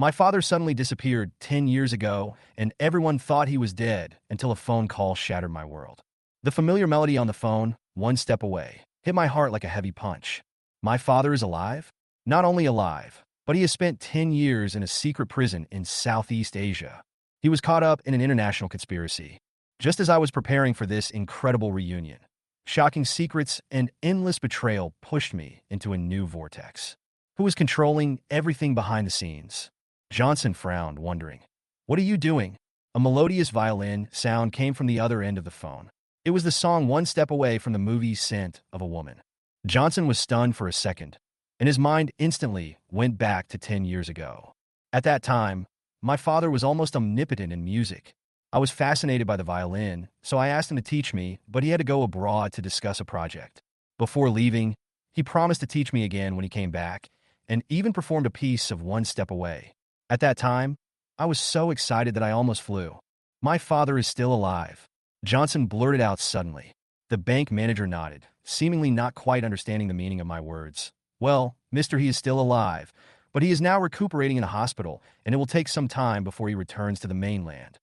My father suddenly disappeared 10 years ago, and everyone thought he was dead until a phone call shattered my world. The familiar melody on the phone, one step away, hit my heart like a heavy punch. My father is alive? Not only alive, but he has spent 10 years in a secret prison in Southeast Asia. He was caught up in an international conspiracy. Just as I was preparing for this incredible reunion, shocking secrets and endless betrayal pushed me into a new vortex. Who was controlling everything behind the scenes? Johnson frowned, wondering. What are you doing? A melodious violin sound came from the other end of the phone. It was the song One Step Away from the movie Scent of a Woman. Johnson was stunned for a second, and his mind instantly went back to 10 years ago. At that time, my father was almost omnipotent in music. I was fascinated by the violin, so I asked him to teach me, but he had to go abroad to discuss a project. Before leaving, he promised to teach me again when he came back, and even performed a piece of One Step Away. At that time, I was so excited that I almost flew. My father is still alive. Johnson blurted out suddenly. The bank manager nodded, seemingly not quite understanding the meaning of my words. Well, mister, he is still alive, but he is now recuperating in a hospital, and it will take some time before he returns to the mainland.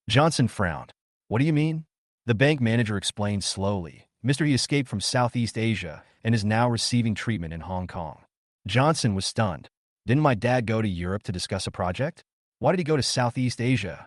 Johnson frowned. What do you mean? The bank manager explained slowly. Mister, he escaped from Southeast Asia and is now receiving treatment in Hong Kong. Johnson was stunned. Didn't my dad go to Europe to discuss a project? Why did he go to Southeast Asia?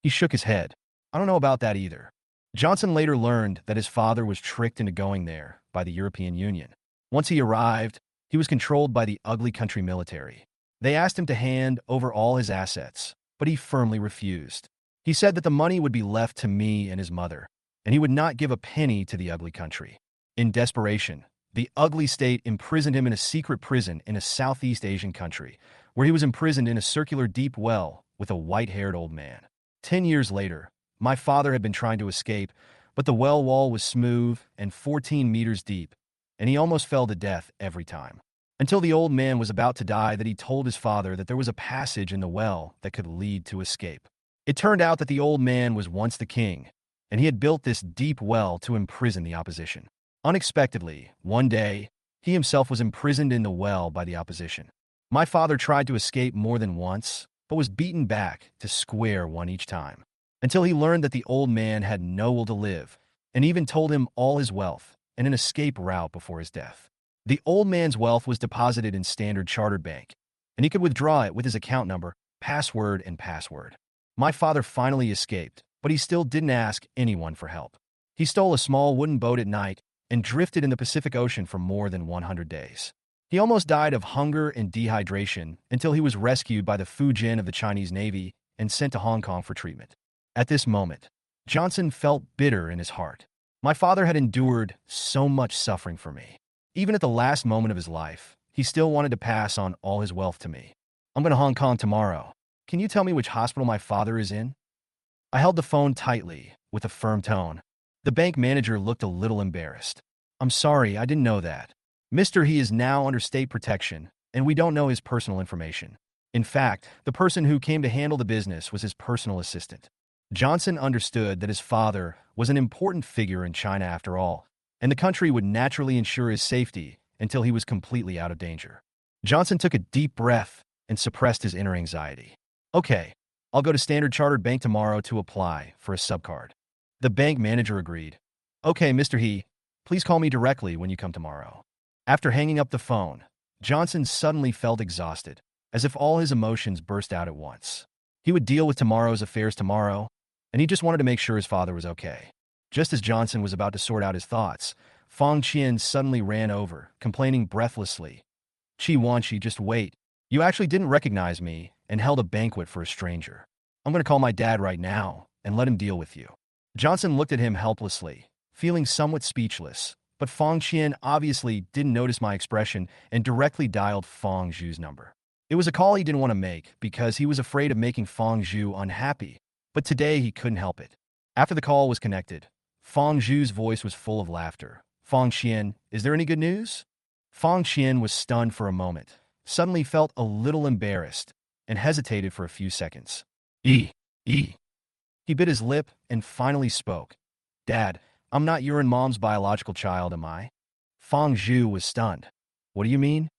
He shook his head. I don't know about that either. Johnson later learned that his father was tricked into going there by the European Union. Once he arrived, he was controlled by the ugly country military. They asked him to hand over all his assets, but he firmly refused. He said that the money would be left to me and his mother, and he would not give a penny to the ugly country. In desperation, the ugly state imprisoned him in a secret prison in a Southeast Asian country, where he was imprisoned in a circular deep well with a white-haired old man. 10 years later, my father had been trying to escape, but the well wall was smooth and 14 meters deep, and he almost fell to death every time. Until the old man was about to die that he told his father that there was a passage in the well that could lead to escape. It turned out that the old man was once the king, and he had built this deep well to imprison the opposition. Unexpectedly, one day, he himself was imprisoned in the well by the opposition. My father tried to escape more than once, but was beaten back to square one each time, until he learned that the old man had no will to live, and even told him all his wealth and an escape route before his death. The old man's wealth was deposited in Standard Chartered Bank, and he could withdraw it with his account number, password, and password. My father finally escaped, but he still didn't ask anyone for help. He stole a small wooden boat at night and drifted in the Pacific Ocean for more than 100 days. He almost died of hunger and dehydration until he was rescued by the Fujin of the Chinese Navy and sent to Hong Kong for treatment. At this moment, Johnson felt bitter in his heart. My father had endured so much suffering for me. Even at the last moment of his life, he still wanted to pass on all his wealth to me. I'm going to Hong Kong tomorrow. Can you tell me which hospital my father is in? I held the phone tightly, with a firm tone. The bank manager looked a little embarrassed. I'm sorry, I didn't know that. Mister, he is now under state protection, and we don't know his personal information. In fact, the person who came to handle the business was his personal assistant. Johnson understood that his father was an important figure in China after all, and the country would naturally ensure his safety until he was completely out of danger. Johnson took a deep breath and suppressed his inner anxiety. Okay, I'll go to Standard Chartered Bank tomorrow to apply for a subcard. The bank manager agreed. Okay, Mr. He, please call me directly when you come tomorrow. After hanging up the phone, Johnson suddenly felt exhausted, as if all his emotions burst out at once. He would deal with tomorrow's affairs tomorrow, and he just wanted to make sure his father was okay. Just as Johnson was about to sort out his thoughts, Fong Qian suddenly ran over, complaining breathlessly. Chi Wanchi, just wait. You actually didn't recognize me and held a banquet for a stranger. I'm going to call my dad right now and let him deal with you. Johnson looked at him helplessly, feeling somewhat speechless, but Fong Qian obviously didn't notice my expression and directly dialed Fong Zhu's number. It was a call he didn't want to make because he was afraid of making Fong Zhu unhappy, but today he couldn't help it. After the call was connected, Fong Zhu's voice was full of laughter. Fong Qian, is there any good news? Fong Qian was stunned for a moment, suddenly felt a little embarrassed, and hesitated for a few seconds. He bit his lip and finally spoke. Dad, I'm not your and Mom's biological child, am I? Fong Zhu was stunned. What do you mean?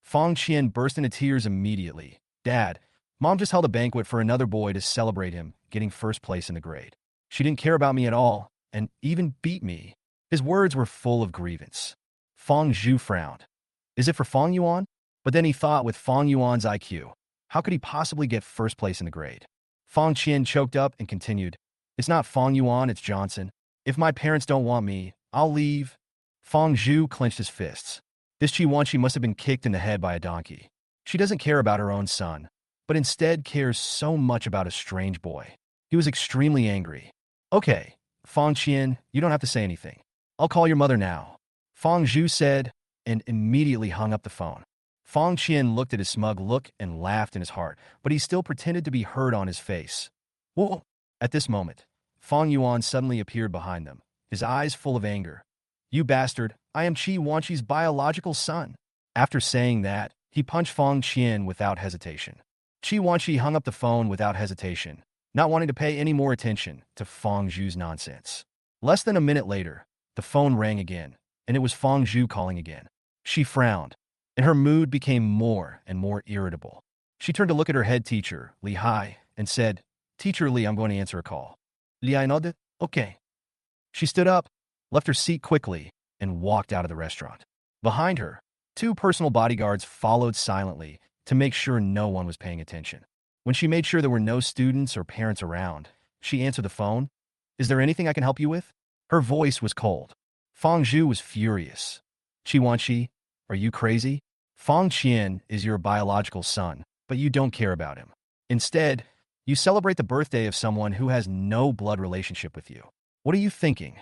Fong Qian burst into tears immediately. Dad, Mom just held a banquet for another boy to celebrate him getting first place in the grade. She didn't care about me at all, and even beat me. His words were full of grievance. Fong Zhu frowned. Is it for Fong Yuan? But then he thought with Fong Yuan's IQ, how could he possibly get first place in the grade? Fong Qian choked up and continued, it's not Fong Yuan, it's Johnson. If my parents don't want me, I'll leave. Fong Zhu clenched his fists. This Chi Wanchi must have been kicked in the head by a donkey. She doesn't care about her own son, but instead cares so much about a strange boy. He was extremely angry. Okay, Fong Qian, you don't have to say anything. I'll call your mother now. Fong Zhu said, and immediately hung up the phone. Fong Qian looked at his smug look and laughed in his heart, but he still pretended to be hurt on his face. Whoa! At this moment, Fong Yuan suddenly appeared behind them, his eyes full of anger. You bastard, I am Chi Wanchi's biological son. After saying that, he punched Fong Qian without hesitation. Chi Wanchi hung up the phone without hesitation, not wanting to pay any more attention to Fong Zhu's nonsense. Less than a minute later, the phone rang again, and it was Fong Zhu calling again. She frowned, and her mood became more and more irritable. She turned to look at her head teacher, Li Hai, and said, Teacher Li, I'm going to answer a call. Li Hai nodded, okay. She stood up, left her seat quickly, and walked out of the restaurant. Behind her, 2 personal bodyguards followed silently to make sure no one was paying attention. When she made sure there were no students or parents around, she answered the phone. Is there anything I can help you with? Her voice was cold. Fong Zhu was furious. Chi Wanchi, are you crazy? Fong Qian is your biological son, but you don't care about him. Instead, you celebrate the birthday of someone who has no blood relationship with you. What are you thinking?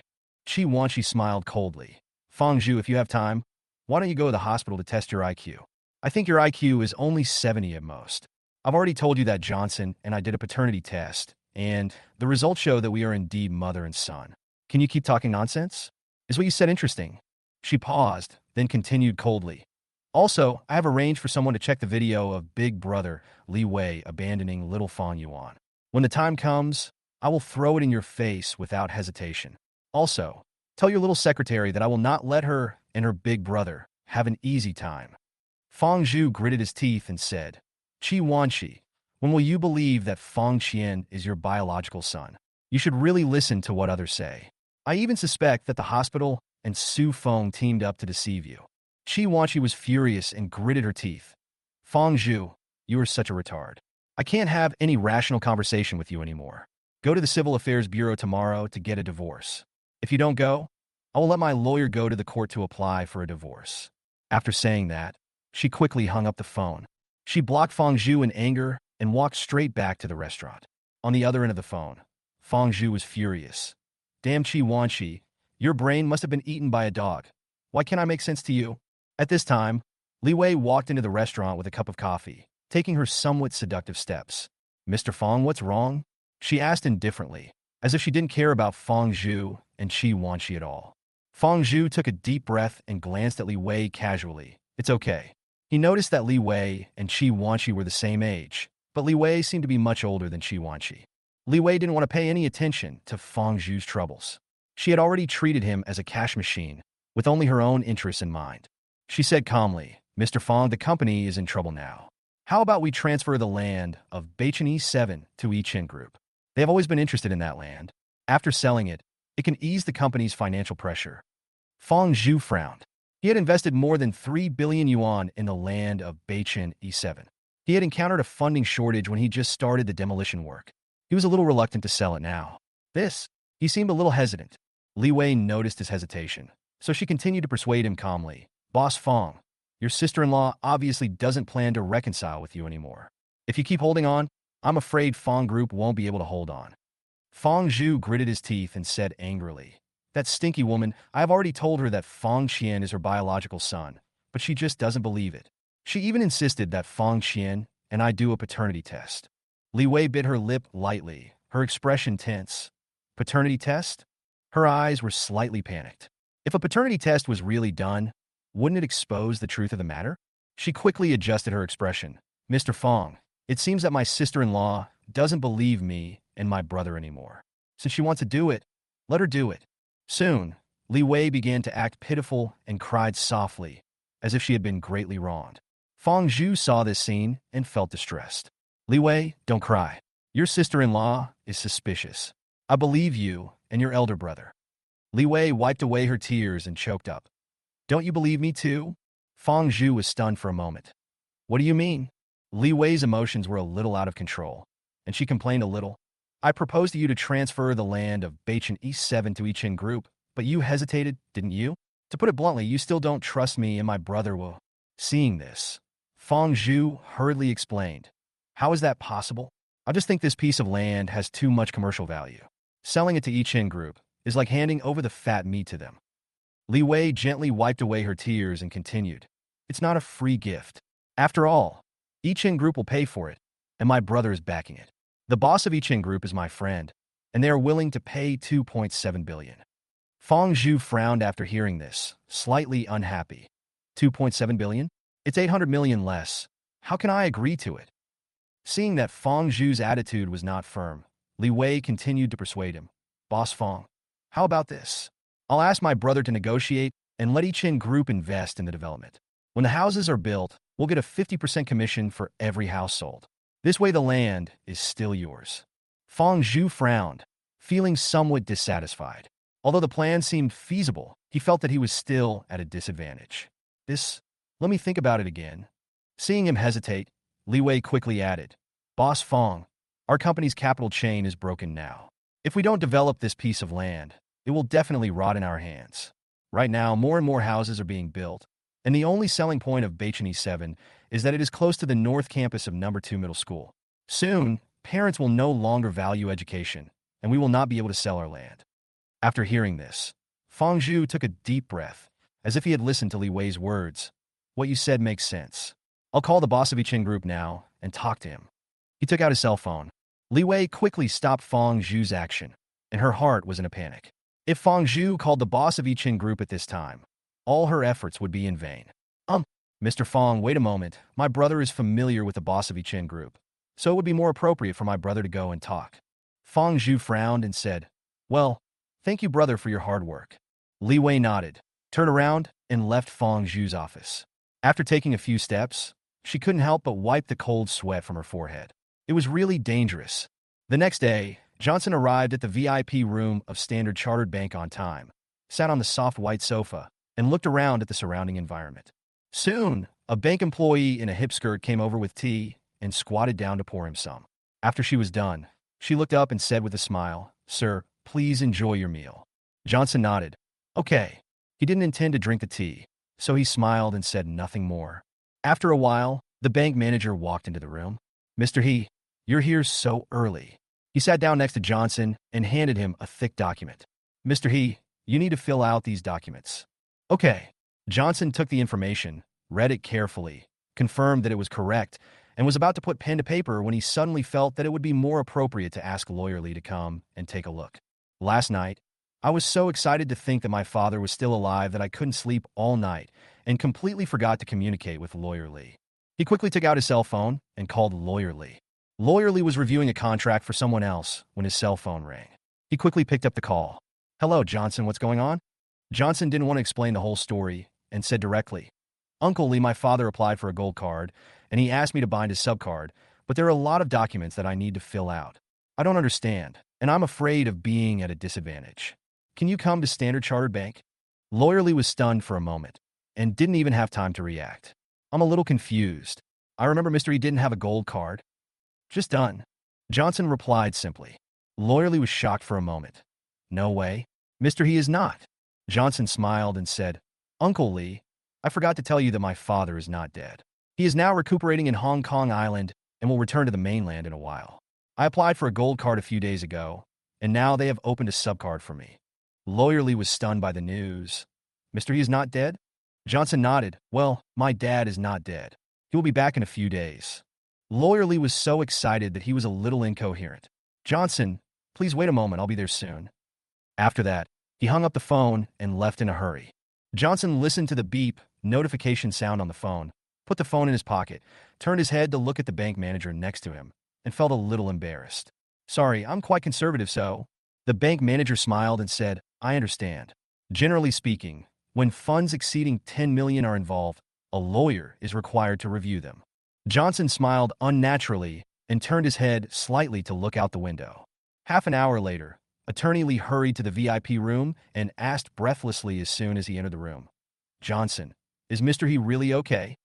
Chi Wanchi smiled coldly. Fong Zhu, if you have time, why don't you go to the hospital to test your IQ? I think your IQ is only 70 at most. I've already told you that Johnson and I did a paternity test, and the results show that we are indeed mother and son. Can you keep talking nonsense? Is what you said interesting? She paused, then continued coldly. Also, I have arranged for someone to check the video of Big Brother Li Wei abandoning little Fong Yuan. When the time comes, I will throw it in your face without hesitation. Also, tell your little secretary that I will not let her and her big brother have an easy time. Fong Zhu gritted his teeth and said, Chi Wanchi, when will you believe that Fong Qian is your biological son? You should really listen to what others say. I even suspect that the hospital and Su Feng teamed up to deceive you. Chi Wanchi was furious and gritted her teeth. Fong Zhu, you are such a retard. I can't have any rational conversation with you anymore. Go to the Civil Affairs Bureau tomorrow to get a divorce. If you don't go, I will let my lawyer go to the court to apply for a divorce. After saying that, she quickly hung up the phone. She blocked Fong Zhu in anger and walked straight back to the restaurant. On the other end of the phone, Fong Zhu was furious. Damn Chi Wanchi, your brain must have been eaten by a dog. Why can't I make sense to you? At this time, Li Wei walked into the restaurant with a cup of coffee, taking her somewhat seductive steps. Mr. Fong, what's wrong? She asked indifferently, as if she didn't care about Fong Zhu and Chi Wanchi at all. Fong Zhu took a deep breath and glanced at Li Wei casually. It's okay. He noticed that Li Wei and Chi Wanchi were the same age, but Li Wei seemed to be much older than Chi Wanchi. Li Wei didn't want to pay any attention to Fong Zhu's troubles. She had already treated him as a cash machine, with only her own interests in mind. She said calmly, Mr. Fong, the company is in trouble now. How about we transfer the land of Beichen E7 to Yichen Group? They have always been interested in that land. After selling it, it can ease the company's financial pressure. Fong Zhu frowned. He had invested more than 3 billion yuan in the land of Beichen E7. He had encountered a funding shortage when he just started the demolition work. He was a little reluctant to sell it now. He seemed a little hesitant. Li Wei noticed his hesitation, so she continued to persuade him calmly. Boss Fong, your sister-in-law obviously doesn't plan to reconcile with you anymore. If you keep holding on, I'm afraid Fong Group won't be able to hold on. Fong Zhu gritted his teeth and said angrily, that stinky woman, I have already told her that Fong Qian is her biological son, but she just doesn't believe it. She even insisted that Fong Qian and I do a paternity test. Li Wei bit her lip lightly, her expression tense. Paternity test? Her eyes were slightly panicked. If a paternity test was really done, wouldn't it expose the truth of the matter? She quickly adjusted her expression. Mr. Fong, it seems that my sister-in-law doesn't believe me and my brother anymore. Since she wants to do it, let her do it. Soon, Li Wei began to act pitiful and cried softly, as if she had been greatly wronged. Fong Zhu saw this scene and felt distressed. Li Wei, don't cry. Your sister-in-law is suspicious. I believe you and your elder brother. Li Wei wiped away her tears and choked up. Don't you believe me too? Fang Zhu was stunned for a moment. What do you mean? Li Wei's emotions were a little out of control, and she complained a little. I proposed to you to transfer the land of Beichen East 7 to Iching Group, but you hesitated, didn't you? To put it bluntly, you still don't trust me and my brother will. Seeing this, Fang Zhu hurriedly explained. How is that possible? I just think this piece of land has too much commercial value. Selling it to Iching Group is like handing over the fat meat to them. Li Wei gently wiped away her tears and continued. It's not a free gift. After all, Iching Group will pay for it, and my brother is backing it. The boss of Iching Group is my friend, and they are willing to pay 2.7 billion. Fang Zhu frowned after hearing this, slightly unhappy. 2.7 billion? It's 800 million less. How can I agree to it? Seeing that Fang Zhu's attitude was not firm, Li Wei continued to persuade him. Boss Fang, how about this? I'll ask my brother to negotiate and let Iching Group invest in the development. When the houses are built, we'll get a 50% commission for every house sold. This way the land is still yours. Fang Zhu frowned, feeling somewhat dissatisfied. Although the plan seemed feasible, he felt that he was still at a disadvantage. Let me think about it again. Seeing him hesitate, Li Wei quickly added, Boss Fang, our company's capital chain is broken now. If we don't develop this piece of land, it will definitely rot in our hands. Right now, more and more houses are being built, and the only selling point of Beicheni 7 is that it is close to the north campus of No. 2 Middle School. Soon, parents will no longer value education, and we will not be able to sell our land. After hearing this, Fang Zhu took a deep breath, as if he had listened to Li Wei's words. What you said makes sense. I'll call the boss of Iching Group now and talk to him. He took out his cell phone. Li Wei quickly stopped Fang Zhu's action, and her heart was in a panic. If Fang Zhu called the boss of Iching Group at this time, all her efforts would be in vain. Mr. Fang, wait a moment. My brother is familiar with the boss of Iching Group, so it would be more appropriate for my brother to go and talk. Fang Zhu frowned and said, Well, thank you, brother, for your hard work. Li Wei nodded, turned around, and left Fang Zhu's office. After taking a few steps, she couldn't help but wipe the cold sweat from her forehead. It was really dangerous. The next day, Johnson arrived at the VIP room of Standard Chartered Bank on time, sat on the soft white sofa, and looked around at the surrounding environment. Soon, a bank employee in a hip skirt came over with tea and squatted down to pour him some. After she was done, she looked up and said with a smile, Sir, please enjoy your meal. Johnson nodded. Okay. He didn't intend to drink the tea, so he smiled and said nothing more. After a while, the bank manager walked into the room. Mr. He, you're here so early. He sat down next to Johnson and handed him a thick document. Mr. He, you need to fill out these documents. Okay. Johnson took the information, read it carefully, confirmed that it was correct, and was about to put pen to paper when he suddenly felt that it would be more appropriate to ask Lawyer Lee to come and take a look. Last night, I was so excited to think that my father was still alive that I couldn't sleep all night and completely forgot to communicate with Lawyer Lee. He quickly took out his cell phone and called Lawyer Lee. Lawyer Lee was reviewing a contract for someone else when his cell phone rang. He quickly picked up the call. Hello, Johnson, what's going on? Johnson didn't want to explain the whole story and said directly, Uncle Lee, my father applied for a gold card, and he asked me to bind his subcard, but there are a lot of documents that I need to fill out. I don't understand, and I'm afraid of being at a disadvantage. Can you come to Standard Chartered Bank? Lawyer Lee was stunned for a moment and didn't even have time to react. I'm a little confused. I remember Mr. E didn't have a gold card. Just done. Johnson replied simply. Lawyer Lee was shocked for a moment. No way. Mr. He is not. Johnson smiled and said, Uncle Lee, I forgot to tell you that my father is not dead. He is now recuperating in Hong Kong Island and will return to the mainland in a while. I applied for a gold card a few days ago, and now they have opened a subcard for me. Lawyer Lee was stunned by the news. Mr. He is not dead? Johnson nodded. Well, my dad is not dead. He will be back in a few days. Lawyer Lee was so excited that he was a little incoherent. Johnson, please wait a moment, I'll be there soon. After that, he hung up the phone and left in a hurry. Johnson listened to the beep notification sound on the phone, put the phone in his pocket, turned his head to look at the bank manager next to him, and felt a little embarrassed. Sorry, I'm quite conservative, so. The bank manager smiled and said, I understand. Generally speaking, when funds exceeding 10 million are involved, a lawyer is required to review them. Johnson smiled unnaturally and turned his head slightly to look out the window. Half an hour later, Attorney Lee hurried to the VIP room and asked breathlessly as soon as he entered the room, "Johnson, is Mr. He really okay?"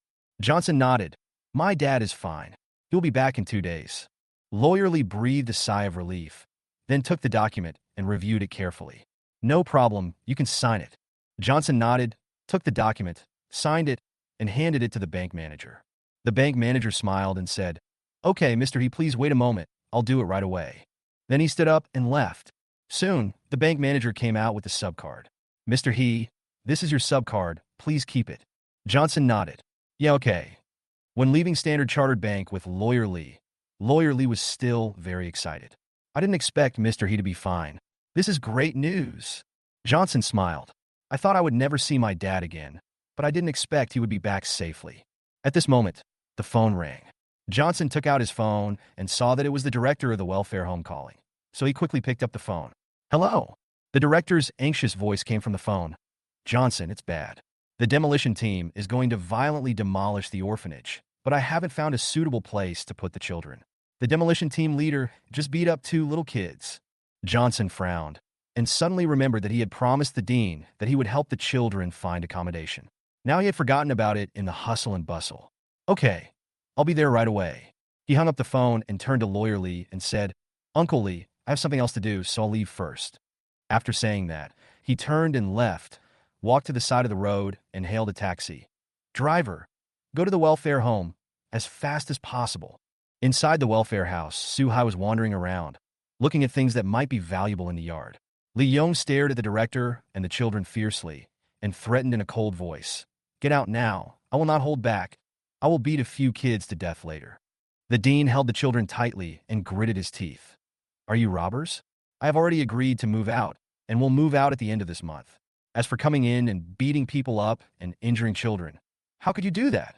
Johnson nodded. "My dad is fine. He'll be back in 2 days." Lawyer Lee breathed a sigh of relief, then took the document and reviewed it carefully. "No problem, you can sign it." Johnson nodded, took the document, signed it, and handed it to the bank manager. The bank manager smiled and said, "Okay, Mr. He, please wait a moment. I'll do it right away." Then he stood up and left. Soon, the bank manager came out with the subcard. "Mr. He, this is your subcard. Please keep it." Johnson nodded. "Yeah, okay." When leaving Standard Chartered Bank with Lawyer Lee was still very excited. "I didn't expect Mr. He to be fine. This is great news." Johnson smiled. "I thought I would never see my dad again, but I didn't expect he would be back safely." At this moment, the phone rang. Johnson took out his phone and saw that it was the director of the welfare home calling, so he quickly picked up the phone. "Hello." The director's anxious voice came from the phone. "Johnson, it's bad. The demolition team is going to violently demolish the orphanage, but I haven't found a suitable place to put the children. The demolition team leader just beat up 2 little kids." Johnson frowned and suddenly remembered that he had promised the dean that he would help the children find accommodation. Now he had forgotten about it in the hustle and bustle. "Okay, I'll be there right away." He hung up the phone and turned to Lawyer Lee and said, "Uncle Lee, I have something else to do, so I'll leave first." After saying that, he turned and left, walked to the side of the road, and hailed a taxi. "Driver, go to the welfare home as fast as possible." Inside the welfare house, Suhai was wandering around, looking at things that might be valuable in the yard. Lee Yong stared at the director and the children fiercely and threatened in a cold voice, "Get out now. I will not hold back. I will beat a few kids to death later." The dean held the children tightly and gritted his teeth. "Are you robbers? I have already agreed to move out, and will move out at the end of this month. As for coming in and beating people up and injuring children, how could you do that?"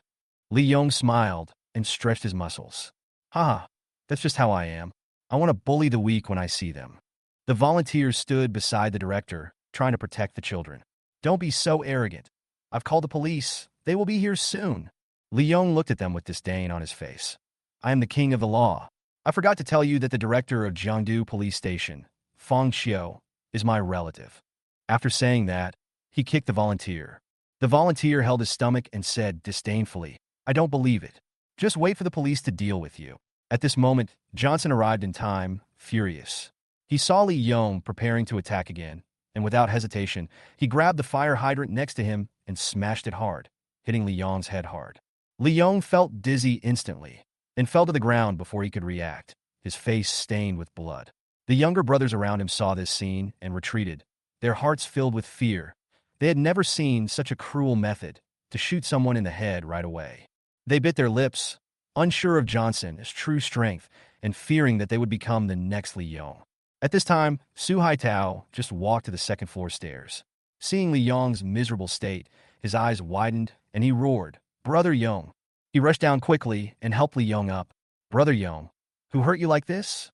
Lee Yong smiled and stretched his muscles. "Haha, that's just how I am. I want to bully the weak when I see them." The volunteers stood beside the director, trying to protect the children. "Don't be so arrogant. I've called the police. They will be here soon." Lee Yong looked at them with disdain on his face. "I am the king of the law. I forgot to tell you that the director of Jiangdu Police Station, Fong Xiao, is my relative." After saying that, he kicked the volunteer. The volunteer held his stomach and said disdainfully, "I don't believe it. Just wait for the police to deal with you." At this moment, Johnson arrived in time, furious. He saw Lee Yong preparing to attack again, and without hesitation, he grabbed the fire hydrant next to him and smashed it hard, hitting Lee Yong's head hard. Lee Yong felt dizzy instantly and fell to the ground before he could react, his face stained with blood. The younger brothers around him saw this scene and retreated, their hearts filled with fear. They had never seen such a cruel method, to shoot someone in the head right away. They bit their lips, unsure of Johnson's true strength and fearing that they would become the next Lee Yong. At this time, Su Haitao just walked to the second-floor stairs. Seeing Lee Yong's miserable state, his eyes widened and he roared, "Brother Yong!" He rushed down quickly and helped Lee Yong up. "Brother Yong, who hurt you like this?"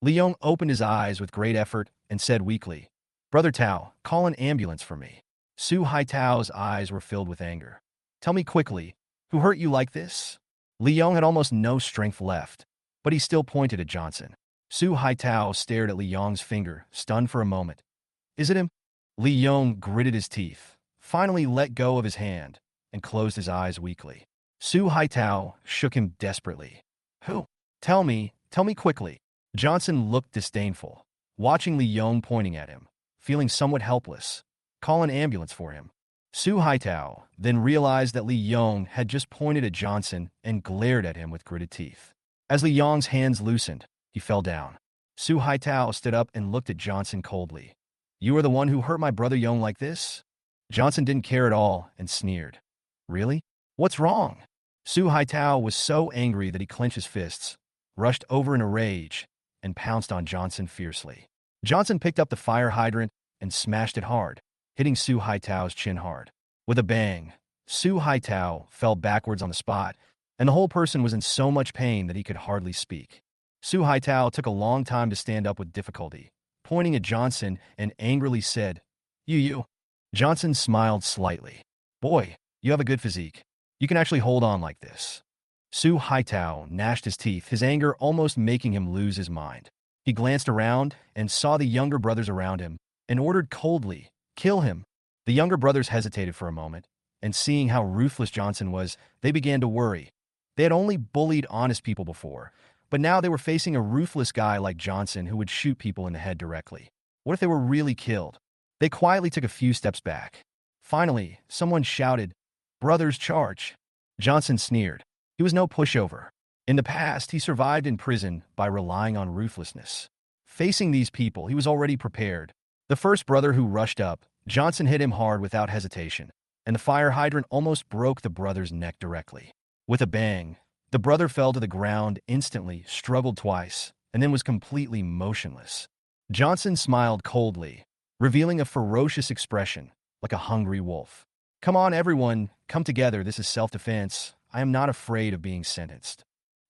Lee Yong opened his eyes with great effort and said weakly, "Brother Tao, call an ambulance for me." Su Haitao's eyes were filled with anger. "Tell me quickly, who hurt you like this?" Lee Yong had almost no strength left, but he still pointed at Johnson. Su Haitao stared at Lee Yong's finger, stunned for a moment. "Is it him?" Lee Yong gritted his teeth, finally let go of his hand, and closed his eyes weakly. Su Haitao shook him desperately. "Who? Tell me quickly." Johnson looked disdainful, watching Lee Yong pointing at him, feeling somewhat helpless. "Call an ambulance for him." Su Haitao then realized that Lee Yong had just pointed at Johnson and glared at him with gritted teeth. As Lee Yong's hands loosened, he fell down. Su Haitao stood up and looked at Johnson coldly. "You are the one who hurt my brother Yong like this?" Johnson didn't care at all and sneered. "Really? What's wrong?" Su Haitao was so angry that he clenched his fists, rushed over in a rage, and pounced on Johnson fiercely. Johnson picked up the fire hydrant and smashed it hard, hitting Su Haitao's chin hard. With a bang, Su Haitao fell backwards on the spot, and the whole person was in so much pain that he could hardly speak. Su Haitao took a long time to stand up with difficulty, pointing at Johnson and angrily said, You. Johnson smiled slightly. "Boy, you have a good physique. You can actually hold on like this." Su Haitao gnashed his teeth, his anger almost making him lose his mind. He glanced around and saw the younger brothers around him and ordered coldly, "Kill him." The younger brothers hesitated for a moment, and seeing how ruthless Johnson was, they began to worry. They had only bullied honest people before, but now they were facing a ruthless guy like Johnson who would shoot people in the head directly. What if they were really killed? They quietly took a few steps back. Finally, someone shouted, "Brothers, charge!" Johnson sneered. He was no pushover. In the past, he survived in prison by relying on ruthlessness. Facing these people, he was already prepared. The first brother who rushed up, Johnson hit him hard without hesitation, and the fire hydrant almost broke the brother's neck directly. With a bang, the brother fell to the ground instantly, struggled twice, and then was completely motionless. Johnson smiled coldly, revealing a ferocious expression, like a hungry wolf. "Come on, everyone, come together. This is self-defense. I am not afraid of being sentenced."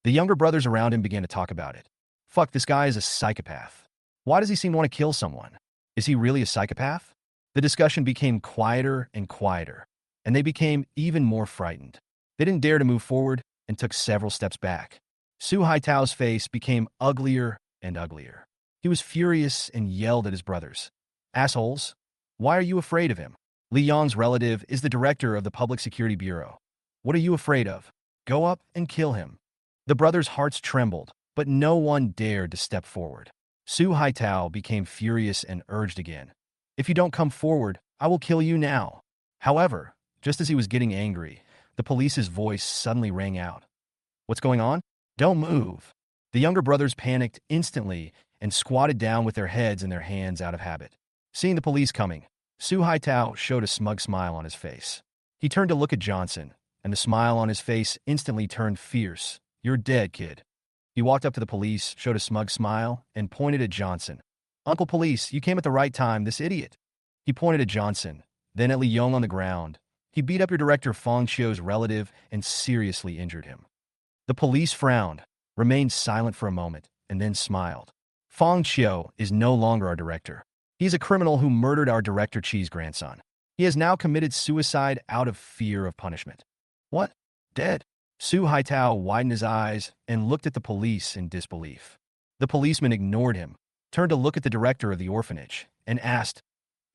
The younger brothers around him began to talk about it. "Fuck, this guy is a psychopath. Why does he seem to want to kill someone? Is he really a psychopath?" The discussion became quieter and quieter, and they became even more frightened. They didn't dare to move forward and took several steps back. Su Haitao's face became uglier and uglier. He was furious and yelled at his brothers. "Assholes! Why are you afraid of him? Li Yong's relative is the director of the Public Security Bureau. What are you afraid of? Go up and kill him." The brothers' hearts trembled, but no one dared to step forward. Su Haitao became furious and urged again, "If you don't come forward, I will kill you now." However, just as he was getting angry, the police's voice suddenly rang out. "What's going on? Don't move." The younger brothers panicked instantly and squatted down with their heads in their hands out of habit. Seeing the police coming, Su Haitao showed a smug smile on his face. He turned to look at Johnson, and the smile on his face instantly turned fierce. "You're dead, kid." He walked up to the police, showed a smug smile, and pointed at Johnson. "Uncle Police, you came at the right time, this idiot." He pointed at Johnson, then at Li Yong on the ground. "He beat up your director Fong Chio's relative and seriously injured him." The police frowned, remained silent for a moment, and then smiled. "Fong Chio is no longer our director. He is a criminal who murdered our director Chi's grandson. He has now committed suicide out of fear of punishment." "What? Dead?" Su Haitao widened his eyes and looked at the police in disbelief. The policeman ignored him, turned to look at the director of the orphanage, and asked,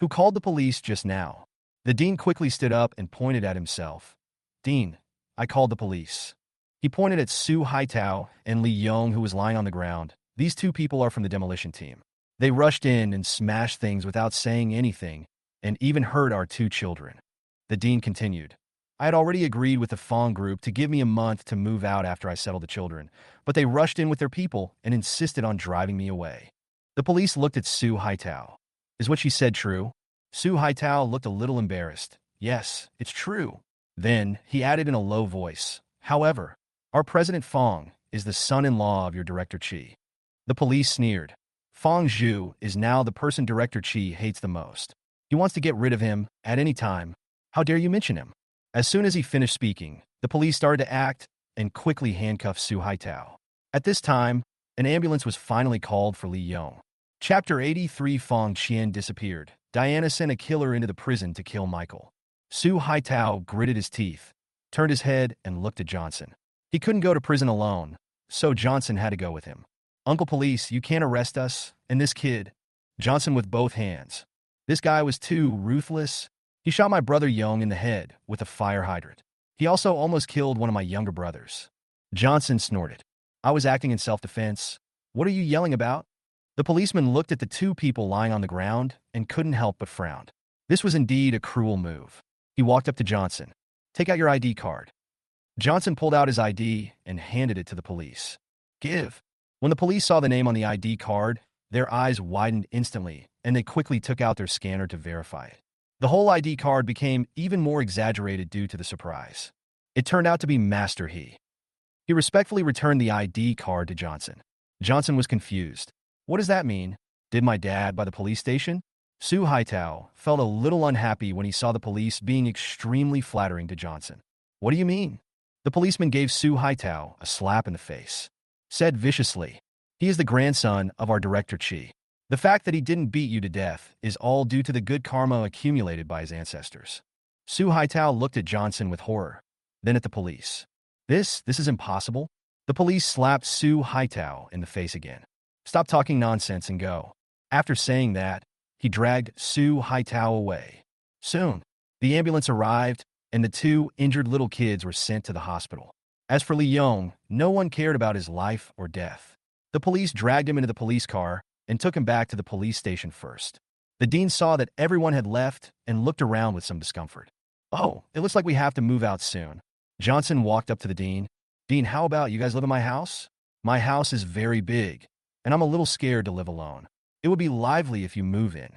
"Who called the police just now?" The dean quickly stood up and pointed at himself. "Dean, I called the police." He pointed at Su Haitao and Li Yong, who was lying on the ground. "These two people are from the demolition team. They rushed in and smashed things without saying anything, and even hurt our two children." The dean continued, "I had already agreed with the Fong group to give me a month to move out after I settled the children, but they rushed in with their people and insisted on driving me away." The police looked at Su Haitao. "Is what she said true?" Su Haitao looked a little embarrassed. "Yes, it's true." Then he added in a low voice, "However, our President Fong is the son-in-law of your director Chi." The police sneered. "Fong Zhu is now the person Director Chi hates the most. He wants to get rid of him at any time. How dare you mention him?" As soon as he finished speaking, the police started to act and quickly handcuffed Su Haitao. At this time, an ambulance was finally called for Li Yong. Chapter 83. Fong Qian disappeared. Diana sent a killer into the prison to kill Michael. Su Haitao gritted his teeth, turned his head, and looked at Johnson. He couldn't go to prison alone, so Johnson had to go with him. "Uncle Police, you can't arrest us, and this kid." Johnson with both hands. "This guy was too ruthless. He shot my brother Young in the head with a fire hydrant. He also almost killed one of my younger brothers." Johnson snorted. "I was acting in self-defense. What are you yelling about?" The policeman looked at the two people lying on the ground and couldn't help but frown. This was indeed a cruel move. He walked up to Johnson. "Take out your ID card." Johnson pulled out his ID and handed it to the police. "Give." When the police saw the name on the ID card, their eyes widened instantly, and they quickly took out their scanner to verify it. The whole ID card became even more exaggerated due to the surprise. It turned out to be Master He. He respectfully returned the ID card to Johnson. Johnson was confused. "What does that mean? Did my dad by the police station?" Su Haitao felt a little unhappy when he saw the police being extremely flattering to Johnson. "What do you mean?" The policeman gave Su Haitao a slap in the face. Said viciously, "He is the grandson of our director Chi. The fact that he didn't beat you to death is all due to the good karma accumulated by his ancestors." Su Haitao looked at Johnson with horror, then at the police. This is impossible. The police slapped Su Haitao in the face again. Stop talking nonsense and go. After saying that, he dragged Su Haitao away. Soon, the ambulance arrived, and the two injured little kids were sent to the hospital. As for Li Yong, no one cared about his life or death. The police dragged him into the police car and took him back to the police station first. The dean saw that everyone had left and looked around with some discomfort. Oh, it looks like we have to move out soon. Johnson walked up to the dean. Dean, how about you guys live in my house? My house is very big, and I'm a little scared to live alone. It would be lively if you move in.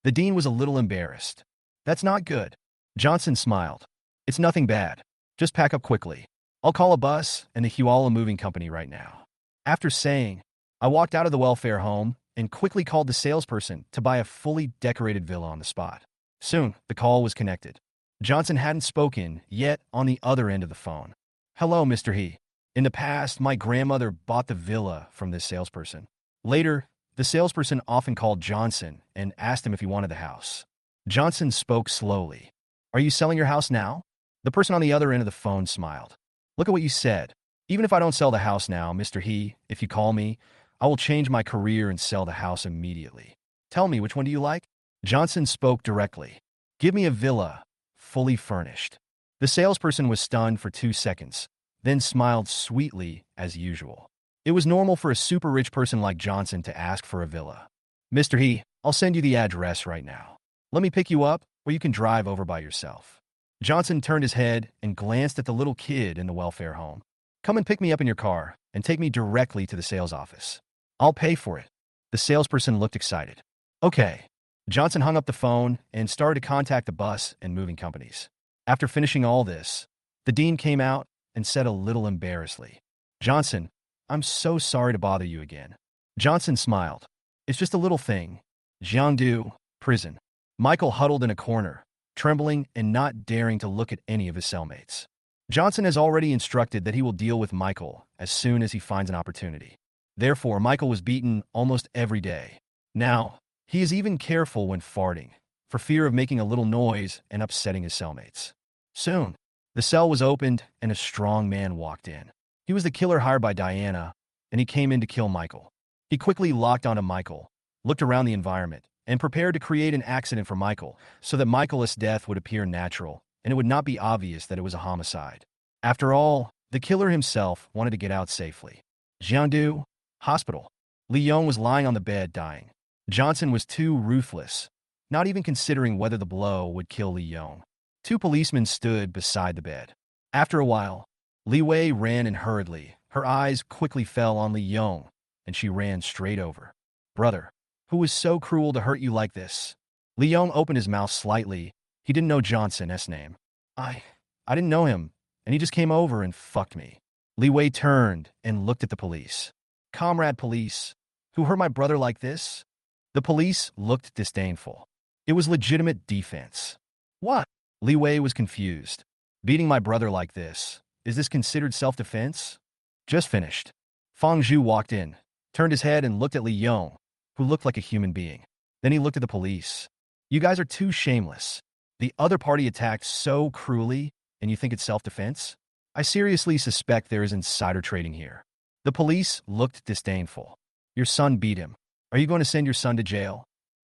The dean was a little embarrassed. That's not good. Johnson smiled. It's nothing bad. Just pack up quickly. I'll call a bus and the Huala Moving Company right now. After saying, I walked out of the welfare home and quickly called the salesperson to buy a fully decorated villa on the spot. Soon, the call was connected. Johnson hadn't spoken yet on the other end of the phone. Hello, Mr. He. In the past, my grandmother bought the villa from this salesperson. Later, the salesperson often called Johnson and asked him if he wanted the house. Johnson spoke slowly. Are you selling your house now? The person on the other end of the phone smiled. Look at what you said. Even if I don't sell the house now, Mr. He, if you call me, I will change my career and sell the house immediately. Tell me, which one do you like? Johnson spoke directly. Give me a villa, fully furnished. The salesperson was stunned for 2 seconds, then smiled sweetly as usual. It was normal for a super rich person like Johnson to ask for a villa. Mr. He, I'll send you the address right now. Let me pick you up, or you can drive over by yourself. Johnson turned his head and glanced at the little kid in the welfare home. Come and pick me up in your car and take me directly to the sales office. I'll pay for it. The salesperson looked excited. Okay. Johnson hung up the phone and started to contact the bus and moving companies. After finishing all this, the dean came out and said a little embarrassedly, Johnson, I'm so sorry to bother you again. Johnson smiled. It's just a little thing. Jiangdu, prison. Michael huddled in a corner, trembling and not daring to look at any of his cellmates. Johnson has already instructed that he will deal with Michael as soon as he finds an opportunity. Therefore, Michael was beaten almost every day. Now, he is even careful when farting, for fear of making a little noise and upsetting his cellmates. Soon, the cell was opened and a strong man walked in. He was the killer hired by Diana, and he came in to kill Michael. He quickly locked onto Michael, looked around the environment, and prepared to create an accident for Michael so that Michael's death would appear natural and it would not be obvious that it was a homicide. After all, the killer himself wanted to get out safely. Jiangdu, hospital. Li Yong was lying on the bed dying. Johnson was too ruthless, not even considering whether the blow would kill Li Yong. 2 policemen stood beside the bed. After a while, Li Wei ran in hurriedly. Her eyes quickly fell on Li Yong, and she ran straight over. Brother, who was so cruel to hurt you like this? Li Yong opened his mouth slightly. He didn't know Johnson's name. I didn't know him, and he just came over and fucked me. Li Wei turned and looked at the police. Comrade police, who hurt my brother like this? The police looked disdainful. It was legitimate defense. What? Li Wei was confused. Beating my brother like this, is this considered self-defense? Just finished. Fang Zhu walked in, turned his head and looked at Li Yong, who looked like a human being. Then he looked at the police. You guys are too shameless. The other party attacked so cruelly, and you think it's self-defense? I seriously suspect there is insider trading here. The police looked disdainful. Your son beat him. Are you going to send your son to jail?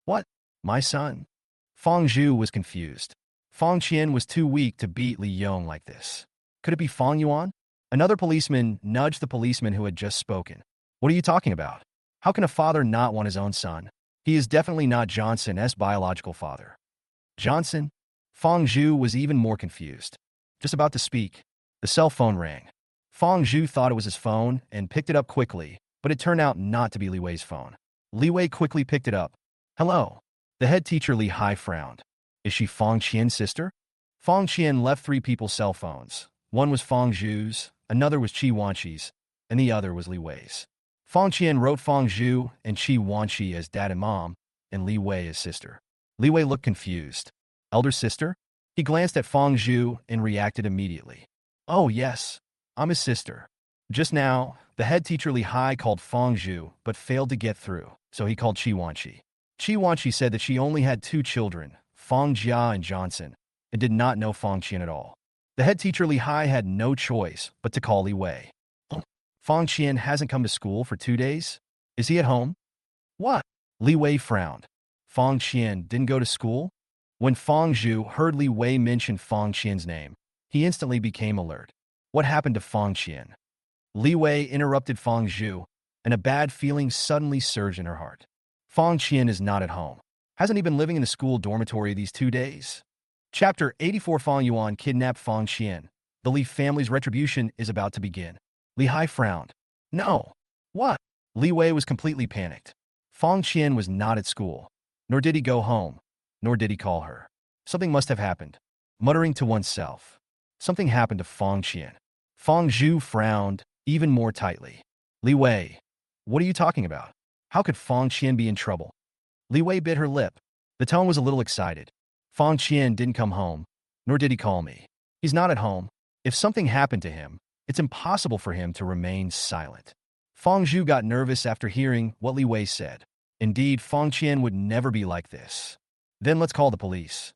What? My son? Fang Zhu was confused. Fang Qian was too weak to beat Li Yong like this. Could it be Fang Yuan? Another policeman nudged the policeman who had just spoken. What are you talking about? How can a father not want his own son? He is definitely not Johnson's biological father. Johnson? Fang Zhu was even more confused. Just about to speak, the cell phone rang. Fang Zhu thought it was his phone and picked it up quickly, but it turned out not to be Li Wei's phone. Li Wei quickly picked it up. Hello. The head teacher Li Hai frowned. Is she Fang Qian's sister? Fang Qian left 3 people's cell phones. One was Fang Zhu's, another was Qi Wanqi's, and the other was Li Wei's. Fang Qian wrote Fang Zhu and Qi Wanqi as dad and mom, and Li Wei as sister. Li Wei looked confused. Elder sister? He glanced at Fang Zhu and reacted immediately. Oh, yes. I'm his sister. Just now, the head teacher Li Hai called Fang Zhu, but failed to get through, so he called Qi Wanqi. Qi Wanqi said that she only had 2 children, Fang Jia and Johnson, and did not know Fang Qian at all. The head teacher Li Hai had no choice but to call Li Wei. Fang Qian hasn't come to school for 2 days? Is he at home? What? Li Wei frowned. Fang Qian didn't go to school? When Fang Zhu heard Li Wei mention Fang Qian's name, he instantly became alert. What happened to Fang Qian? Li Wei interrupted Fang Zhu, and a bad feeling suddenly surged in her heart. Fang Qian is not at home. Hasn't he been living in the school dormitory these 2 days? Chapter 84. Fang Yuan kidnapped Fang Qian. The Li family's retribution is about to begin. Li Hai frowned. No. What? Li Wei was completely panicked. Fang Qian was not at school. Nor did he go home. Nor did he call her. Something must have happened. Muttering to oneself. Something happened to Fang Qian. Fang Zhu frowned even more tightly. Li Wei, what are you talking about? How could Fang Qian be in trouble? Li Wei bit her lip. The tone was a little excited. Fang Qian didn't come home, nor did he call me. He's not at home. If something happened to him, it's impossible for him to remain silent. Fang Zhu got nervous after hearing what Li Wei said. Indeed, Fang Qian would never be like this. Then let's call the police.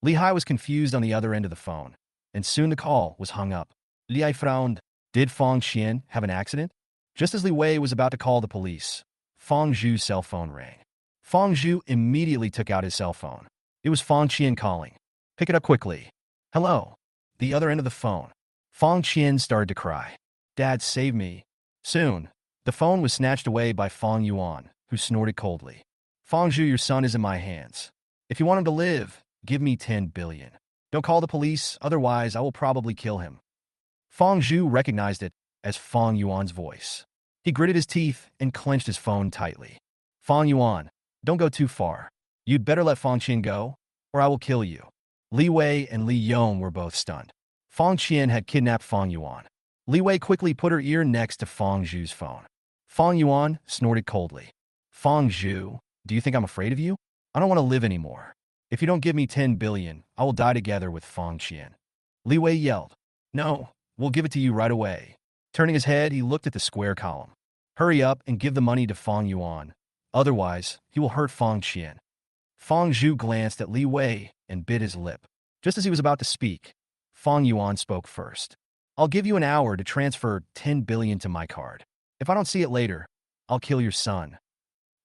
Li Hai was confused on the other end of the phone, and soon the call was hung up. Li Hai frowned. Did Fang Qian have an accident? Just as Li Wei was about to call the police, Fang Zhu's cell phone rang. Fang Zhu immediately took out his cell phone. It was Fang Qian calling. Pick it up quickly. Hello. The other end of the phone. Fang Qian started to cry. Dad, save me. Soon, the phone was snatched away by Fang Yuan, who snorted coldly. Fang Zhu, your son is in my hands. If you want him to live, give me 10 billion. Don't call the police, otherwise I will probably kill him. Fang Zhu recognized it as Fang Yuan's voice. He gritted his teeth and clenched his phone tightly. Fang Yuan, don't go too far. You'd better let Fang Qian go, or I will kill you. Li Wei and Li Yong were both stunned. Fang Qian had kidnapped Fang Yuan. Li Wei quickly put her ear next to Fang Zhu's phone. Fang Yuan snorted coldly. Fang Zhu, do you think I'm afraid of you? I don't want to live anymore. If you don't give me 10 billion, I will die together with Fang Qian. Li Wei yelled. No, we'll give it to you right away. Turning his head, he looked at the square column. Hurry up and give the money to Fang Yuan. Otherwise, he will hurt Fang Qian. Fang Zhu glanced at Li Wei and bit his lip. Just as he was about to speak, Fang Yuan spoke first. I'll give you an hour to transfer 10 billion to my card. If I don't see it later, I'll kill your son.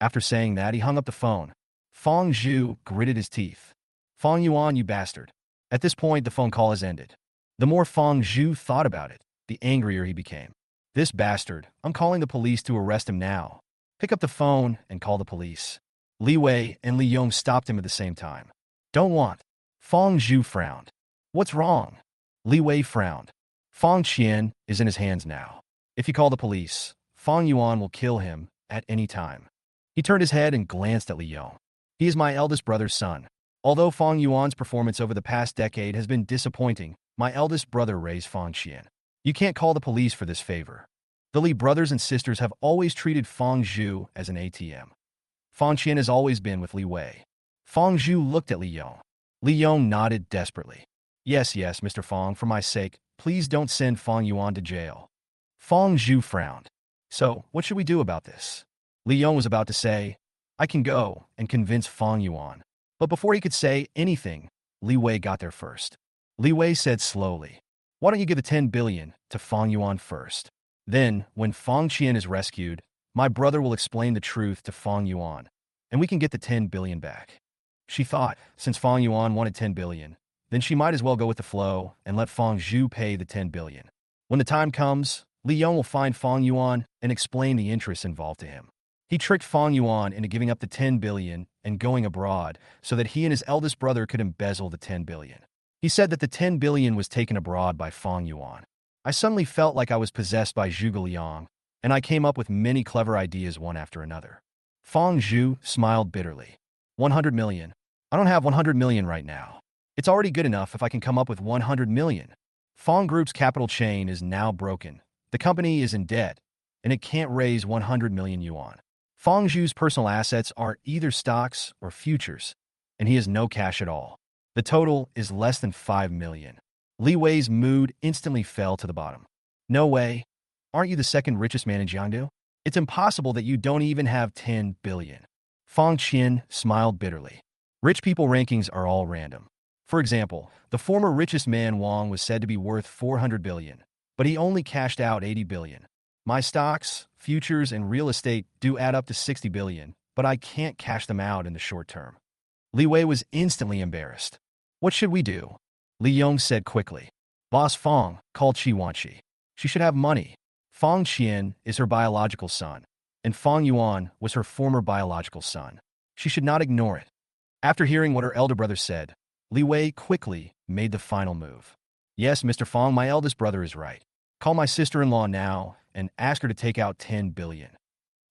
After saying that, he hung up the phone. Fang Zhu gritted his teeth. Fang Yuan, you bastard. At this point, the phone call has ended. The more Fang Zhu thought about it, the angrier he became. This bastard, I'm calling the police to arrest him now. Pick up the phone and call the police. Li Wei and Li Yong stopped him at the same time. Don't want. Fang Zhu frowned. What's wrong? Li Wei frowned. Fang Qian is in his hands now. If you call the police, Fang Yuan will kill him at any time. He turned his head and glanced at Li Yong. He is my eldest brother's son. Although Fang Yuan's performance over the past decade has been disappointing, my eldest brother raised Fang Qian. You can't call the police for this favor. The Li brothers and sisters have always treated Fang Zhu as an ATM. Fang Qian has always been with Li Wei. Fang Zhu looked at Li Yong. Li Yong nodded desperately. Yes, Mr. Fang, for my sake, please don't send Fang Yuan to jail. Fang Zhu frowned. So, what should we do about this? Li Yong was about to say, I can go and convince Fang Yuan. But before he could say anything, Li Wei got there first. Li Wei said slowly, why don't you give the 10 billion to Fang Yuan first? Then, when Fang Qian is rescued, my brother will explain the truth to Fang Yuan, and we can get the 10 billion back. She thought, since Fang Yuan wanted 10 billion, then she might as well go with the flow and let Fang Zhu pay the 10 billion. When the time comes, Li Yong will find Fang Yuan and explain the interests involved to him. He tricked Fang Yuan into giving up the 10 billion and going abroad so that he and his eldest brother could embezzle the 10 billion. He said that the 10 billion was taken abroad by Fang Yuan. I suddenly felt like I was possessed by Zhuge Liang, and I came up with many clever ideas one after another. Fang Zhu smiled bitterly. 100 million. I don't have 100 million right now. It's already good enough if I can come up with 100 million. Fang Group's capital chain is now broken. The company is in debt, and it can't raise 100 million yuan. Fang Zhu's personal assets are either stocks or futures, and he has no cash at all. The total is less than 5 million. Li Wei's mood instantly fell to the bottom. No way. Aren't you the second richest man in Jiangdu? It's impossible that you don't even have 10 billion. Fang Qian smiled bitterly. Rich people rankings are all random. For example, the former richest man Wang was said to be worth 400 billion, but he only cashed out 80 billion. My stocks, futures, and real estate do add up to 60 billion, but I can't cash them out in the short term. Li Wei was instantly embarrassed. What should we do? Li Yong said quickly. Boss Fong called Qi Wanqi. She should have money. Fong Qian is her biological son, and Fong Yuan was her former biological son. She should not ignore it. After hearing what her elder brother said, Li Wei quickly made the final move. Yes, Mr. Fong, my eldest brother is right. Call my sister-in-law now and ask her to take out 10 billion.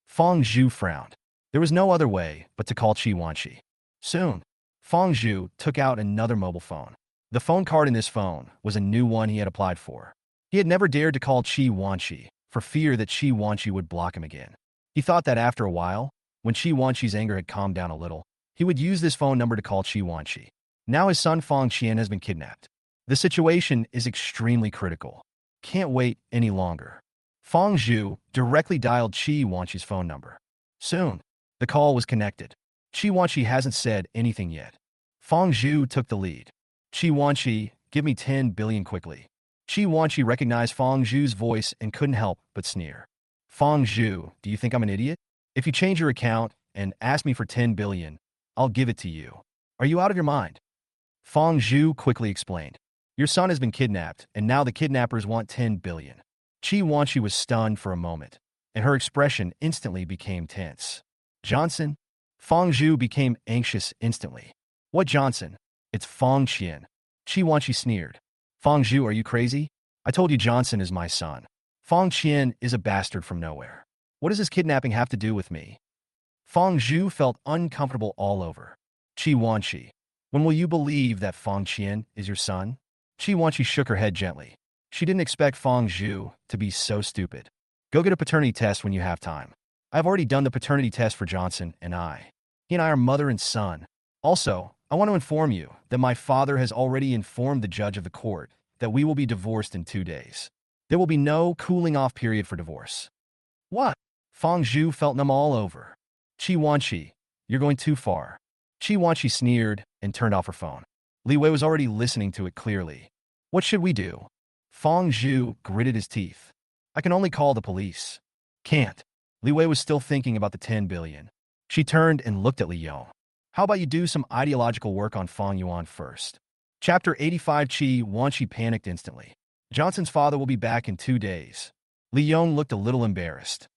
Fong Zhu frowned. There was no other way but to call Qi Wanqi. Soon, Fong Zhu took out another mobile phone. The phone card in this phone was a new one he had applied for. He had never dared to call Qi Wanqi for fear that Qi Wanqi would block him again. He thought that after a while, when Qi Wanqi's anger had calmed down a little, he would use this phone number to call Qi Wanqi. Now his son Fong Qian has been kidnapped. The situation is extremely critical. Can't wait any longer. Fong Zhu directly dialed Qi Wanqi's phone number. Soon, the call was connected. Qi Wanqi hasn't said anything yet. Fong Zhu took the lead. Qi Wanqi, give me 10 billion quickly. Qi Wanqi recognized Fong Zhu's voice and couldn't help but sneer. Fong Zhu, do you think I'm an idiot? If you change your account and ask me for 10 billion, I'll give it to you. Are you out of your mind? Fong Zhu quickly explained. Your son has been kidnapped, and now the kidnappers want 10 billion. Qi Wanqi was stunned for a moment, and her expression instantly became tense. Johnson? Fong Zhu became anxious instantly. What Johnson? It's Fong Qian. Qi Wanqi sneered. Fong Zhu, are you crazy? I told you Johnson is my son. Fong Qian is a bastard from nowhere. What does his kidnapping have to do with me? Fong Zhu felt uncomfortable all over. Qi Wanqi, when will you believe that Fong Qian is your son? Qi Wanqi shook her head gently. She didn't expect Fong Zhu to be so stupid. Go get a paternity test when you have time. I've already done the paternity test for Johnson and I. He and I are mother and son. Also, I want to inform you that my father has already informed the judge of the court that we will be divorced in 2 days. There will be no cooling-off period for divorce. What? Fong Zhu felt numb all over. Qi Wanqi, you're going too far. Qi Wanqi sneered and turned off her phone. Li Wei was already listening to it clearly. What should we do? Fong Zhu gritted his teeth. I can only call the police. Can't. Li Wei was still thinking about the 10 billion. She turned and looked at Li Yong. How about you do some ideological work on Fong Yuan first? Chapter 85. Qi Wanqi panicked instantly. Johnson's father will be back in 2 days. Li Yong looked a little embarrassed.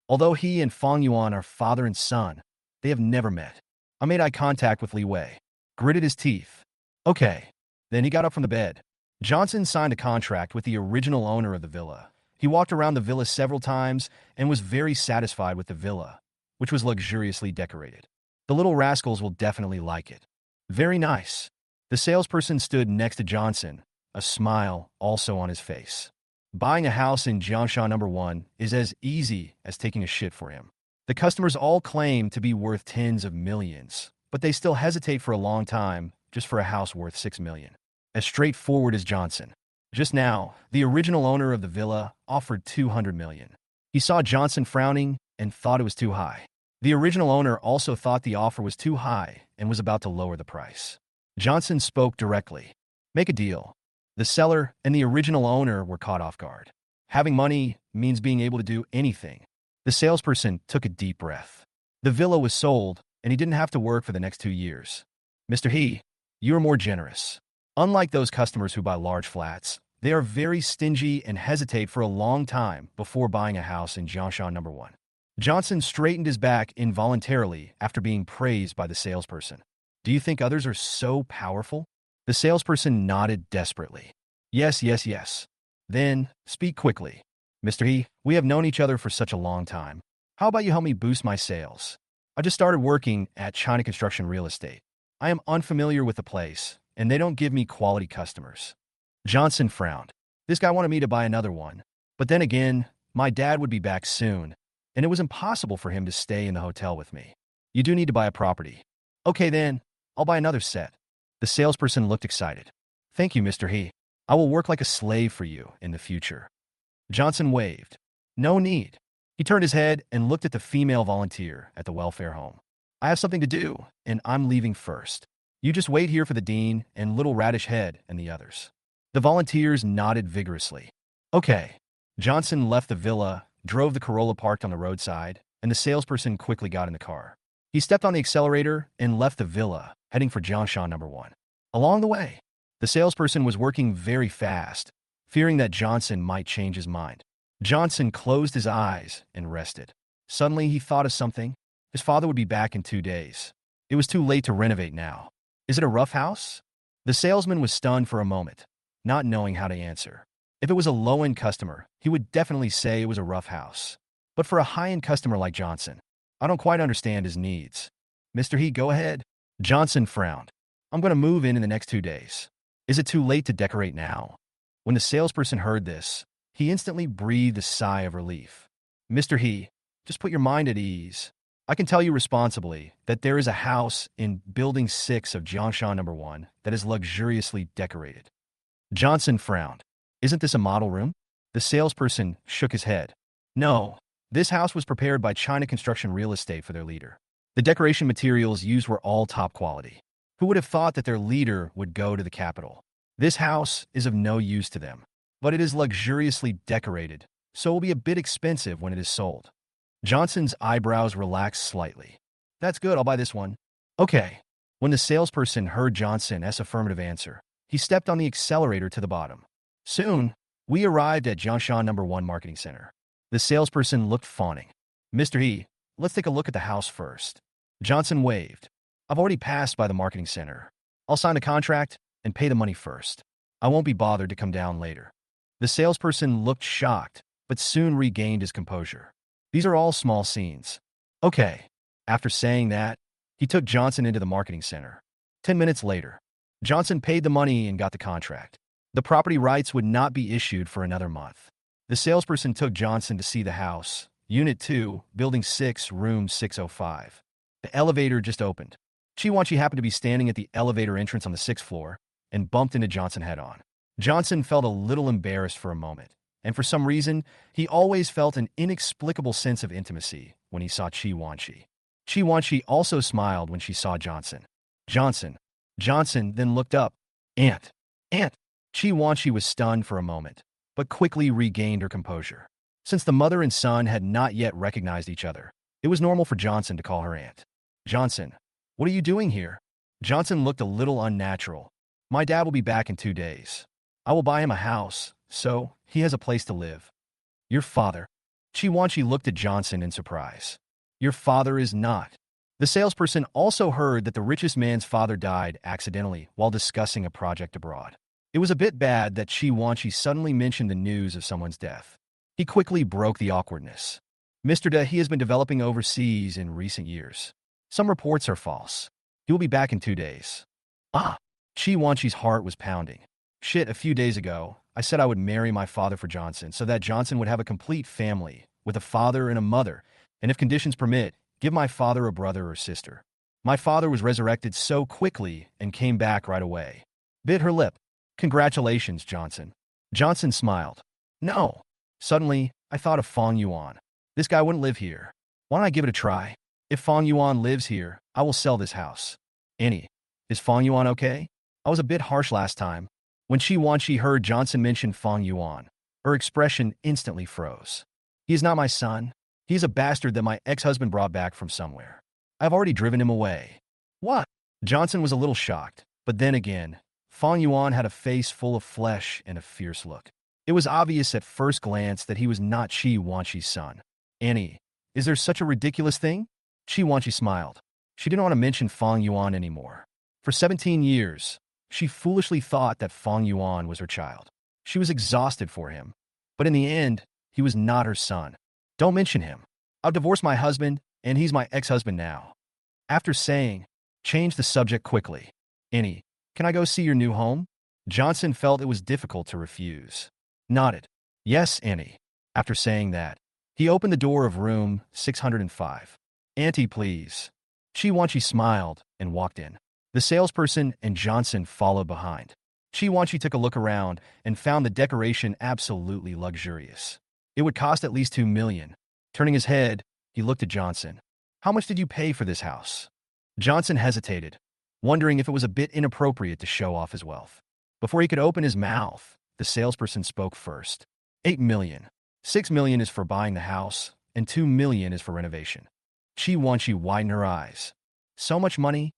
Although he and Fong Yuan are father and son, they have never met. I made eye contact with Li Wei. Gritted his teeth. Okay. Then he got up from the bed. Johnson signed a contract with the original owner of the villa. He walked around the villa several times and was very satisfied with the villa, which was luxuriously decorated. The little rascals will definitely like it. Very nice. The salesperson stood next to Johnson, a smile also on his face. Buying a house in Jiangshan No. 1 is as easy as taking a shit for him. The customers all claim to be worth tens of millions, but they still hesitate for a long time just for a house worth 6 million. As straightforward as Johnson. Just now, the original owner of the villa offered 200 million. He saw Johnson frowning and thought it was too high. The original owner also thought the offer was too high and was about to lower the price. Johnson spoke directly. Make a deal. The seller and the original owner were caught off guard. Having money means being able to do anything. The salesperson took a deep breath. The villa was sold, and he didn't have to work for the next 2 years. Mr. He, you are more generous. Unlike those customers who buy large flats, they are very stingy and hesitate for a long time before buying a house in Jiangshan No. 1. Johnson straightened his back involuntarily after being praised by the salesperson. Do you think others are so powerful? The salesperson nodded desperately. Yes, yes, yes. Then, speak quickly. Mr. He, we have known each other for such a long time. How about you help me boost my sales? I just started working at China Construction Real Estate. I am unfamiliar with the place, and they don't give me quality customers. Johnson frowned. This guy wanted me to buy another one. But then again, my dad would be back soon, and it was impossible for him to stay in the hotel with me. You do need to buy a property. Okay then, I'll buy another set. The salesperson looked excited. Thank you, Mr. He. I will work like a slave for you in the future. Johnson waved. No need. He turned his head and looked at the female volunteer at the welfare home. I have something to do, and I'm leaving first. You just wait here for the dean and little radish head and the others. The volunteers nodded vigorously. Okay. Johnson left the villa, drove the Corolla parked on the roadside, and the salesperson quickly got in the car. He stepped on the accelerator and left the villa, heading for Jiangshan number 1. Along the way, the salesperson was working very fast, fearing that Johnson might change his mind. Johnson closed his eyes and rested. Suddenly, he thought of something. His father would be back in 2 days. It was too late to renovate now. Is it a rough house? The salesman was stunned for a moment, not knowing how to answer. If it was a low-end customer, he would definitely say it was a rough house. But for a high-end customer like Johnson, I don't quite understand his needs. Mr. He, go ahead. Johnson frowned. I'm going to move in the next 2 days. Is it too late to decorate now? When the salesperson heard this, he instantly breathed a sigh of relief. Mr. He, just put your mind at ease. I can tell you responsibly that there is a house in Building 6 of Jiangshan number 1 that is luxuriously decorated. Johnson frowned. Isn't this a model room? The salesperson shook his head. No, this house was prepared by China Construction Real Estate for their leader. The decoration materials used were all top quality. Who would have thought that their leader would go to the capital? This house is of no use to them, but it is luxuriously decorated, so it will be a bit expensive when it is sold. Johnson's eyebrows relaxed slightly. That's good, I'll buy this one. Okay. When the salesperson heard Johnson's affirmative answer, he stepped on the accelerator to the bottom. Soon, we arrived at Jiangshan number 1 Marketing Center. The salesperson looked fawning. Mr. He, let's take a look at the house first. Johnson waved. I've already passed by the marketing center. I'll sign the contract and pay the money first. I won't be bothered to come down later. The salesperson looked shocked, but soon regained his composure. These are all small scenes. Okay. After saying that, he took Johnson into the marketing center. 10 minutes later, Johnson paid the money and got the contract. The property rights would not be issued for another month. The salesperson took Johnson to see the house, Unit 2, Building 6, Room 605. The elevator just opened. Chi happened to be standing at the elevator entrance on the 6th floor and bumped into Johnson head-on. Johnson felt a little embarrassed for a moment, and for some reason, he always felt an inexplicable sense of intimacy when he saw Chi. Chi also smiled when she saw Johnson. Johnson then looked up. Aunt. Chi was stunned for a moment, but quickly regained her composure. Since the mother and son had not yet recognized each other, it was normal for Johnson to call her aunt. Johnson, what are you doing here? Johnson looked a little unnatural. My dad will be back in 2 days. I will buy him a house, so he has a place to live. Your father? Chi looked at Johnson in surprise. Your father is not. The salesperson also heard that the richest man's father died accidentally while discussing a project abroad. It was a bit bad that Chi suddenly mentioned the news of someone's death. He quickly broke the awkwardness. Mr. De, he has been developing overseas in recent years. Some reports are false. He will be back in 2 days. Ah! Chi heart was pounding. Shit, a few days ago, I said I would marry my father for Johnson so that Johnson would have a complete family, with a father and a mother, and if conditions permit, give my father a brother or sister. My father was resurrected so quickly and came back right away. Bit her lip. Congratulations, Johnson. Johnson smiled. No. Suddenly, I thought of Fong Yuan. This guy wouldn't live here. Why don't I give it a try? If Fong Yuan lives here, I will sell this house. Annie, is Fong Yuan okay? I was a bit harsh last time. When Chi heard Johnson mention Fong Yuan, her expression instantly froze. He is not my son. He is a bastard that my ex-husband brought back from somewhere. I have already driven him away. What? Johnson was a little shocked, but then again, Fong Yuan had a face full of flesh and a fierce look. It was obvious at first glance that he was not Chi son. Annie, is there such a ridiculous thing? Chi smiled. She didn't want to mention Fong Yuan anymore. For 17 years, she foolishly thought that Fong Yuan was her child. She was exhausted for him. But in the end, he was not her son. Don't mention him. I'll divorce my husband, and he's my ex-husband now. After saying, change the subject quickly. Annie, can I go see your new home? Johnson felt it was difficult to refuse. Nodded. Yes, Annie. After saying that, he opened the door of room 605. Auntie, please. Chi smiled and walked in. The salesperson and Johnson followed behind. Chi took a look around and found the decoration absolutely luxurious. It would cost at least $2 million. Turning his head, he looked at Johnson. How much did you pay for this house? Johnson hesitated. wondering if it was a bit inappropriate to show off his wealth. Before he could open his mouth, the salesperson spoke first. 8 million. 6 million is for buying the house, and 2 million is for renovation. Chi widened her eyes. So much money?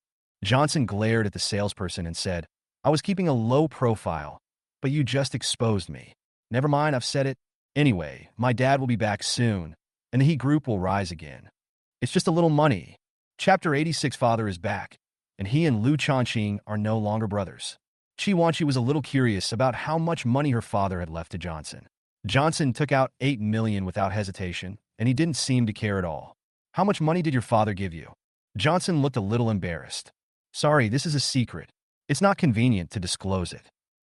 Johnson glared at the salesperson and said, I was keeping a low profile, but you just exposed me. Never mind, I've said it. Anyway, my dad will be back soon, and the He group will rise again. It's just a little money. Chapter 86 Father is back, and he and Lu Changqing are no longer brothers. Chi was a little curious about how much money her father had left to Johnson. Johnson took out 8 million without hesitation, and he didn't seem to care at all. How much money did your father give you? Johnson looked a little embarrassed. Sorry, this is a secret. It's not convenient to disclose it.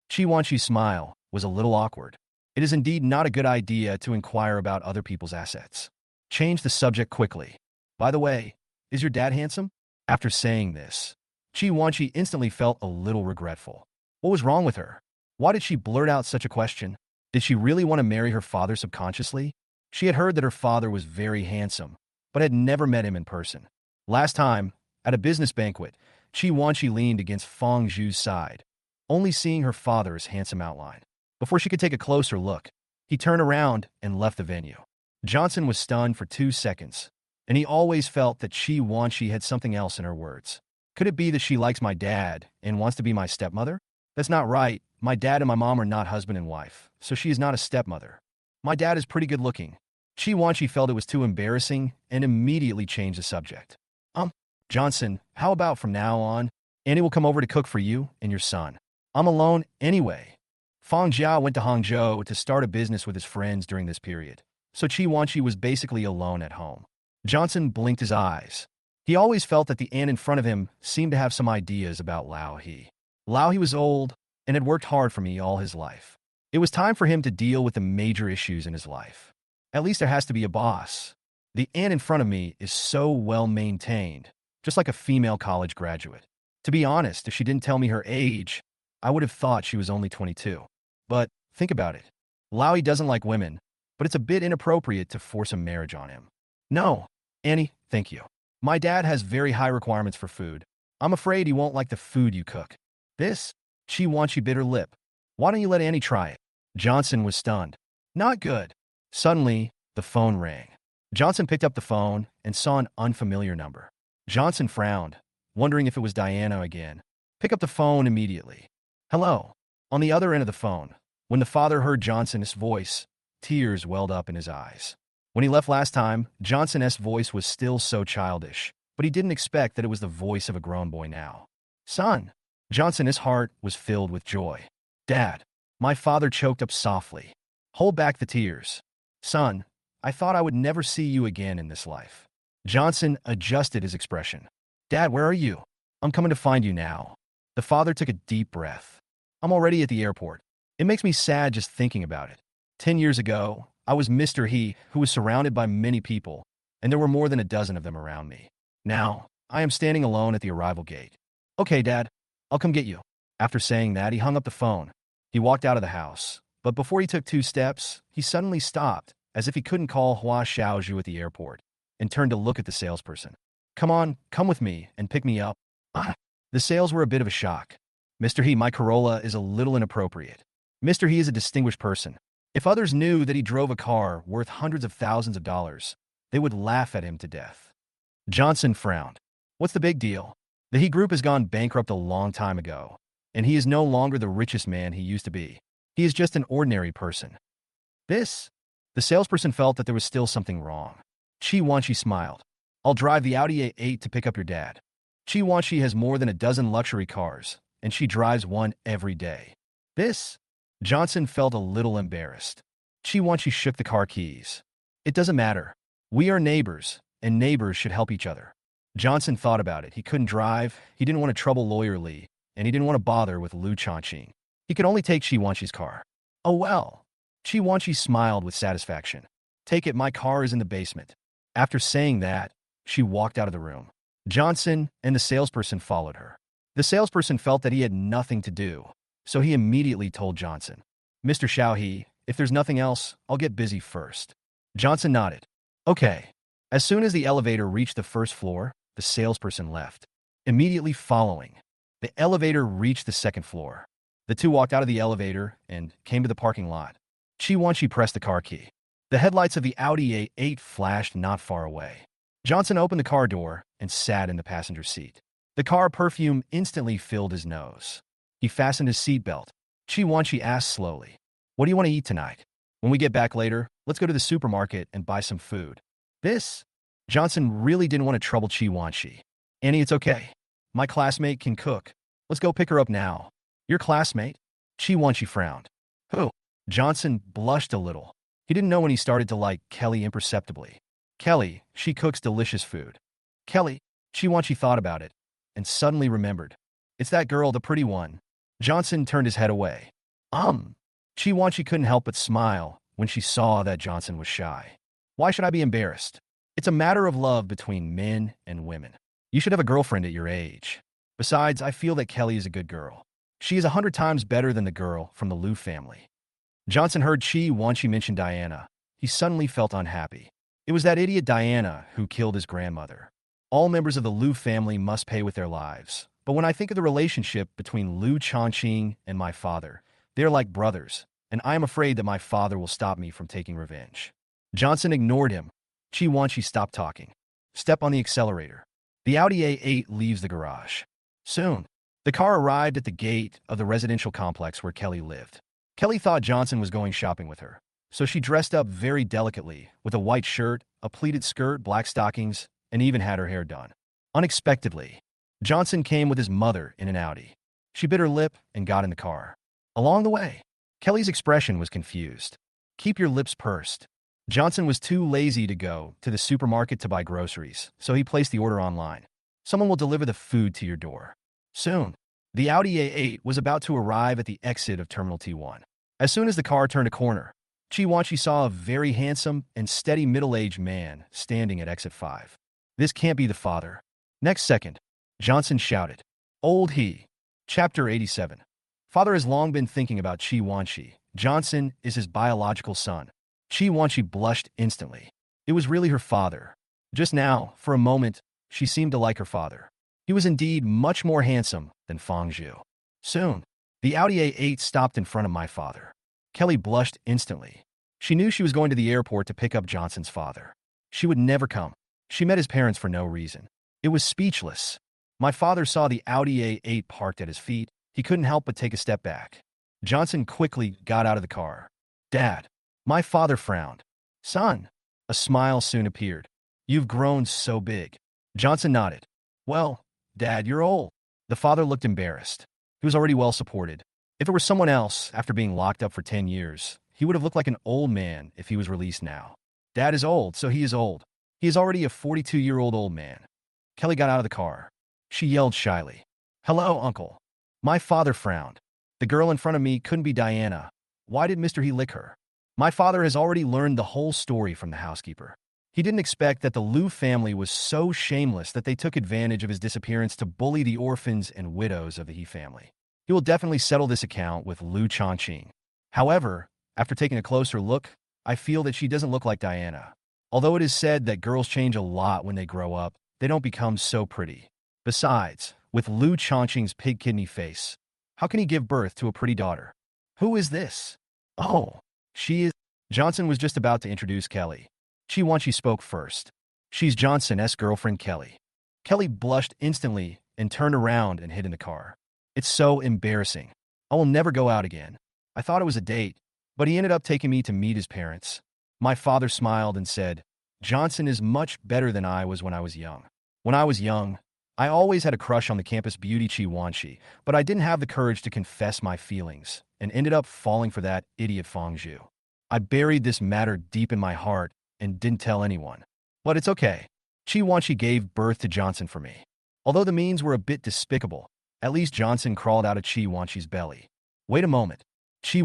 Chi's smile was a little awkward. It is indeed not a good idea to inquire about other people's assets. Change the subject quickly. By the way, is your dad handsome? After saying this, Chi instantly felt a little regretful. What was wrong with her? Why did she blurt out such a question? Did she really want to marry her father subconsciously? She had heard that her father was very handsome, but had never met him in person. Last time, at a business banquet, Chi leaned against Feng Zhu's side, only seeing her father's handsome outline. Before she could take a closer look, he turned around and left the venue. Johnson was stunned for 2 seconds, and he always felt that Chi had something else in her words. Could it be that she likes my dad and wants to be my stepmother? That's not right. My dad and my mom are not husband and wife, so she is not a stepmother. My dad is pretty good looking. Chi felt it was too embarrassing and immediately changed the subject. Johnson, how about from now on, Annie will come over to cook for you and your son. I'm alone anyway. Fang Jiao went to Hangzhou to start a business with his friends during this period, so Chi was basically alone at home. Johnson blinked his eyes. He always felt that the Anne in front of him seemed to have some ideas about Lao He. Lao He was old and had worked hard for me all his life. It was time for him to deal with the major issues in his life. At least there has to be a boss. The Anne in front of me is so well maintained, just like a female college graduate. To be honest, if she didn't tell me her age, I would have thought she was only 22. But think about it. Lao He doesn't like women, but it's a bit inappropriate to force a marriage on him. No, Annie, thank you. My dad has very high requirements for food. I'm afraid he won't like the food you cook. This? Chi bit her lip. Why don't you let Annie try it? Johnson was stunned. Not good. Suddenly, the phone rang. Johnson picked up the phone and saw an unfamiliar number. Johnson frowned, wondering if it was Diana again. Pick up the phone immediately. Hello. On the other end of the phone, when the father heard Johnson's voice, tears welled up in his eyes. When he left last time, Johnson's voice was still so childish, but he didn't expect that it was the voice of a grown boy now. Son. Johnson's heart was filled with joy. Dad. My father choked up softly. Hold back the tears. Son, I thought I would never see you again in this life. Johnson adjusted his expression. Dad, where are you? I'm coming to find you now. The father took a deep breath. I'm already at the airport. It makes me sad just thinking about it. 10 years ago, I was Mr. He, who was surrounded by many people, and there were more than a dozen of them around me. Now, I am standing alone at the arrival gate. Okay, Dad, I'll come get you. After saying that, he hung up the phone. He walked out of the house, but before he took 2 steps, he suddenly stopped, as if he couldn't call Hua Xiaozhu at the airport, and turned to look at the salesperson. Come on, come with me, and pick me up. The sales were a bit of a shock. Mr. He, my Corolla is a little inappropriate. Mr. He is a distinguished person. If others knew that he drove a car worth hundreds of thousands of dollars, they would laugh at him to death. Johnson frowned. What's the big deal? The He Group has gone bankrupt a long time ago, and he is no longer the richest man he used to be. He is just an ordinary person. This? The salesperson felt that there was still something wrong. Chi smiled. I'll drive the Audi A8 to pick up your dad. Chi has more than a dozen luxury cars, and she drives one every day. This? Johnson felt a little embarrassed. Chi shook the car keys. It doesn't matter. We are neighbors, and neighbors should help each other. Johnson thought about it. He couldn't drive, he didn't want to trouble Lawyer Lee, and he didn't want to bother with Lu Changqing. He could only take Chi car. Oh well. Chi smiled with satisfaction. Take it, my car is in the basement. After saying that, she walked out of the room. Johnson and the salesperson followed her. The salesperson felt that he had nothing to do, so he immediately told Johnson, Mr. Xiaohe, if there's nothing else, I'll get busy first. Johnson nodded. Okay. As soon as the elevator reached the first floor, the salesperson left. Immediately following, The elevator reached the second floor. The two walked out of the elevator and came to the parking lot. Chi pressed the car key. The headlights of the Audi A8 flashed not far away. Johnson opened the car door and sat in the passenger seat. The car perfume instantly filled his nose. He fastened his seatbelt. Chi asked slowly, "What do you want to eat tonight? When we get back later, let's go to the supermarket and buy some food." This? Johnson really didn't want to trouble Chi. "Annie, it's okay. My classmate can cook. Let's go pick her up now." "Your classmate?" Chi frowned. "Who?" Johnson blushed a little. He didn't know when he started to like Kelly imperceptibly. "Kelly, she cooks delicious food." "Kelly?" Chi thought about it and suddenly remembered. "It's that girl, the pretty one." Johnson turned his head away. Chi couldn't help but smile when she saw that Johnson was shy. "Why should I be embarrassed? It's a matter of love between men and women. You should have a girlfriend at your age. Besides, I feel that Kelly is a good girl. She is 100 times better than the girl from the Liu family." Johnson heard Chi mention Diana. He suddenly felt unhappy. It was that idiot Diana who killed his grandmother. All members of the Liu family must pay with their lives. But when I think of the relationship between Liu Chongqing and my father, they are like brothers, and I am afraid that my father will stop me from taking revenge. Johnson ignored him. Chi stopped talking. "Step on the accelerator." The Audi A8 leaves the garage. Soon, the car arrived at the gate of the residential complex where Kelly lived. Kelly thought Johnson was going shopping with her, so she dressed up very delicately with a white shirt, a pleated skirt, black stockings, and even had her hair done. Unexpectedly, Johnson came with his mother in an Audi. She bit her lip and got in the car. Along the way, Kelly's expression was confused. "Keep your lips pursed." Johnson was too lazy to go to the supermarket to buy groceries, so he placed the order online. "Someone will deliver the food to your door." Soon, the Audi A8 was about to arrive at the exit of Terminal T1. As soon as the car turned a corner, Chi saw a very handsome and steady middle-aged man standing at exit 5. "This can't be the father." Next second, Johnson shouted, "Old he." Chapter 87. Father has long been thinking about Chi. Johnson is his biological son. Chi blushed instantly. It was really her father. Just now, for a moment, she seemed to like her father. He was indeed much more handsome than Fangzhu. Soon, the Audi A8 stopped in front of my father. Kelly blushed instantly. She knew she was going to the airport to pick up Johnson's father. She would never come. She met his parents for no reason. It was speechless. My father saw the Audi A8 parked at his feet. He couldn't help but take a step back. Johnson quickly got out of the car. "Dad." My father frowned. "Son." A smile soon appeared. "You've grown so big." Johnson nodded. "Well, Dad, you're old." The father looked embarrassed. He was already well supported. If it were someone else, after being locked up for 10 years, he would have looked like an old man if he was released now. Dad is old, so he is old. He is already a 42-year-old old man. Kelly got out of the car. She yelled shyly, "Hello, Uncle." My father frowned. The girl in front of me couldn't be Diana. Why did Mr. He lick her? My father has already learned the whole story from the housekeeper. He didn't expect that the Liu family was so shameless that they took advantage of his disappearance to bully the orphans and widows of the He family. He will definitely settle this account with Liu Chongqing. However, after taking a closer look, I feel that she doesn't look like Diana. Although it is said that girls change a lot when they grow up, they don't become so pretty. Besides, with Liu Chongqing's pig kidney face, how can he give birth to a pretty daughter? Who is this? Oh, she is... Johnson was just about to introduce Kelly. Chi spoke first. "She's Johnson's girlfriend, Kelly." Kelly blushed instantly and turned around and hid in the car. "It's so embarrassing. I will never go out again. I thought it was a date, but he ended up taking me to meet his parents." My father smiled and said, "Johnson is much better than I was when I was young. When I was young, I always had a crush on the campus beauty Chi, but I didn't have the courage to confess my feelings and ended up falling for that idiot Fangzhu. I buried this matter deep in my heart and didn't tell anyone. But it's okay. Chi gave birth to Johnson for me. Although the means were a bit despicable, at least Johnson crawled out of Chi belly." "Wait a moment. Chi."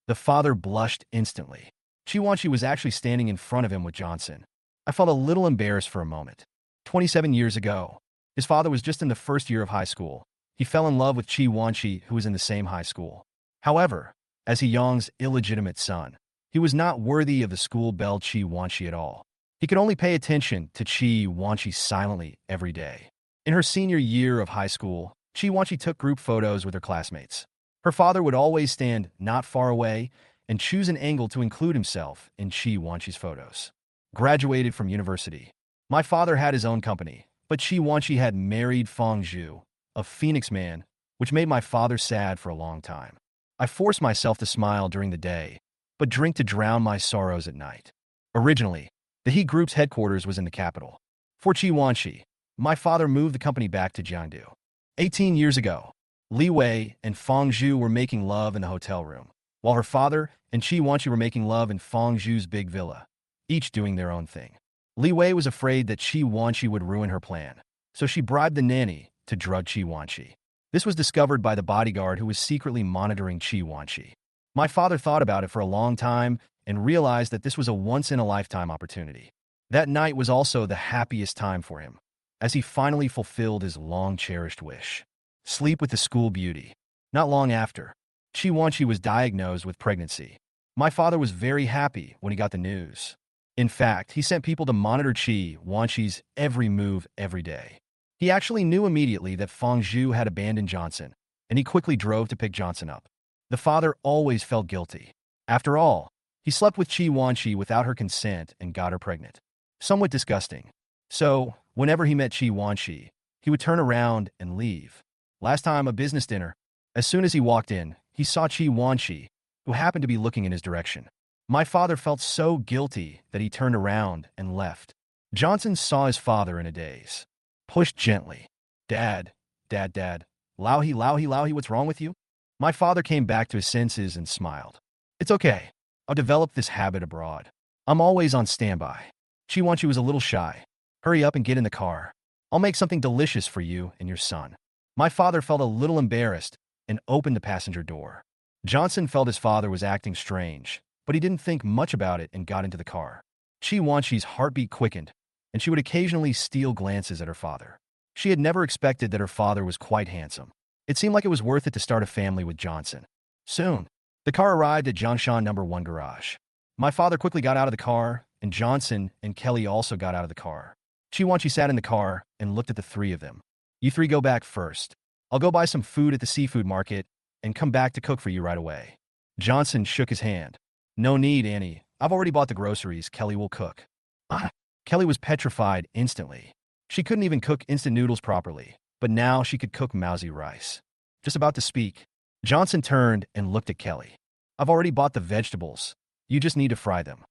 The father blushed instantly. Chi was actually standing in front of him with Johnson. I felt a little embarrassed for a moment. 27 years ago, his father was just in the first year of high school. He fell in love with Chi, who was in the same high school. However, as He Yong's illegitimate son, he was not worthy of the school belle Chi at all. He could only pay attention to Chi silently every day. In her senior year of high school, Chi took group photos with her classmates. Her father would always stand not far away and choose an angle to include himself in Chi photos. Graduated from university. My father had his own company, but Chi had married Fangzhu, a Phoenix man, which made my father sad for a long time. I forced myself to smile during the day, but drink to drown my sorrows at night. Originally, the He Group's headquarters was in the capital. For Chi, my father moved the company back to Jiangdu. 18 years ago, Li Wei and Fangzhu were making love in the hotel room, while her father and Chi were making love in Fangzhu's big villa, each doing their own thing. Li Wei was afraid that Chi would ruin her plan, so she bribed the nanny to drug Chi. This was discovered by the bodyguard who was secretly monitoring Chi. My father thought about it for a long time and realized that this was a once-in-a-lifetime opportunity. That night was also the happiest time for him, as he finally fulfilled his long-cherished wish. Sleep with the school beauty. Not long after, Chi was diagnosed with pregnancy. My father was very happy when he got the news. In fact, he sent people to monitor Chi's every move every day. He actually knew immediately that Fangzhu had abandoned Johnson, and he quickly drove to pick Johnson up. The father always felt guilty. After all, he slept with Chi without her consent and got her pregnant. Somewhat disgusting. So, whenever he met Chi, he would turn around and leave. Last time, a business dinner. As soon as he walked in, he saw Chi, who happened to be looking in his direction. My father felt so guilty that he turned around and left. Johnson saw his father in a daze. Pushed gently. Dad. Lauhi, what's wrong with you? My father came back to his senses and smiled. It's okay. I'll develop this habit abroad. I'm always on standby. Chi was a little shy. Hurry up and get in the car. I'll make something delicious for you and your son. My father felt a little embarrassed and opened the passenger door. Johnson felt his father was acting strange, but he didn't think much about it and got into the car. Chi's heartbeat quickened, and she would occasionally steal glances at her father. She had never expected that her father was quite handsome. It seemed like it was worth it to start a family with Johnson. Soon, the car arrived at Jiangshan No. 1 garage. My father quickly got out of the car, and Johnson and Kelly also got out of the car. Chi sat in the car and looked at the three of them. You three go back first. I'll go buy some food at the seafood market and come back to cook for you right away. Johnson shook his hand. No need, Annie. I've already bought the groceries. Kelly will cook. Kelly was petrified instantly. She couldn't even cook instant noodles properly, but now she could cook mousy rice. Just about to speak, Johnson turned and looked at Kelly. I've already bought the vegetables. You just need to fry them.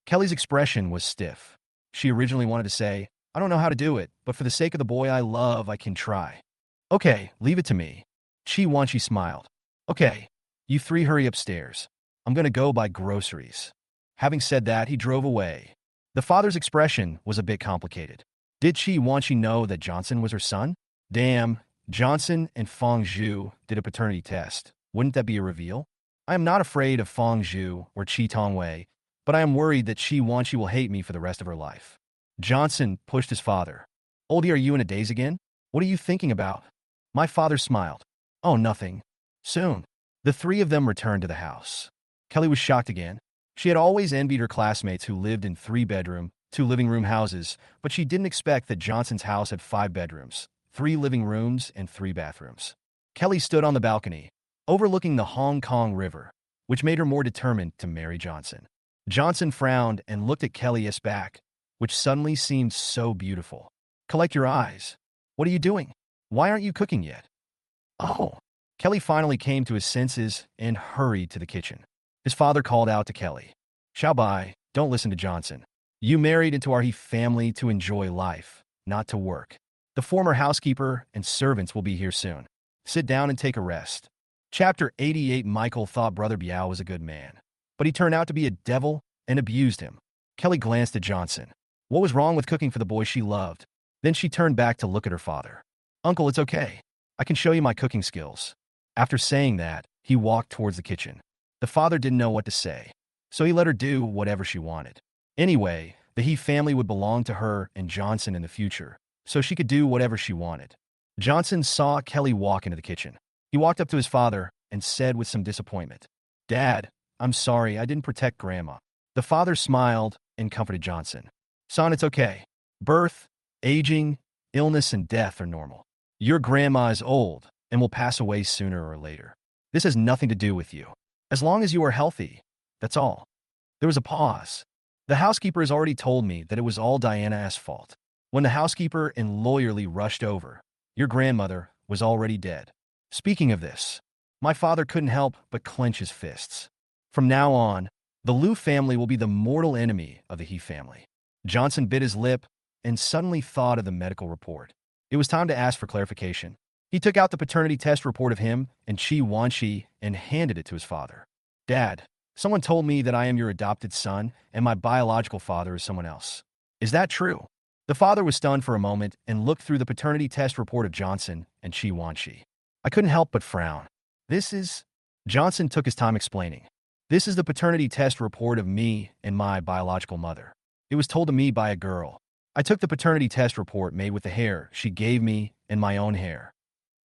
Kelly's expression was stiff. She originally wanted to say, I don't know how to do it, but for the sake of the boy I love, I can try. Okay, leave it to me. Chi smiled. Okay, you three hurry upstairs. I'm gonna go buy groceries. Having said that, he drove away. The father's expression was a bit complicated. Did Chi know that Johnson was her son? Damn, Johnson and Fangzhu did a paternity test. Wouldn't that be a reveal? I am not afraid of Fangzhu or Chi Tongwei, but I am worried that Chi will hate me for the rest of her life. Johnson pushed his father. Oldie, are you in a daze again? What are you thinking about? My father smiled. Oh, nothing. Soon, the three of them returned to the house. Kelly was shocked again. She had always envied her classmates who lived in 3-bedroom, 2-living-room houses, but she didn't expect that Johnson's house had 5 bedrooms, 3 living rooms, and 3 bathrooms. Kelly stood on the balcony, overlooking the Hong Kong River, which made her more determined to marry Johnson. Johnson frowned and looked at Kelly's back, which suddenly seemed so beautiful. Collect your eyes. What are you doing? Why aren't you cooking yet? Oh. Kelly finally came to his senses and hurried to the kitchen. His father called out to Kelly. Xiaobai, don't listen to Johnson. You married into our family to enjoy life, not to work. The former housekeeper and servants will be here soon. Sit down and take a rest. Chapter 88. Michael thought Brother Biao was a good man, but he turned out to be a devil and abused him. Kelly glanced at Johnson. What was wrong with cooking for the boy she loved? Then she turned back to look at her father. Uncle, it's okay. I can show you my cooking skills. After saying that, he walked towards the kitchen. The father didn't know what to say, so he let her do whatever she wanted. Anyway, the He family would belong to her and Johnson in the future, so she could do whatever she wanted. Johnson saw Kelly walk into the kitchen. He walked up to his father and said with some disappointment, Dad, I'm sorry, I didn't protect Grandma. The father smiled and comforted Johnson. Son, it's okay. Birth, aging, illness, and death are normal. Your grandma is old and will pass away sooner or later. This has nothing to do with you. As long as you are healthy, that's all. There was a pause. The housekeeper has already told me that it was all Diana's fault. When the housekeeper and lawyerly rushed over, your grandmother was already dead. Speaking of this, my father couldn't help but clench his fists. From now on, the Liu family will be the mortal enemy of the He family. Johnson bit his lip and suddenly thought of the medical report. It was time to ask for clarification. He took out the paternity test report of him and Chi Wanshi and handed it to his father. Dad, someone told me that I am your adopted son and my biological father is someone else. Is that true? The father was stunned for a moment and looked through the paternity test report of Johnson and Chi Wanshi. I couldn't help but frown. This is... Johnson took his time explaining. This is the paternity test report of me and my biological mother. It was told to me by a girl. I took the paternity test report made with the hair she gave me and my own hair.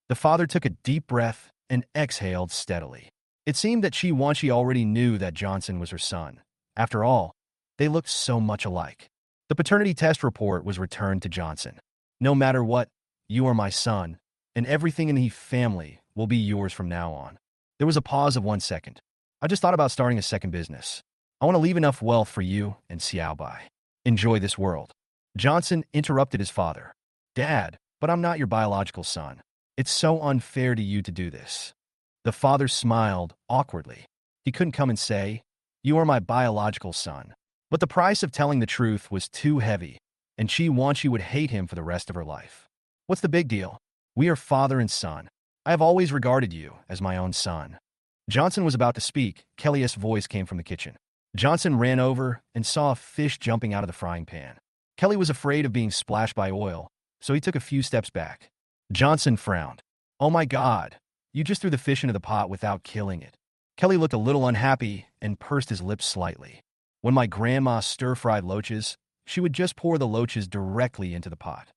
The father took a deep breath and exhaled steadily. It seemed that Chi Wanshi already knew that Johnson was her son. After all, they looked so much alike. The paternity test report was returned to Johnson. No matter what, you are my son, and everything in the family will be yours from now on. There was a pause of 1 second. I just thought about starting a second business. I want to leave enough wealth for you and Xiaobai. Enjoy this world. Johnson interrupted his father. Dad, but I'm not your biological son. It's so unfair to you to do this. The father smiled awkwardly. He couldn't come and say, you are my biological son. But the price of telling the truth was too heavy, and Chi Wanshi would hate him for the rest of her life. What's the big deal? We are father and son. I have always regarded you as my own son. Johnson was about to speak. Kelly's voice came from the kitchen. Johnson ran over and saw a fish jumping out of the frying pan. Kelly was afraid of being splashed by oil, so he took a few steps back. Johnson frowned. Oh my God, you just threw the fish into the pot without killing it. Kelly looked a little unhappy and pursed his lips slightly. When my grandma stir-fried loaches, she would just pour the loaches directly into the pot.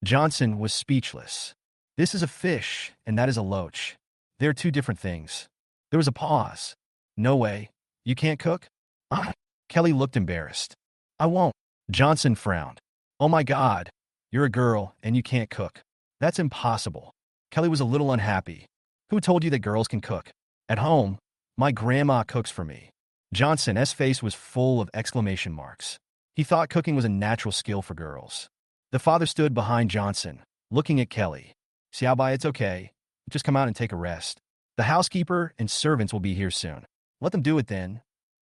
Johnson was speechless. This is a fish, and that is a loach. They're two different things. There was a pause. No way. You can't cook? Kelly looked embarrassed. I won't. Johnson frowned. Oh my God. You're a girl, and you can't cook. That's impossible. Kelly was a little unhappy. Who told you that girls can cook? At home, my grandma cooks for me. Johnson's face was full of exclamation marks. He thought cooking was a natural skill for girls. The father stood behind Johnson, looking at Kelly. Xiaobai, it's okay. Just come out and take a rest. The housekeeper and servants will be here soon. Let them do it then.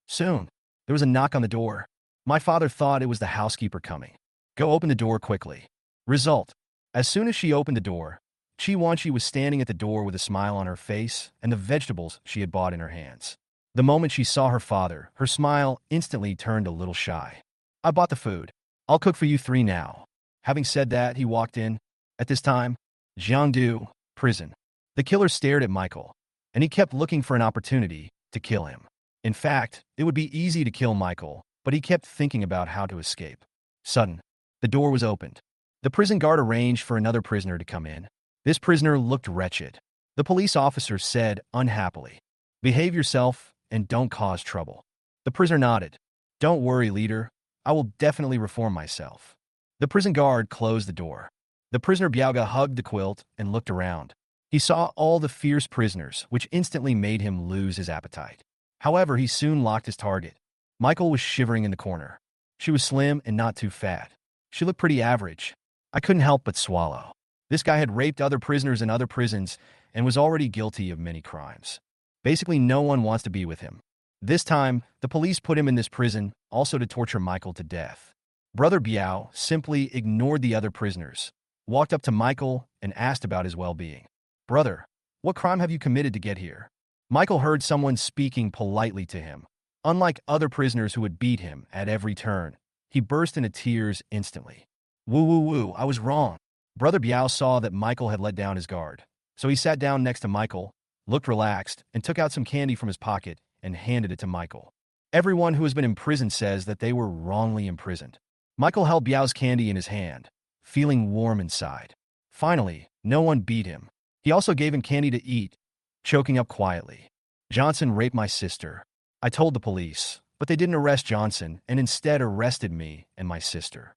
Soon. There was a knock on the door. My father thought it was the housekeeper coming. Go open the door quickly. Result. As soon as she opened the door, Chi Wanshi was standing at the door with a smile on her face and the vegetables she had bought in her hands. The moment she saw her father, her smile instantly turned a little shy. I bought the food. I'll cook for you three now. Having said that, he walked in. At this time, Jiangdu, prison. The killer stared at Michael, and he kept looking for an opportunity to kill him. In fact, it would be easy to kill Michael, but he kept thinking about how to escape. Sudden, the door was opened. The prison guard arranged for another prisoner to come in. This prisoner looked wretched. The police officer said unhappily, "Behave yourself and don't cause trouble." The prisoner nodded. "Don't worry, leader. I will definitely reform myself." The prison guard closed the door. The prisoner Biaoga hugged the quilt and looked around. He saw all the fierce prisoners, which instantly made him lose his appetite. However, he soon locked his target. Michael was shivering in the corner. She was slim and not too fat. She looked pretty average. I couldn't help but swallow. This guy had raped other prisoners in other prisons and was already guilty of many crimes. Basically, no one wants to be with him. This time, the police put him in this prison also to torture Michael to death. Brother Biao simply ignored the other prisoners, walked up to Michael and asked about his well-being. "Brother, what crime have you committed to get here?" Michael heard someone speaking politely to him. Unlike other prisoners who would beat him at every turn, he burst into tears instantly. "Woo woo woo, I was wrong." Brother Biao saw that Michael had let down his guard, so he sat down next to Michael, looked relaxed, and took out some candy from his pocket and handed it to Michael. Everyone who has been imprisoned says that they were wrongly imprisoned. Michael held Biao's candy in his hand, feeling warm inside. Finally, no one beat him. He also gave him candy to eat, choking up quietly. "Johnson raped my sister. I told the police, but they didn't arrest Johnson and instead arrested me and my sister."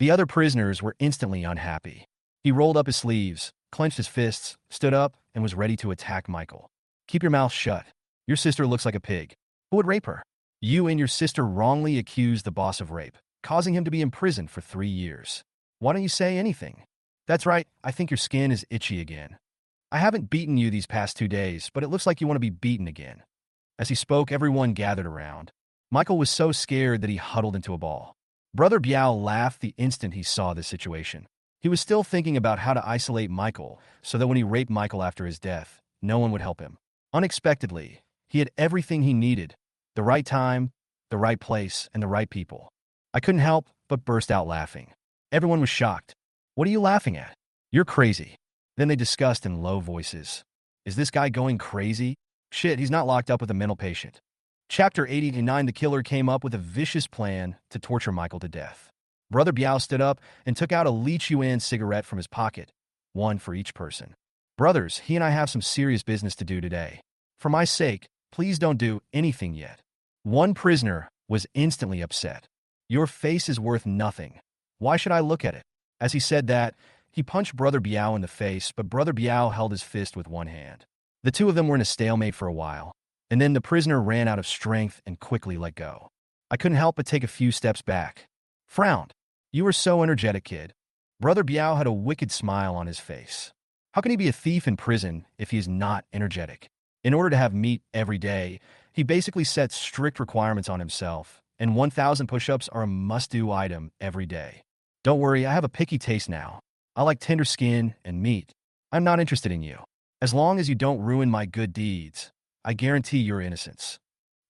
The other prisoners were instantly unhappy. He rolled up his sleeves, clenched his fists, stood up, and was ready to attack Michael. Keep your mouth shut. Your sister looks like a pig. Who would rape her? You and your sister wrongly accused the boss of rape, causing him to be imprisoned for 3 years. Why don't you say anything? That's right, I think your skin is itchy again. I haven't beaten you these past 2 days, but it looks like you want to be beaten again. As he spoke, everyone gathered around. Michael was so scared that he huddled into a ball. Brother Biao laughed the instant he saw this situation. He was still thinking about how to isolate Michael so that when he raped Michael after his death, no one would help him. Unexpectedly, he had everything he needed: the right time, the right place, and the right people. I couldn't help but burst out laughing. Everyone was shocked. What are you laughing at? You're crazy. Then they discussed in low voices. Is this guy going crazy? Shit, he's not locked up with a mental patient. Chapter 89. The killer came up with a vicious plan to torture Michael to death. Brother Biao stood up and took out a Li Chuan cigarette from his pocket, one for each person. Brothers, he and I have some serious business to do today. For my sake, please don't do anything yet. One prisoner was instantly upset. Your face is worth nothing. Why should I look at it? As he said that, he punched Brother Biao in the face, but Brother Biao held his fist with one hand. The two of them were in a stalemate for a while, and then the prisoner ran out of strength and quickly let go. I couldn't help but take a few steps back. Frowned. You were so energetic, kid. Brother Biao had a wicked smile on his face. How can he be a thief in prison if he is not energetic? In order to have meat every day, he basically set strict requirements on himself, and 1,000 push-ups are a must-do item every day. Don't worry, I have a picky taste now. I like tender skin and meat. I'm not interested in you. As long as you don't ruin my good deeds, I guarantee your innocence.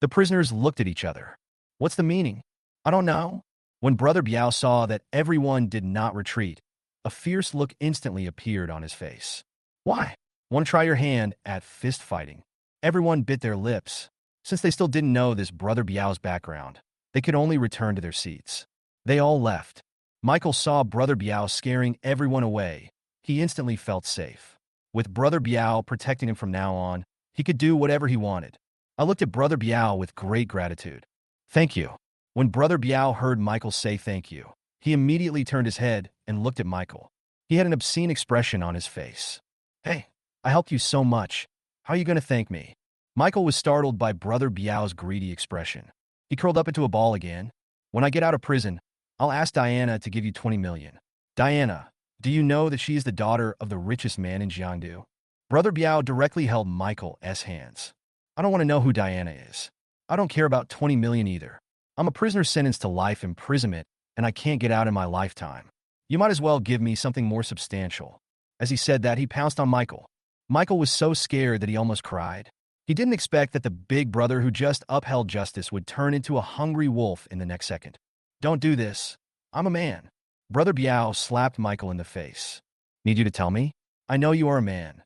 The prisoners looked at each other. What's the meaning? I don't know. When Brother Biao saw that everyone did not retreat, a fierce look instantly appeared on his face. Why? Want to try your hand at fist fighting? Everyone bit their lips. Since they still didn't know this Brother Biao's background, they could only return to their seats. They all left. Michael saw Brother Biao scaring everyone away. He instantly felt safe. With Brother Biao protecting him from now on, he could do whatever he wanted. I looked at Brother Biao with great gratitude. Thank you. When Brother Biao heard Michael say thank you, he immediately turned his head and looked at Michael. He had an obscene expression on his face. Hey, I helped you so much. How are you going to thank me? Michael was startled by Brother Biao's greedy expression. He curled up into a ball again. When I get out of prison, I'll ask Diana to give you 20 million. Diana, do you know that she is the daughter of the richest man in Jiangdu? Brother Biao directly held Michael's hands. I don't want to know who Diana is. I don't care about 20 million either. I'm a prisoner sentenced to life imprisonment, and I can't get out in my lifetime. You might as well give me something more substantial. As he said that, he pounced on Michael. Michael was so scared that he almost cried. He didn't expect that the big brother who just upheld justice would turn into a hungry wolf in the next second. Don't do this. I'm a man. Brother Biao slapped Michael in the face. Need you to tell me? I know you are a man.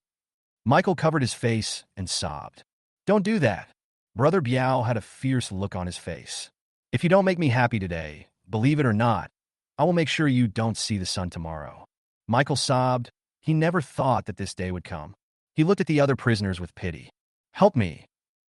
Michael covered his face and sobbed. Don't do that. Brother Biao had a fierce look on his face. If you don't make me happy today, believe it or not, I will make sure you don't see the sun tomorrow. Michael sobbed. He never thought that this day would come. He looked at the other prisoners with pity. Help me.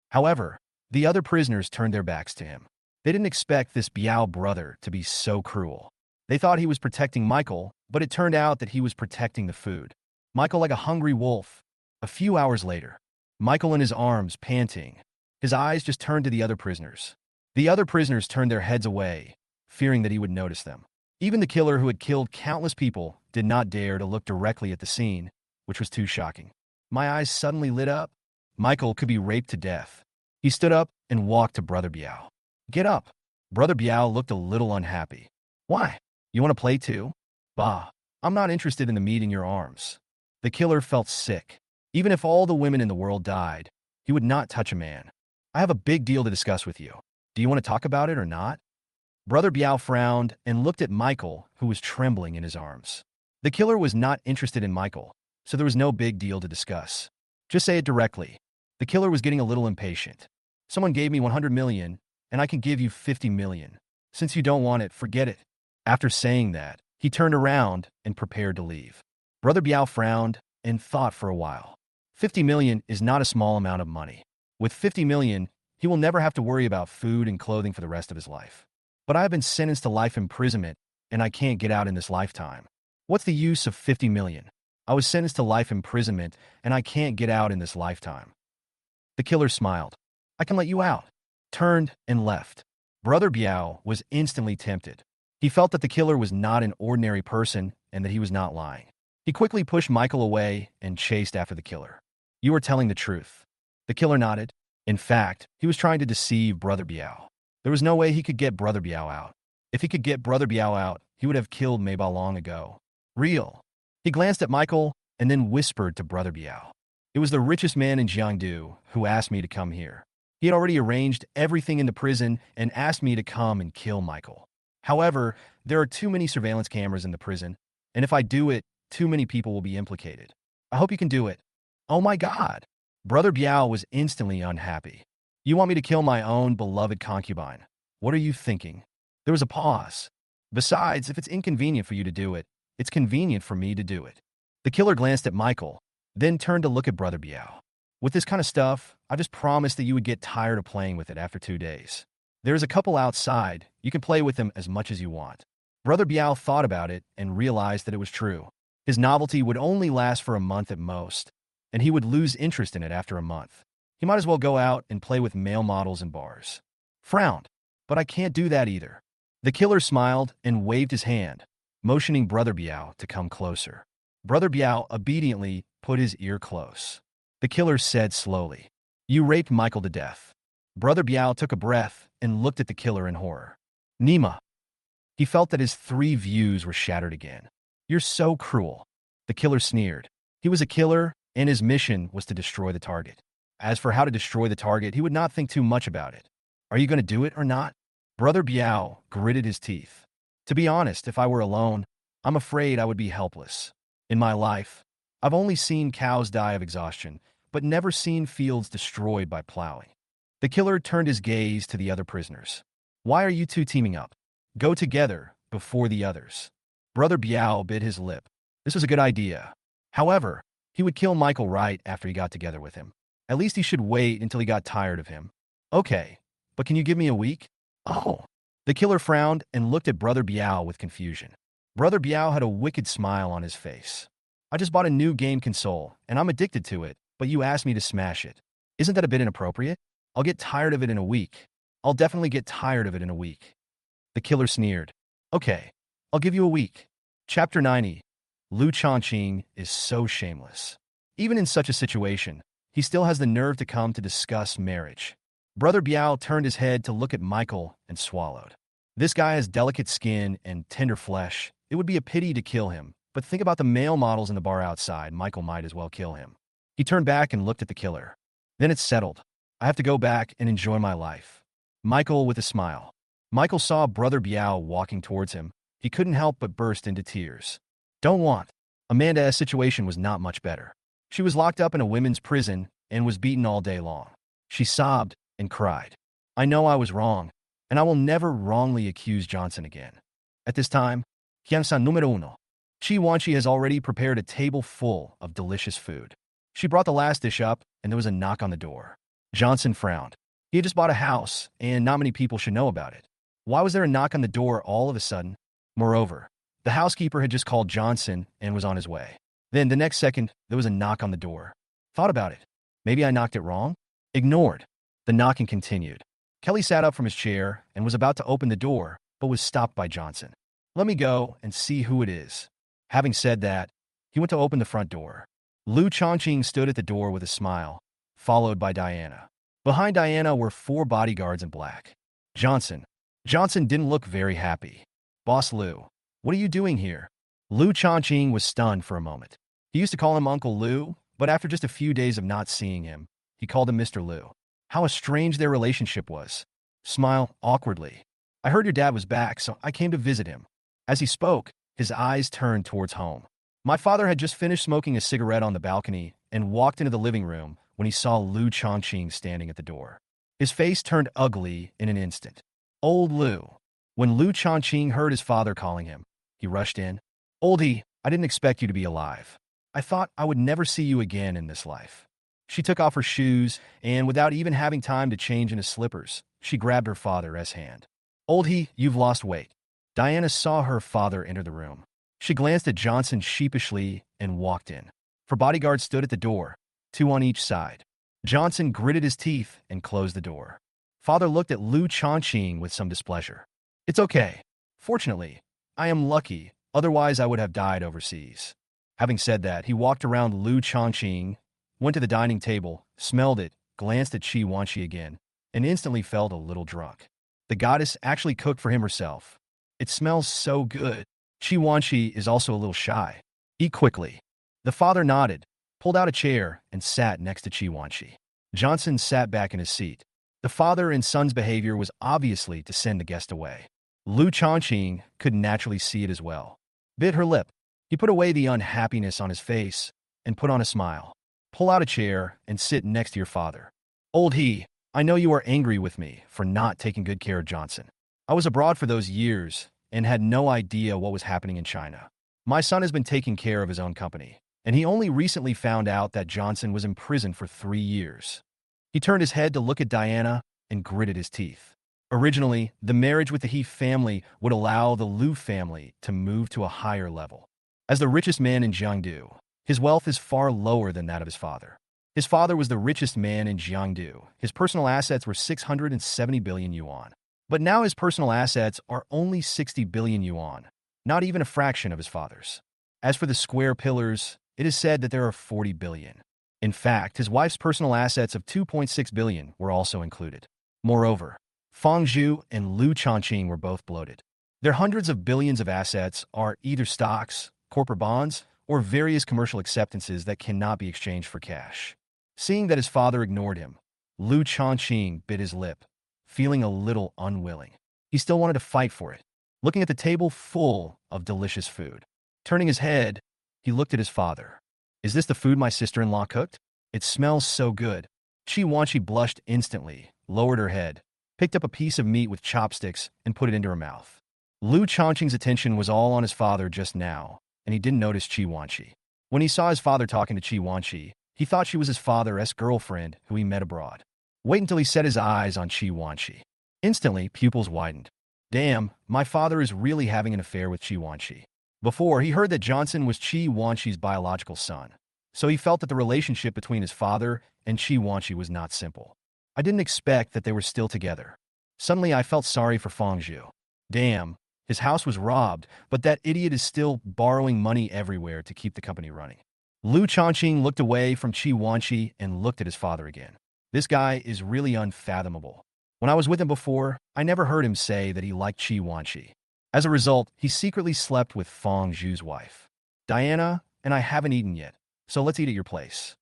However, the other prisoners turned their backs to him. They didn't expect this Biao brother to be so cruel. They thought he was protecting Michael, but it turned out that he was protecting the food. Michael like a hungry wolf. A few hours later, Michael in his arms, panting. His eyes just turned to the other prisoners. The other prisoners turned their heads away, fearing that he would notice them. Even the killer who had killed countless people did not dare to look directly at the scene, which was too shocking. My eyes suddenly lit up. Michael could be raped to death. He stood up and walked to Brother Biao. Get up. Brother Biao looked a little unhappy. Why? You want to play too? Bah, I'm not interested in the meat in your arms. The killer felt sick. Even if all the women in the world died, he would not touch a man. I have a big deal to discuss with you. Do you want to talk about it or not? Brother Biao frowned and looked at Michael, who was trembling in his arms. The killer was not interested in Michael, so there was no big deal to discuss. Just say it directly. The killer was getting a little impatient. Someone gave me 100 million, and I can give you 50 million. Since you don't want it, forget it. After saying that, he turned around and prepared to leave. Brother Biao frowned and thought for a while. 50 million is not a small amount of money. With 50 million, he will never have to worry about food and clothing for the rest of his life. But I have been sentenced to life imprisonment, and I can't get out in this lifetime. What's the use of 50 million? I was sentenced to life imprisonment, and I can't get out in this lifetime. The killer smiled. I can let you out. Turned and left. Brother Biao was instantly tempted. He felt that the killer was not an ordinary person and that he was not lying. He quickly pushed Michael away and chased after the killer. You are telling the truth. The killer nodded. In fact, he was trying to deceive Brother Biao. There was no way he could get Brother Biao out. If he could get Brother Biao out, he would have killed Maybao long ago. Real. He glanced at Michael and then whispered to Brother Biao. It was the richest man in Jiangdu who asked me to come here. He had already arranged everything in the prison and asked me to come and kill Michael. However, there are too many surveillance cameras in the prison, and if I do it, too many people will be implicated. I hope you can do it. Oh my God. Brother Biao was instantly unhappy. You want me to kill my own beloved concubine? What are you thinking? There was a pause. Besides, if it's inconvenient for you to do it, it's convenient for me to do it. The killer glanced at Michael, then turned to look at Brother Biao. With this kind of stuff, I just promised that you would get tired of playing with it after 2 days. There's a couple outside. You can play with them as much as you want. Brother Biao thought about it and realized that it was true. His novelty would only last for a month at most, and he would lose interest in it after a month. He might as well go out and play with male models in bars. Frowned. But I can't do that either. The killer smiled and waved his hand, motioning Brother Biao to come closer. Brother Biao obediently put his ear close. The killer said slowly, You raped Michael to death. Brother Biao took a breath and looked at the killer in horror. Nima. He felt that his 3 views were shattered again. You're so cruel. The killer sneered. He was a killer, and his mission was to destroy the target. As for how to destroy the target, he would not think too much about it. Are you going to do it or not? Brother Biao gritted his teeth. To be honest, if I were alone, I'm afraid I would be helpless. In my life, I've only seen cows die of exhaustion, but never seen fields destroyed by plowing. The killer turned his gaze to the other prisoners. Why are you two teaming up? Go together before the others. Brother Biao bit his lip. This was a good idea. However, he would kill Michael right after he got together with him. At least he should wait until he got tired of him. Okay, but can you give me a week? Oh. The killer frowned and looked at Brother Biao with confusion. Brother Biao had a wicked smile on his face. I just bought a new game console, and I'm addicted to it, but you asked me to smash it. Isn't that a bit inappropriate? I'll get tired of it in a week. I'll definitely get tired of it in a week. The killer sneered. Okay, I'll give you a week. Chapter 90. Lu Chongqing is so shameless. Even in such a situation, he still has the nerve to come to discuss marriage. Brother Biao turned his head to look at Michael and swallowed. This guy has delicate skin and tender flesh. It would be a pity to kill him, but think about the male models in the bar outside. Michael might as well kill him. He turned back and looked at the killer. Then it's settled. I have to go back and enjoy my life. Michael with a smile. Michael saw Brother Biao walking towards him. He couldn't help but burst into tears. Don't want. Amanda's situation was not much better. She was locked up in a women's prison and was beaten all day long. She sobbed and cried. I know I was wrong, and I will never wrongly accuse Johnson again. At this time, fiancée número uno. Chi Wanchi has already prepared a table full of delicious food. She brought the last dish up, and there was a knock on the door. Johnson frowned. He had just bought a house, and not many people should know about it. Why was there a knock on the door all of a sudden? Moreover, the housekeeper had just called Johnson and was on his way. Then, the next second, there was a knock on the door. Thought about it. Maybe I knocked it wrong? Ignored. The knocking continued. Kelly sat up from his chair and was about to open the door, but was stopped by Johnson. Let me go and see who it is. Having said that, he went to open the front door. Lu Chongqing stood at the door with a smile, followed by Diana. Behind Diana were 4 bodyguards in black. Johnson didn't look very happy. Boss Lu, what are you doing here? Lu Chongqing was stunned for a moment. He used to call him Uncle Lu, but after just a few days of not seeing him, he called him Mr. Lu. How strange their relationship was. Smile awkwardly. I heard your dad was back, so I came to visit him. As he spoke, his eyes turned towards home. My father had just finished smoking a cigarette on the balcony and walked into the living room when he saw Lu Chongqing standing at the door. His face turned ugly in an instant. Old Lu. When Lu Chongqing heard his father calling him, he rushed in. Oldie, I didn't expect you to be alive. I thought I would never see you again in this life. She took off her shoes, and without even having time to change into slippers, she grabbed her father's hand. Oldie, you've lost weight. Diana saw her father enter the room. She glanced at Johnson sheepishly and walked in. Her bodyguards stood at the door, two on each side. Johnson gritted his teeth and closed the door. Father looked at Lu Chongqing with some displeasure. It's okay. Fortunately, I am lucky, otherwise I would have died overseas. Having said that, he walked around Lu Chongqing, went to the dining table, smelled it, glanced at Qi Wanqi again, and instantly felt a little drunk. The goddess actually cooked for him herself. It smells so good. Qi Wanqi is also a little shy. Eat quickly. The father nodded, pulled out a chair, and sat next to Qi Wanqi. Johnson sat back in his seat. The father and son's behavior was obviously to send the guest away. Lu Chongqing could naturally see it as well. Bit her lip. He put away the unhappiness on his face and put on a smile. Pull out a chair and sit next to your father. Old he, I know you are angry with me for not taking good care of Johnson. I was abroad for those years and had no idea what was happening in China. My son has been taking care of his own company, and he only recently found out that Johnson was in prison for 3 years. He turned his head to look at Diana and gritted his teeth. Originally, the marriage with the He family would allow the Lu family to move to a higher level. As the richest man in Jiangdu, his wealth is far lower than that of his father. His father was the richest man in Jiangdu. His personal assets were 670 billion yuan. But now his personal assets are only 60 billion yuan, not even a fraction of his father's. As for the square pillars, it is said that there are 40 billion. In fact, his wife's personal assets of 2.6 billion were also included. Moreover, Fang Zhu and Lu Chongqing were both bloated. Their hundreds of billions of assets are either stocks, corporate bonds, or various commercial acceptances that cannot be exchanged for cash. Seeing that his father ignored him, Lu Chongqing bit his lip, feeling a little unwilling. He still wanted to fight for it, looking at the table full of delicious food. Turning his head, he looked at his father. Is this the food my sister-in-law cooked? It smells so good. Qi Wanqi blushed instantly, lowered her head, picked up a piece of meat with chopsticks, and put it into her mouth. Lu Chongqing's attention was all on his father just now, and he didn't notice Qi Wanqi. When he saw his father talking to Qi Wanqi, he thought she was his father's girlfriend who he met abroad. Wait until he set his eyes on Qi Wanqi. Instantly, pupils widened. Damn, my father is really having an affair with Qi Wanqi. Before, he heard that Johnson was Qi Wanqi's biological son, so he felt that the relationship between his father and Qi Wanqi was not simple. I didn't expect that they were still together. Suddenly, I felt sorry for Fang Zhu. Damn, his house was robbed, but that idiot is still borrowing money everywhere to keep the company running. Lu Chongqing looked away from Qi Wanqi and looked at his father again. This guy is really unfathomable. When I was with him before, I never heard him say that he liked Qi Wanqi. As a result, he secretly slept with Fang Zhu's wife. Diana and I haven't eaten yet, so let's eat at your place.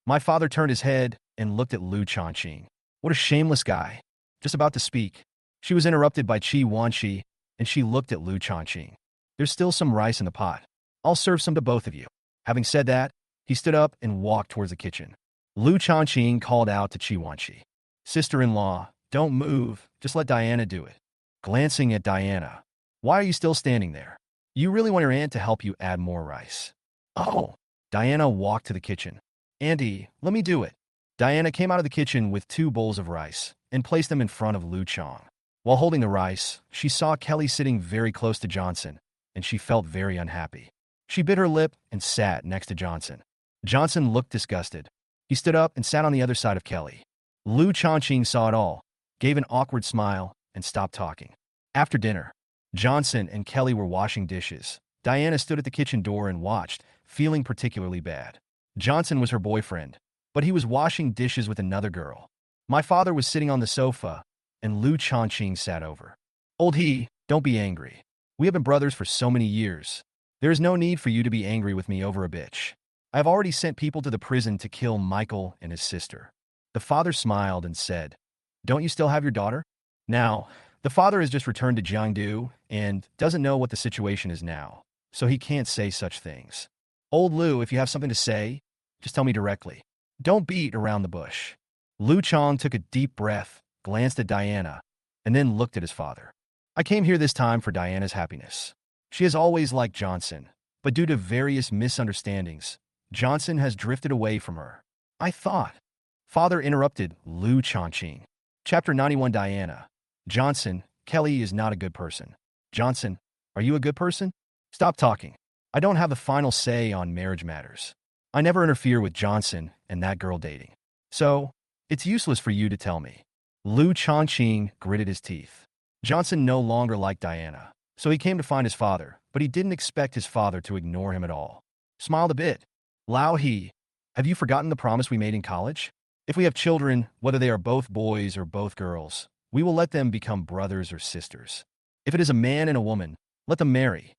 My father turned his head and looked at Lu Chongqing. What a shameless guy. Just about to speak, she was interrupted by Qi Wanqi, and she looked at Lu Chongqing. There's still some rice in the pot. I'll serve some to both of you. Having said that, he stood up and walked towards the kitchen. Lu Chongqing called out to Qi Wanqi. Sister-in-law, don't move, just let Diana do it. Glancing at Diana. Why are you still standing there? You really want your aunt to help you add more rice. Oh. Diana walked to the kitchen. Auntie, let me do it. Diana came out of the kitchen with 2 bowls of rice and placed them in front of Lu Chong. While holding the rice, she saw Kelly sitting very close to Johnson, and she felt very unhappy. She bit her lip and sat next to Johnson. Johnson looked disgusted. He stood up and sat on the other side of Kelly. Lu Chongqing saw it all, gave an awkward smile, and stopped talking. After dinner, Johnson and Kelly were washing dishes. Diana stood at the kitchen door and watched, feeling particularly bad. Johnson was her boyfriend, but he was washing dishes with another girl. My father was sitting on the sofa, and Lu Chongqing sat over. Old he, don't be angry. We have been brothers for so many years. There is no need for you to be angry with me over a bitch. I have already sent people to the prison to kill Michael and his sister. The father smiled and said, Don't you still have your daughter? Now, the father has just returned to Jiangdu and doesn't know what the situation is now, so he can't say such things. Old Lu, if you have something to say, just tell me directly. Don't beat around the bush. Lu Chong took a deep breath, glanced at Diana, and then looked at his father. I came here this time for Diana's happiness. She has always liked Johnson, but due to various misunderstandings, Johnson has drifted away from her. I thought. Father interrupted Lu Chongqing. Chapter 91 Diana. Johnson, Kelly is not a good person. Johnson, are you a good person? Stop talking. I don't have the final say on marriage matters. I never interfere with Johnson and that girl dating. So, it's useless for you to tell me. Lu Chongqing gritted his teeth. Johnson no longer liked Diana, so he came to find his father, but he didn't expect his father to ignore him at all. Smiled a bit. Lao He, have you forgotten the promise we made in college? If we have children, whether they are both boys or both girls, we will let them become brothers or sisters. If it is a man and a woman, let them marry.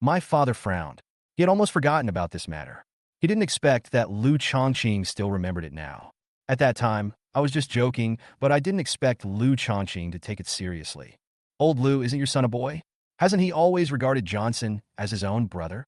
My father frowned. He had almost forgotten about this matter. He didn't expect that Lu Chongqing still remembered it now. At that time, I was just joking, but I didn't expect Lu Chongqing to take it seriously. Old Lu, isn't your son a boy? Hasn't he always regarded Johnson as his own brother?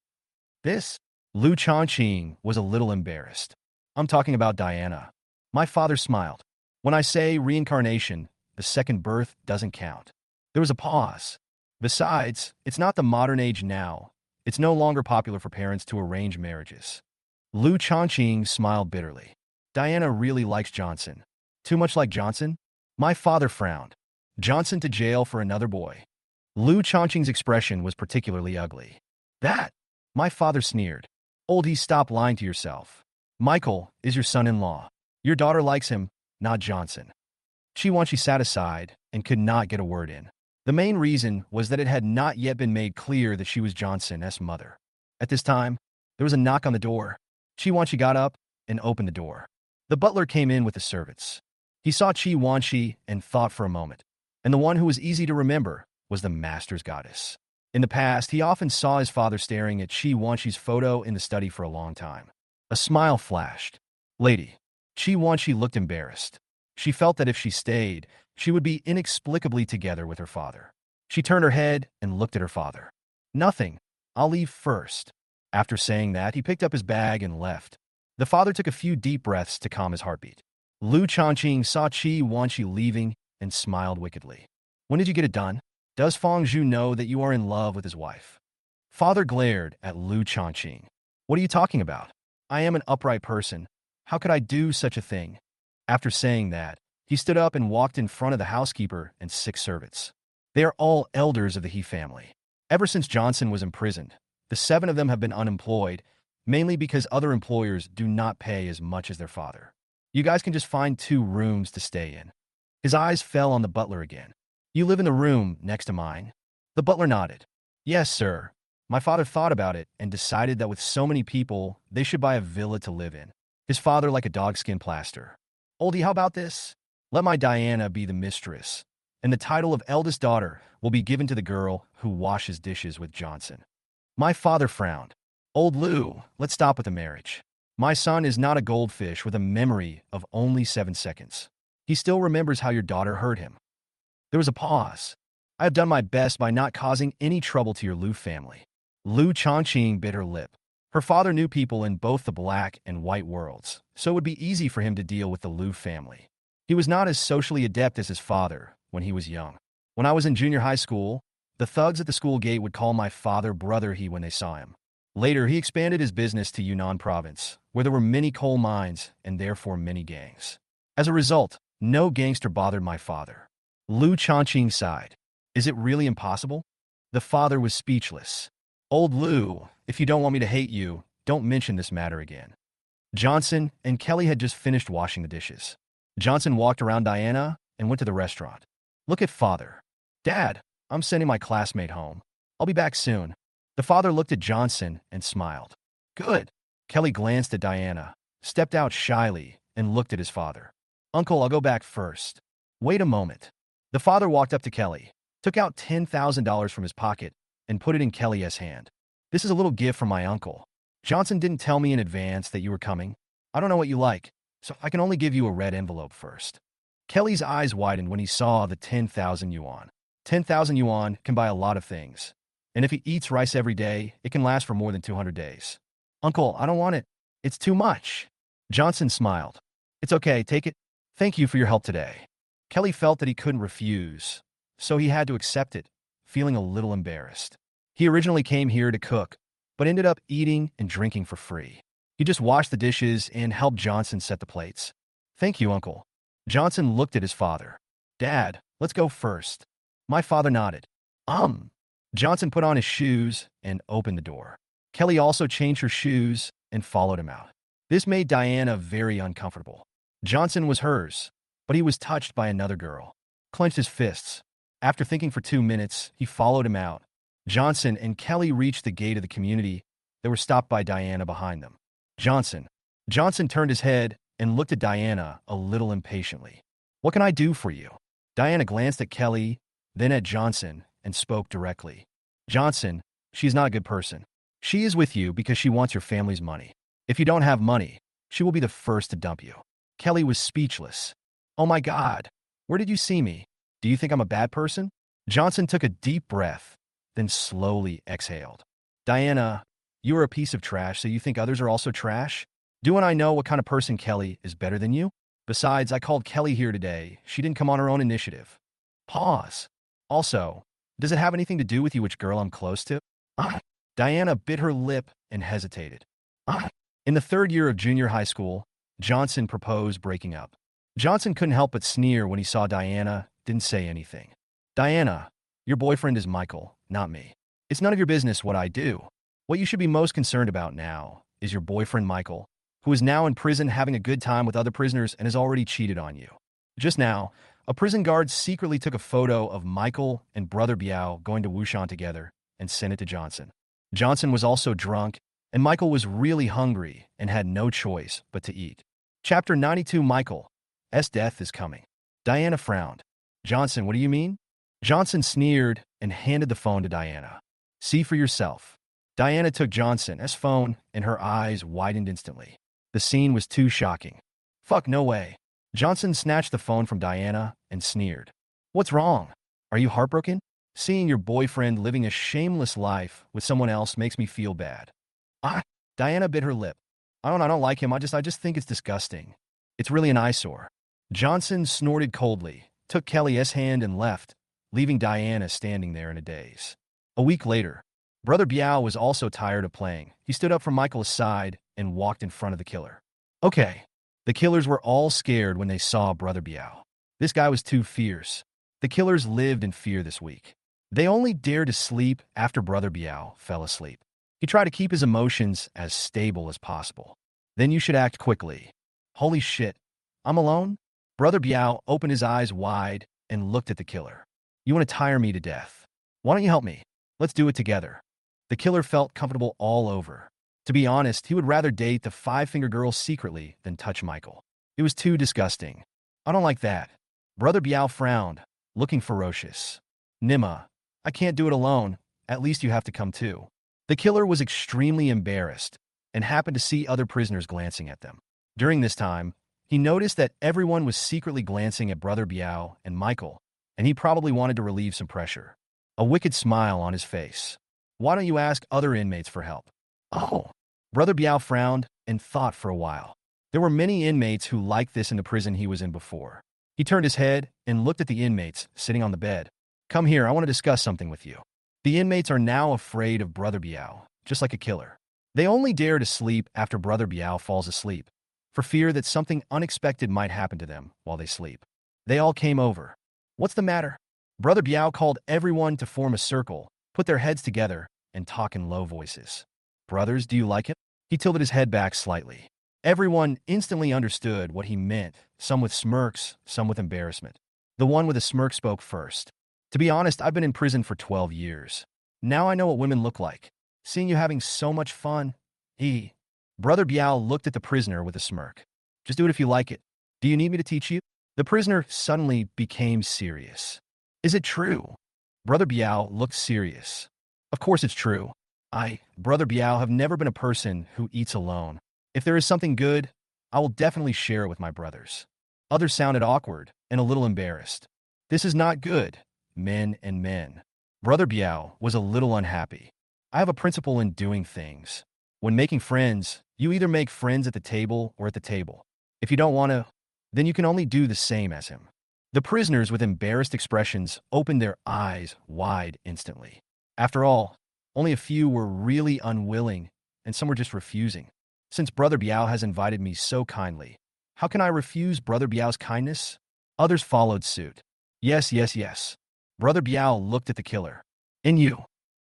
This? Lu Chongqing was a little embarrassed. I'm talking about Diana. My father smiled. When I say reincarnation, the second birth doesn't count. There was a pause. Besides, it's not the modern age now. It's no longer popular for parents to arrange marriages. Lu Chongqing smiled bitterly. Diana really likes Johnson. Too much like Johnson? My father frowned. Johnson to jail for another boy. Lu Chongqing's expression was particularly ugly. That? My father sneered. Oldie, stop lying to yourself. Michael is your son-in-law. Your daughter likes him, not Johnson. Chi sat aside and could not get a word in. The main reason was that it had not yet been made clear that she was Johnson's mother. At this time, there was a knock on the door. Chi got up and opened the door. The butler came in with the servants. He saw Chi and thought for a moment. And the one who was easy to remember was the master's goddess. In the past, he often saw his father staring at Chi photo in the study for a long time. A smile flashed. Lady. Chi looked embarrassed. She felt that if she stayed, she would be inexplicably together with her father. She turned her head and looked at her father. Nothing. I'll leave first. After saying that, he picked up his bag and left. The father took a few deep breaths to calm his heartbeat. Lu Chongqing saw Chi leaving and smiled wickedly. When did you get it done? Does Fang Zhu know that you are in love with his wife? Father glared at Lu Chongqing. What are you talking about? I am an upright person. How could I do such a thing? After saying that, he stood up and walked in front of the housekeeper and 6 servants. They are all elders of the He family. Ever since Johnson was imprisoned, the 7 of them have been unemployed, mainly because other employers do not pay as much as their father. You guys can just find 2 rooms to stay in. His eyes fell on the butler again. You live in the room next to mine? The butler nodded. Yes, sir. My father thought about it and decided that with so many people, they should buy a villa to live in. His father like a dogskin plaster. Oldie, how about this? Let my Diana be the mistress, and the title of eldest daughter will be given to the girl who washes dishes with Johnson. My father frowned. Old Lu, let's stop with the marriage. My son is not a goldfish with a memory of only 7 seconds. He still remembers how your daughter hurt him. There was a pause. I have done my best by not causing any trouble to your Lu family. Lu Chongqing bit her lip. Her father knew people in both the black and white worlds, so it would be easy for him to deal with the Lu family. He was not as socially adept as his father when he was young. When I was in junior high school, the thugs at the school gate would call my father Brother He when they saw him. Later, he expanded his business to Yunnan province, where there were many coal mines and therefore many gangs. As a result, no gangster bothered my father. Lu Chongqing sighed. Is it really impossible? The father was speechless. Old Lu, if you don't want me to hate you, don't mention this matter again. Johnson and Kelly had just finished washing the dishes. Johnson walked around Diana and went to the restaurant. Look at father. Dad, I'm sending my classmate home. I'll be back soon. The father looked at Johnson and smiled. Good. Kelly glanced at Diana, stepped out shyly, and looked at his father. Uncle, I'll go back first. Wait a moment. The father walked up to Kelly, took out $10,000 from his pocket, and put it in Kelly's hand. This is a little gift from my uncle. Johnson didn't tell me in advance that you were coming. I don't know what you like, so I can only give you a red envelope first. Kelly's eyes widened when he saw the 10,000 yuan. 10,000 yuan can buy a lot of things. And if he eats rice every day, it can last for more than 200 days. Uncle, I don't want it. It's too much. Johnson smiled. It's okay, take it. Thank you for your help today. Kelly felt that he couldn't refuse, so he had to accept it, feeling a little embarrassed. He originally came here to cook, but ended up eating and drinking for free. He just washed the dishes and helped Johnson set the plates. Thank you, Uncle. Johnson looked at his father. Dad, let's go first. My father nodded. Johnson put on his shoes and opened the door. Kelly also changed her shoes and followed him out. This made Diana very uncomfortable. Johnson was hers, but he was touched by another girl. Clenched his fists. After thinking for 2 minutes, he followed him out. Johnson and Kelly reached the gate of the community. They were stopped by Diana behind them. Johnson. Johnson turned his head and looked at Diana a little impatiently. What can I do for you? Diana glanced at Kelly, then at Johnson, and spoke directly. Johnson, she's not a good person. She is with you because she wants your family's money. If you don't have money, she will be the first to dump you. Kelly was speechless. Oh my God, where did you see me? Do you think I'm a bad person? Johnson took a deep breath, then slowly exhaled. Diana, you are a piece of trash, so you think others are also trash? Do and I know what kind of person Kelly is better than you? Besides, I called Kelly here today. She didn't come on her own initiative. Pause. Also, does it have anything to do with you which girl I'm close to? Diana bit her lip and hesitated. In the 3rd year of junior high school, Johnson proposed breaking up. Johnson couldn't help but sneer when he saw Diana, didn't say anything. Diana, your boyfriend is Michael, not me. It's none of your business what I do. What you should be most concerned about now is your boyfriend Michael, who is now in prison having a good time with other prisoners and has already cheated on you. Just now, a prison guard secretly took a photo of Michael and Brother Biao going to Wushan together and sent it to Johnson. Johnson was also drunk, and Michael was really hungry and had no choice but to eat. Chapter 92. Michael's death is coming. Diana frowned. Johnson, what do you mean? Johnson sneered and handed the phone to Diana. See for yourself. Diana took Johnson's phone, and her eyes widened instantly. The scene was too shocking. Fuck, no way. Johnson snatched the phone from Diana and sneered. What's wrong? Are you heartbroken? Seeing your boyfriend living a shameless life with someone else makes me feel bad. Diana bit her lip. I don't like him. I just think it's disgusting. It's really an eyesore. Johnson snorted coldly, took Kelly's hand and left, leaving Diana standing there in a daze. A week later, Brother Biao was also tired of playing. He stood up from Michael's side and walked in front of the killer. Okay. The killers were all scared when they saw Brother Biao. This guy was too fierce. The killers lived in fear this week. They only dared to sleep after Brother Biao fell asleep. He tried to keep his emotions as stable as possible. Then you should act quickly. Holy shit. I'm alone? Brother Biao opened his eyes wide and looked at the killer. You want to tire me to death? Why don't you help me? Let's do it together. The killer felt comfortable all over. To be honest, he would rather date the 5-finger girl secretly than touch Michael. It was too disgusting. I don't like that. Brother Biao frowned, looking ferocious. Nima, I can't do it alone. At least you have to come too. The killer was extremely embarrassed and happened to see other prisoners glancing at them. During this time, he noticed that everyone was secretly glancing at Brother Biao and Michael, and he probably wanted to relieve some pressure. A wicked smile on his face. Why don't you ask other inmates for help? Oh. Brother Biao frowned and thought for a while. There were many inmates who liked this in the prison he was in before. He turned his head and looked at the inmates sitting on the bed. Come here, I want to discuss something with you. The inmates are now afraid of Brother Biao, just like a killer. They only dare to sleep after Brother Biao falls asleep, for fear that something unexpected might happen to them while they sleep. They all came over. What's the matter? Brother Biao called everyone to form a circle, put their heads together, and talk in low voices. Brothers, do you like him? He tilted his head back slightly. Everyone instantly understood what he meant, some with smirks, some with embarrassment. The one with a smirk spoke first. To be honest, I've been in prison for 12 years. Now I know what women look like. Seeing you having so much fun. Brother Biao looked at the prisoner with a smirk. Just do it if you like it. Do you need me to teach you? The prisoner suddenly became serious. Is it true? Brother Biao looked serious. Of course it's true. Brother Biao, have never been a person who eats alone. If there is something good, I will definitely share it with my brothers. Others sounded awkward and a little embarrassed. This is not good, men and men. Brother Biao was a little unhappy. I have a principle in doing things. When making friends, you either make friends at the table or at the table. If you don't want to, then you can only do the same as him. The prisoners with embarrassed expressions opened their eyes wide instantly. After all, only a few were really unwilling, and some were just refusing. Since Brother Biao has invited me so kindly, how can I refuse Brother Biao's kindness? Others followed suit. Yes. Brother Biao looked at the killer. And you?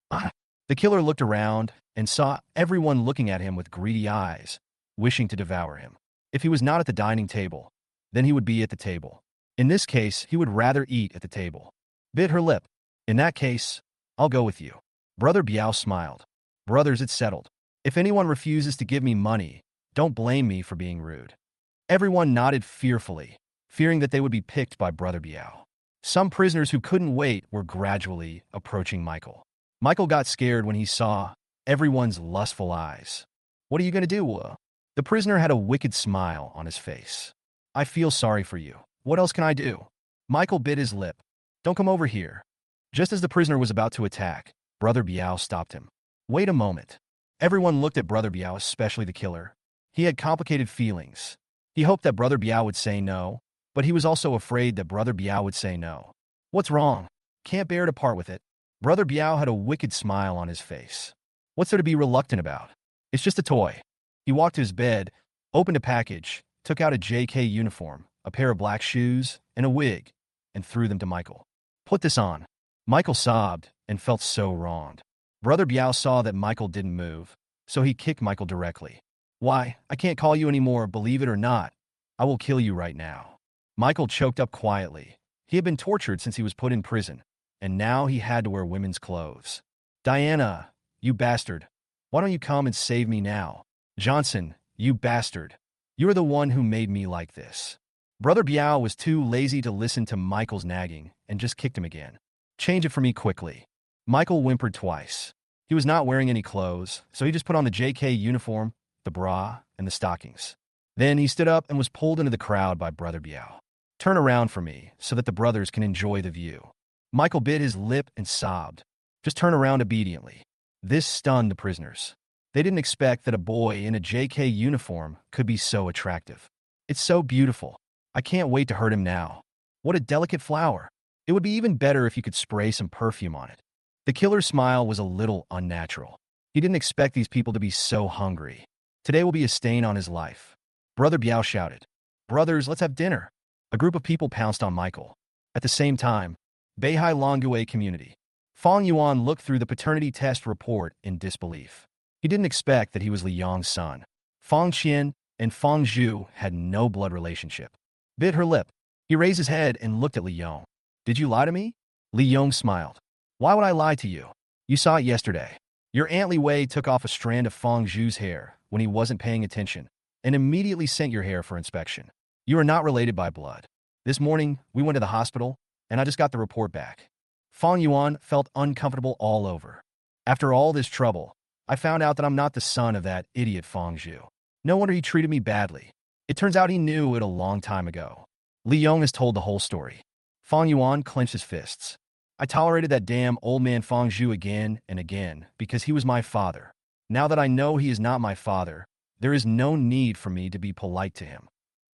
The killer looked around and saw everyone looking at him with greedy eyes, wishing to devour him. If he was not at the dining table, then he would be at the table. In this case, he would rather eat at the table. Bit her lip. In that case, I'll go with you. Brother Biao smiled. Brothers, it's settled. If anyone refuses to give me money, don't blame me for being rude. Everyone nodded fearfully, fearing that they would be picked by Brother Biao. Some prisoners who couldn't wait were gradually approaching Michael. Michael got scared when he saw everyone's lustful eyes. What are you going to do? The prisoner had a wicked smile on his face. I feel sorry for you. What else can I do? Michael bit his lip. Don't come over here. Just as the prisoner was about to attack, Brother Biao stopped him. Wait a moment. Everyone looked at Brother Biao, especially the killer. He had complicated feelings. He hoped that Brother Biao would say no, but he was also afraid that Brother Biao would say no. What's wrong? Can't bear to part with it. Brother Biao had a wicked smile on his face. What's there to be reluctant about? It's just a toy. He walked to his bed, opened a package, took out a JK uniform, a pair of black shoes, and a wig, and threw them to Michael. Put this on. Michael sobbed and felt so wronged. Brother Biao saw that Michael didn't move, so he kicked Michael directly. Why, I can't call you anymore, believe it or not. I will kill you right now. Michael choked up quietly. He had been tortured since he was put in prison, and now he had to wear women's clothes. Diana, you bastard. Why don't you come and save me now? Johnson, you bastard. You are the one who made me like this. Brother Biao was too lazy to listen to Michael's nagging and just kicked him again. Change it for me quickly. Michael whimpered twice. He was not wearing any clothes, so he just put on the JK uniform, the bra, and the stockings. Then he stood up and was pulled into the crowd by Brother Biao. Turn around for me so that the brothers can enjoy the view. Michael bit his lip and sobbed. Just turn around obediently. This stunned the prisoners. They didn't expect that a boy in a JK uniform could be so attractive. It's so beautiful. I can't wait to hurt him now. What a delicate flower. It would be even better if you could spray some perfume on it. The killer's smile was a little unnatural. He didn't expect these people to be so hungry. Today will be a stain on his life. Brother Biao shouted, Brothers, let's have dinner. A group of people pounced on Michael. At the same time, Beihai Longue community. Fong Yuan looked through the paternity test report in disbelief. He didn't expect that he was Li Yong's son. Fong Qian and Fong Zhu had no blood relationship. Bit her lip. He raised his head and looked at Li Yong. Did you lie to me? Li Yong smiled. Why would I lie to you? You saw it yesterday. Your Aunt Li Wei took off a strand of Fong Zhu's hair when he wasn't paying attention and immediately sent your hair for inspection. You are not related by blood. This morning, we went to the hospital, and I just got the report back. Fong Yuan felt uncomfortable all over. After all this trouble, I found out that I'm not the son of that idiot Fong Zhu. No wonder he treated me badly. It turns out he knew it a long time ago. Li Yong has told the whole story. Fong Yuan clenched his fists. I tolerated that damn old man Fong Zhu again and again because he was my father. Now that I know he is not my father, there is no need for me to be polite to him.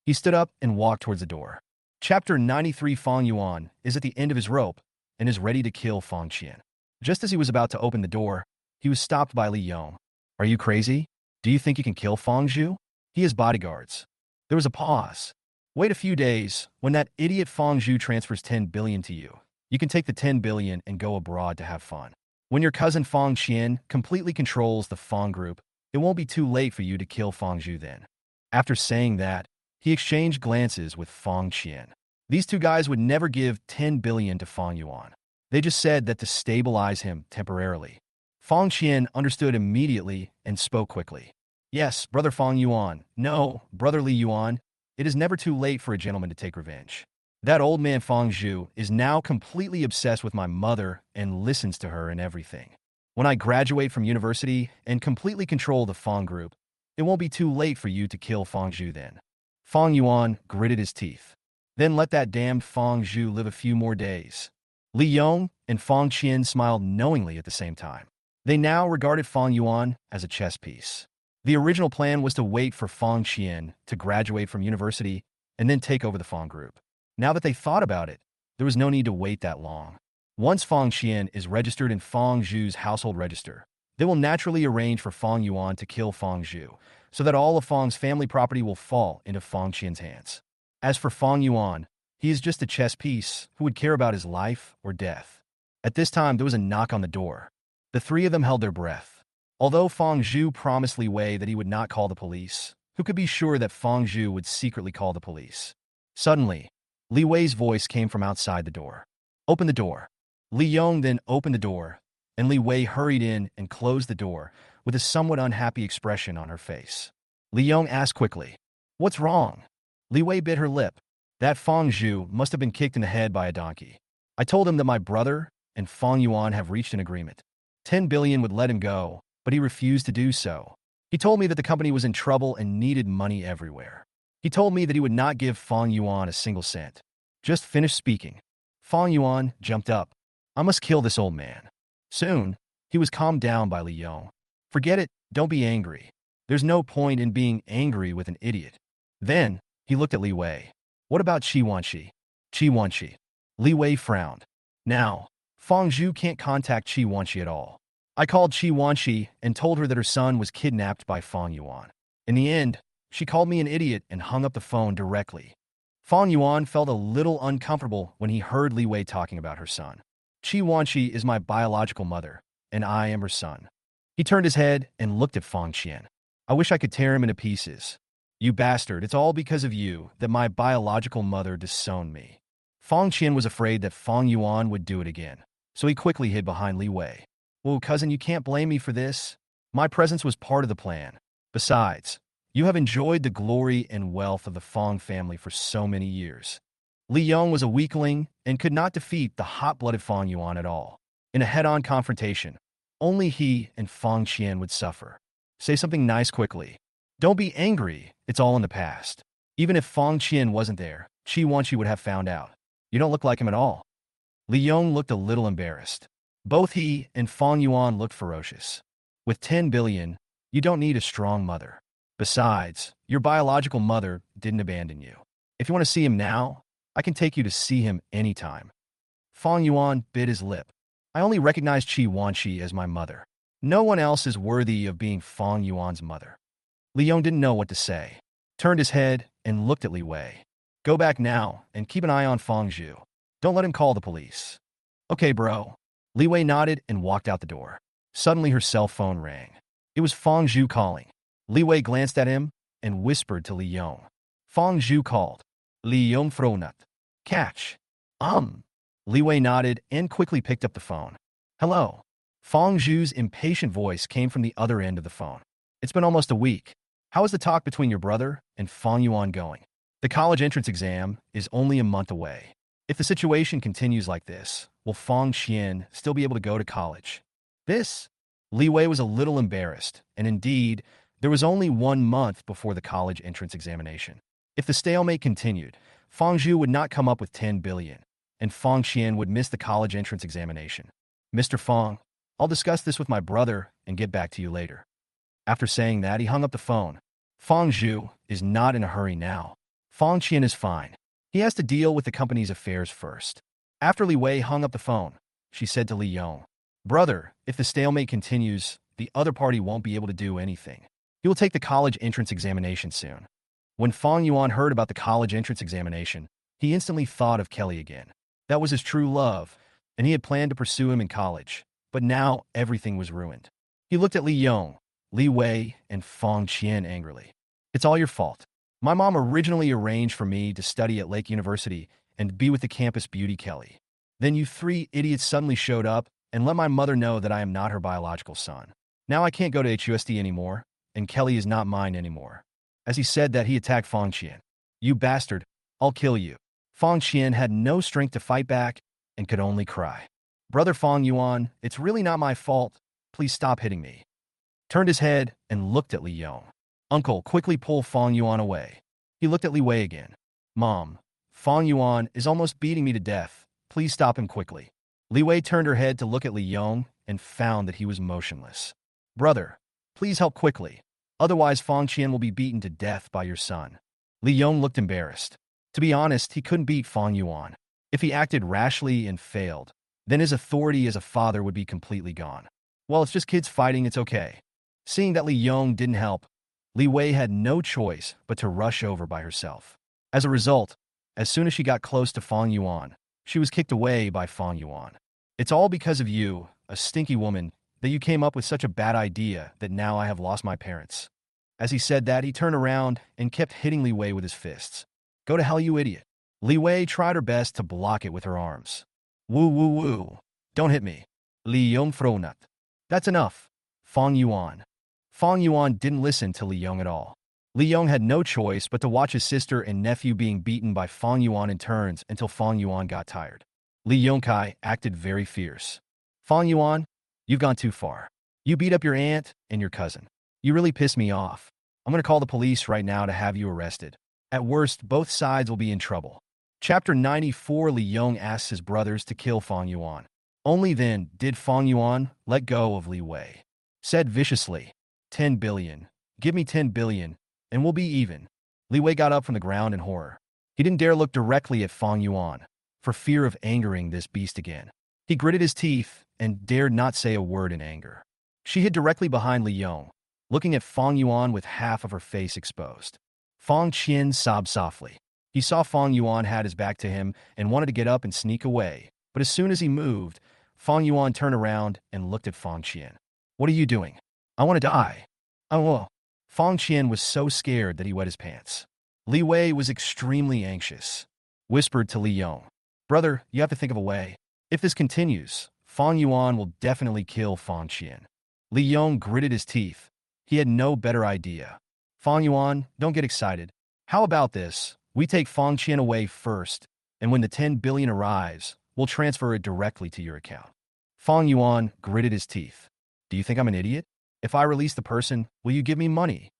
He stood up and walked towards the door. Chapter 93. Fong Yuan is at the end of his rope and is ready to kill Fong Qian. Just as he was about to open the door, he was stopped by Li Yong. Are you crazy? Do you think you can kill Fong Zhu? He has bodyguards. There was a pause. Wait a few days. When that idiot Fong Zhu transfers 10 billion to you, you can take the 10 billion and go abroad to have fun. When your cousin Fong Qian completely controls the Fong group, it won't be too late for you to kill Fong Zhu then. After saying that, he exchanged glances with Fong Qian. These two guys would never give 10 billion to Fong Yuan. They just said that to stabilize him temporarily. Fong Qian understood immediately and spoke quickly. Yes, Brother Fong Yuan. No, Brother Li Yuan. It is never too late for a gentleman to take revenge. That old man Fong Zhu is now completely obsessed with my mother and listens to her in everything. When I graduate from university and completely control the Fong group, it won't be too late for you to kill Fong Zhu then. Fong Yuan gritted his teeth. Then let that damned Fong Zhu live a few more days. Li Yong and Fong Qian smiled knowingly at the same time. They now regarded Fong Yuan as a chess piece. The original plan was to wait for Fong Qian to graduate from university and then take over the Fong group. Now that they thought about it, there was no need to wait that long. Once Fong Qian is registered in Fong Zhu's household register, they will naturally arrange for Fong Yuan to kill Fong Zhu, so that all of Fong's family property will fall into Fong Qian's hands. As for Fong Yuan, he is just a chess piece who would care about his life or death. At this time, there was a knock on the door. The three of them held their breath. Although Feng Zhu promised Li Wei that he would not call the police, who could be sure that Feng Zhu would secretly call the police? Suddenly, Li Wei's voice came from outside the door. Open the door. Li Yong then opened the door, and Li Wei hurried in and closed the door with a somewhat unhappy expression on her face. Li Yong asked quickly, "What's wrong?" Li Wei bit her lip. That Feng Zhu must have been kicked in the head by a donkey. I told him that my brother and Feng Yuan have reached an agreement. 10 billion would let him go, but he refused to do so. He told me that the company was in trouble and needed money everywhere. He told me that he would not give Feng Yuan a single cent. Just finished speaking. Feng Yuan jumped up. I must kill this old man. Soon, he was calmed down by Li Yong. Forget it, don't be angry. There's no point in being angry with an idiot. Then, he looked at Li Wei. What about Qi Wanqi? Qi Wanqi. Li Wei frowned. Now, Feng Zhu can't contact Qi Wanqi at all. I called Qi Wanqi and told her that her son was kidnapped by Feng Yuan. In the end, she called me an idiot and hung up the phone directly. Feng Yuan felt a little uncomfortable when he heard Li Wei talking about her son. Qi Wanqi is my biological mother, and I am her son. He turned his head and looked at Feng Qian. I wish I could tear him into pieces. You bastard, it's all because of you that my biological mother disowned me. Feng Qian was afraid that Feng Yuan would do it again, so he quickly hid behind Li Wei. Well, cousin, you can't blame me for this. My presence was part of the plan. Besides, you have enjoyed the glory and wealth of the Feng family for so many years. Li Yong was a weakling and could not defeat the hot-blooded Feng Yuan at all. In a head-on confrontation, only he and Feng Qian would suffer. Say something nice quickly. Don't be angry, it's all in the past. Even if Feng Qian wasn't there, Qi Wanqi would have found out. You don't look like him at all. Li Yong looked a little embarrassed. Both he and Feng Yuan looked ferocious. With 10 billion, you don't need a strong mother. Besides, your biological mother didn't abandon you. If you want to see him now, I can take you to see him anytime. Feng Yuan bit his lip. I only recognize Qi Wanqi as my mother. No one else is worthy of being Feng Yuan's mother. Li Yong didn't know what to say, turned his head and looked at Li Wei. Go back now and keep an eye on Feng Zhu. Don't let him call the police. Okay, bro. Li Wei nodded and walked out the door. Suddenly her cell phone rang. It was Feng Zhu calling. Li Wei glanced at him and whispered to Li Yong. Feng Zhu called. Li Yong fronut. Catch. Li Wei nodded and quickly picked up the phone. Hello. Feng Zhu's impatient voice came from the other end of the phone. It's been almost a week. How is the talk between your brother and Feng Yuan going? The college entrance exam is only a month away. If the situation continues like this, will Feng Qian still be able to go to college? Li Wei was a little embarrassed, and indeed, there was only 1 month before the college entrance examination. If the stalemate continued, Feng Zhu would not come up with 10 billion, and Feng Qian would miss the college entrance examination. Mr. Feng, I'll discuss this with my brother and get back to you later. After saying that, he hung up the phone. Feng Zhu is not in a hurry now. Feng Qian is fine. He has to deal with the company's affairs first. After Li Wei hung up the phone, she said to Li Yong, Brother, if the stalemate continues, the other party won't be able to do anything. He will take the college entrance examination soon. When Feng Yuan heard about the college entrance examination, he instantly thought of Kelly again. That was his true love, and he had planned to pursue him in college. But now everything was ruined. He looked at Li Yong, Li Wei, and Feng Qian angrily. It's all your fault. My mom originally arranged for me to study at Lake University and be with the campus beauty Kelly. Then you 3 idiots suddenly showed up and let my mother know that I am not her biological son. Now I can't go to HUSD anymore, and Kelly is not mine anymore. As he said that, he attacked Feng Qian. You bastard, I'll kill you. Feng Qian had no strength to fight back and could only cry. Brother Feng Yuan, it's really not my fault. Please stop hitting me. Turned his head and looked at Li Yong. Uncle, quickly pull Feng Yuan away. He looked at Li Wei again. Mom, Feng Yuan is almost beating me to death. Please stop him quickly. Li Wei turned her head to look at Li Yong and found that he was motionless. Brother, please help quickly. Otherwise Feng Qian will be beaten to death by your son. Li Yong looked embarrassed. To be honest, he couldn't beat Feng Yuan. If he acted rashly and failed, then his authority as a father would be completely gone. Well, it's just kids fighting, it's okay. Seeing that Li Yong didn't help, Li Wei had no choice but to rush over by herself. As a result, as soon as she got close to Feng Yuan, she was kicked away by Feng Yuan. It's all because of you, a stinky woman. that you came up with such a bad idea that now I have lost my parents." As he said that, he turned around and kept hitting Li Wei with his fists. "Go to hell, you idiot." Li Wei tried her best to block it with her arms. "Woo woo woo. Don't hit me." Li Yong fronut. "That's enough. Fong Yuan." Fong Yuan didn't listen to Li Yong at all. Li Yong had no choice but to watch his sister and nephew being beaten by Fong Yuan in turns until Fong Yuan got tired. Li Yongkai acted very fierce. "Fong Yuan, you've gone too far. You beat up your aunt and your cousin. You really pissed me off. I'm going to call the police right now to have you arrested. At worst, both sides will be in trouble." Chapter 94. Li Yong asks his brothers to kill Fong Yuan. Only then did Fong Yuan let go of Li Wei. Said viciously, 10 billion. Give me 10 billion, and we'll be even." Li Wei got up from the ground in horror. He didn't dare look directly at Fong Yuan, for fear of angering this beast again. He gritted his teeth and dared not say a word in anger. She hid directly behind Li Yong, looking at Fong Yuan with half of her face exposed. Fong Qian sobbed softly. He saw Fong Yuan had his back to him and wanted to get up and sneak away, but as soon as he moved, Fong Yuan turned around and looked at Fong Qian. "What are you doing?" "I want to die." "Oh." Fong Qian was so scared that he wet his pants. Li Wei was extremely anxious. Whispered to Li Yong, "Brother, you have to think of a way. If this continues, Fong Yuan will definitely kill Fong Qian." Li Yong gritted his teeth. He had no better idea. "Fong Yuan, don't get excited. How about this? We take Fong Qian away first, and when the 10 billion arrives, we'll transfer it directly to your account." Fong Yuan gritted his teeth. "Do you think I'm an idiot? If I release the person, will you give me money?"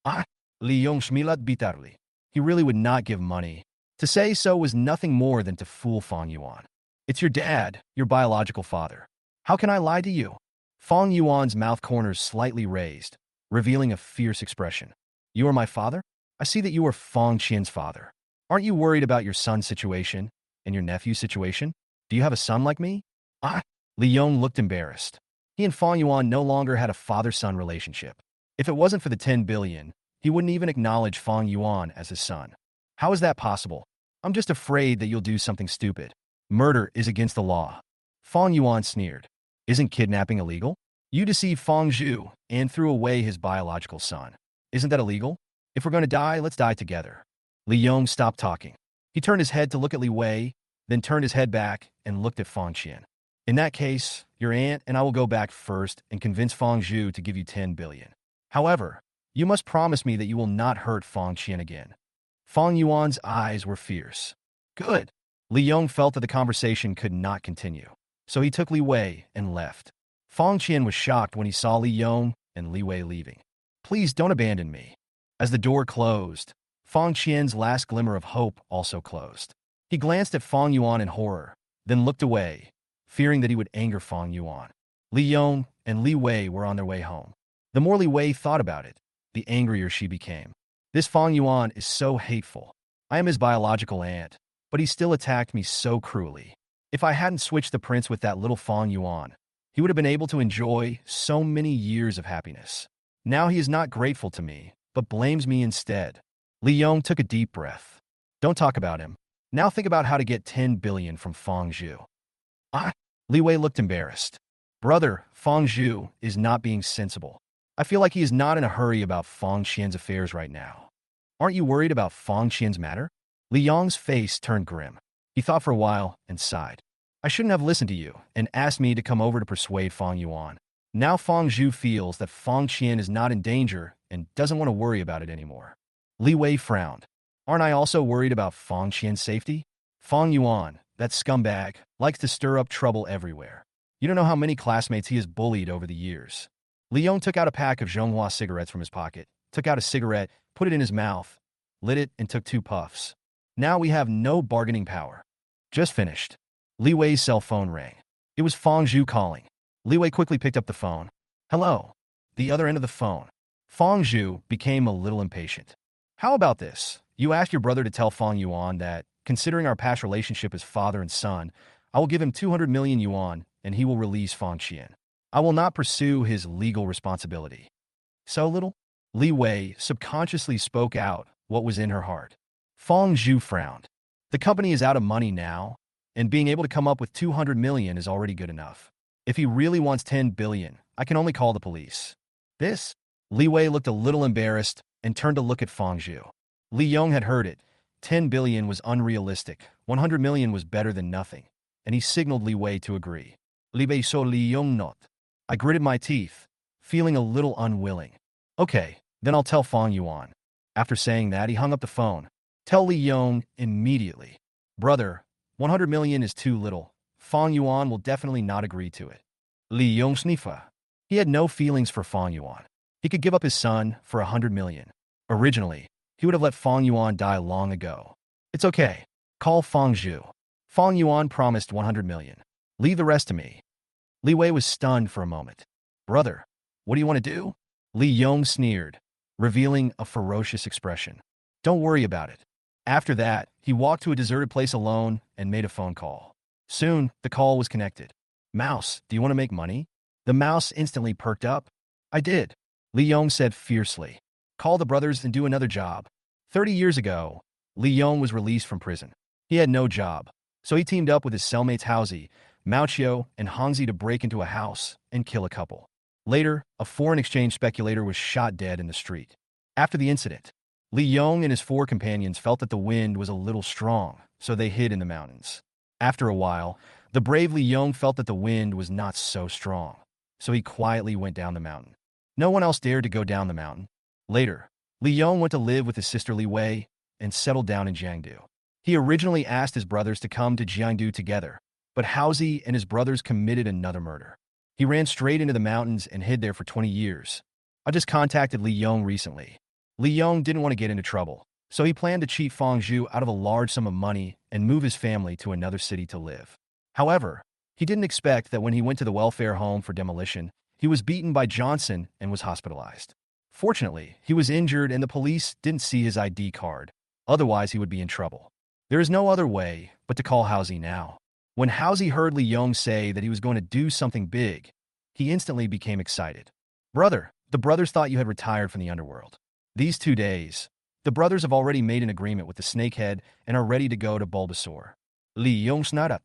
"Ah." Li Yong shmilat bitarli. He really would not give money. To say so was nothing more than to fool Fong Yuan. "It's your dad, your biological father. How can I lie to you?" Fong Yuan's mouth corners slightly raised, revealing a fierce expression. "You are my father? I see that you are Fong Qian's father. Aren't you worried about your son's situation and your nephew's situation? Do you have a son like me?" "Ah." Li Yong looked embarrassed. He and Fong Yuan no longer had a father-son relationship. If it wasn't for the 10 billion, he wouldn't even acknowledge Fong Yuan as his son. "How is that possible? I'm just afraid that you'll do something stupid. Murder is against the law." Fong Yuan sneered. "Isn't kidnapping illegal? You deceived Fong Zhu and threw away his biological son. Isn't that illegal? If we're going to die, let's die together." Li Yong stopped talking. He turned his head to look at Li Wei, then turned his head back and looked at Fong Qian. "In that case, your aunt and I will go back first and convince Fong Zhu to give you 10 billion. However, you must promise me that you will not hurt Fong Qian again." Fong Yuan's eyes were fierce. "Good." Li Yong felt that the conversation could not continue, so he took Li Wei and left. Fong Qian was shocked when he saw Li Yong and Li Wei leaving. "Please don't abandon me." As the door closed, Fong Qian's last glimmer of hope also closed. He glanced at Fong Yuan in horror, then looked away, fearing that he would anger Fong Yuan. Li Yong and Li Wei were on their way home. The more Li Wei thought about it, the angrier she became. "This Fong Yuan is so hateful. I am his biological aunt, but he still attacked me so cruelly. If I hadn't switched the prince with that little Fong Yuan, he would have been able to enjoy so many years of happiness. Now he is not grateful to me, but blames me instead." Li Yong took a deep breath. "Don't talk about him. Now think about how to get 10 billion from Fong Zhu." "Ah." Li Wei looked embarrassed. "Brother, Fong Zhu is not being sensible. I feel like he is not in a hurry about Fong Qian's affairs right now. Aren't you worried about Fong Qian's matter?" Li Yong's face turned grim. He thought for a while and sighed. "I shouldn't have listened to you and asked me to come over to persuade Fong Yuan. Now Fong Zhu feels that Fong Qian is not in danger and doesn't want to worry about it anymore." Li Wei frowned. "Aren't I also worried about Fong Qian's safety? Fong Yuan, that scumbag, likes to stir up trouble everywhere. You don't know how many classmates he has bullied over the years." Li Yong took out a pack of Zhonghua cigarettes from his pocket, took out a cigarette, put it in his mouth, lit it, and took 2 puffs. "Now we have no bargaining power." Just finished. Li Wei's cell phone rang. It was Fong Zhu calling. Li Wei quickly picked up the phone. "Hello." The other end of the phone. Fong Zhu became a little impatient. "How about this? You asked your brother to tell Fong Yuan that, considering our past relationship as father and son, I will give him 200 million yuan and he will release Fong Qian. I will not pursue his legal responsibility." "So little?" Li Wei subconsciously spoke out what was in her heart. Fong Zhu frowned. "The company is out of money now, and being able to come up with 200 million is already good enough. If he really wants 10 billion, I can only call the police. This? Li Wei looked a little embarrassed and turned to look at Fang Zhu. Li Yong had heard it. 10 billion was unrealistic. 100 million was better than nothing. And he signaled Li Wei to agree. Li Wei saw Li Yong not. I gritted my teeth, feeling a little unwilling. Okay, then I'll tell Fang Yuan. After saying that, he hung up the phone. Tell Li Yong immediately. Brother, 100 million is too little. Fang Yuan will definitely not agree to it. Li Yong sniffa. He had no feelings for Fang Yuan. He could give up his son for 100 million. Originally, he would have let Fang Yuan die long ago. It's okay. Call Fang Zhu. Fang Yuan promised 100 million. Leave the rest to me. Li Wei was stunned for a moment. Brother, what do you want to do? Li Yong sneered, revealing a ferocious expression. Don't worry about it. After that, he walked to a deserted place alone and made a phone call. Soon, the call was connected. Mouse, do you want to make money? The mouse instantly perked up. I did. Li Yong said fiercely. Call the brothers and do another job. 30 years ago, Li Yong was released from prison. He had no job, so he teamed up with his cellmates Haozi, Mao and Hongzi to break into a house and kill a couple. Later, a foreign exchange speculator was shot dead in the street. After the incident, Li Yong and his 4 companions felt that the wind was a little strong, so they hid in the mountains. After a while, the brave Li Yong felt that the wind was not so strong, so he quietly went down the mountain. No one else dared to go down the mountain. Later, Li Yong went to live with his sister Li Wei and settled down in Jiangdu. He originally asked his brothers to come to Jiangdu together, but Haozi and his brothers committed another murder. He ran straight into the mountains and hid there for 20 years. I just contacted Li Yong recently. Li Yong didn't want to get into trouble, so he planned to cheat Fang Zhu out of a large sum of money and move his family to another city to live. However, he didn't expect that when he went to the welfare home for demolition, he was beaten by Johnson and was hospitalized. Fortunately, he was injured and the police didn't see his ID card. Otherwise, he would be in trouble. There is no other way but to call Haozi now. When Haozi heard Li Yong say that he was going to do something big, he instantly became excited. Brother, the brothers thought you had retired from the underworld. These 2 days, the brothers have already made an agreement with the snakehead and are ready to go to Bulbasaur. Li Yong snarat.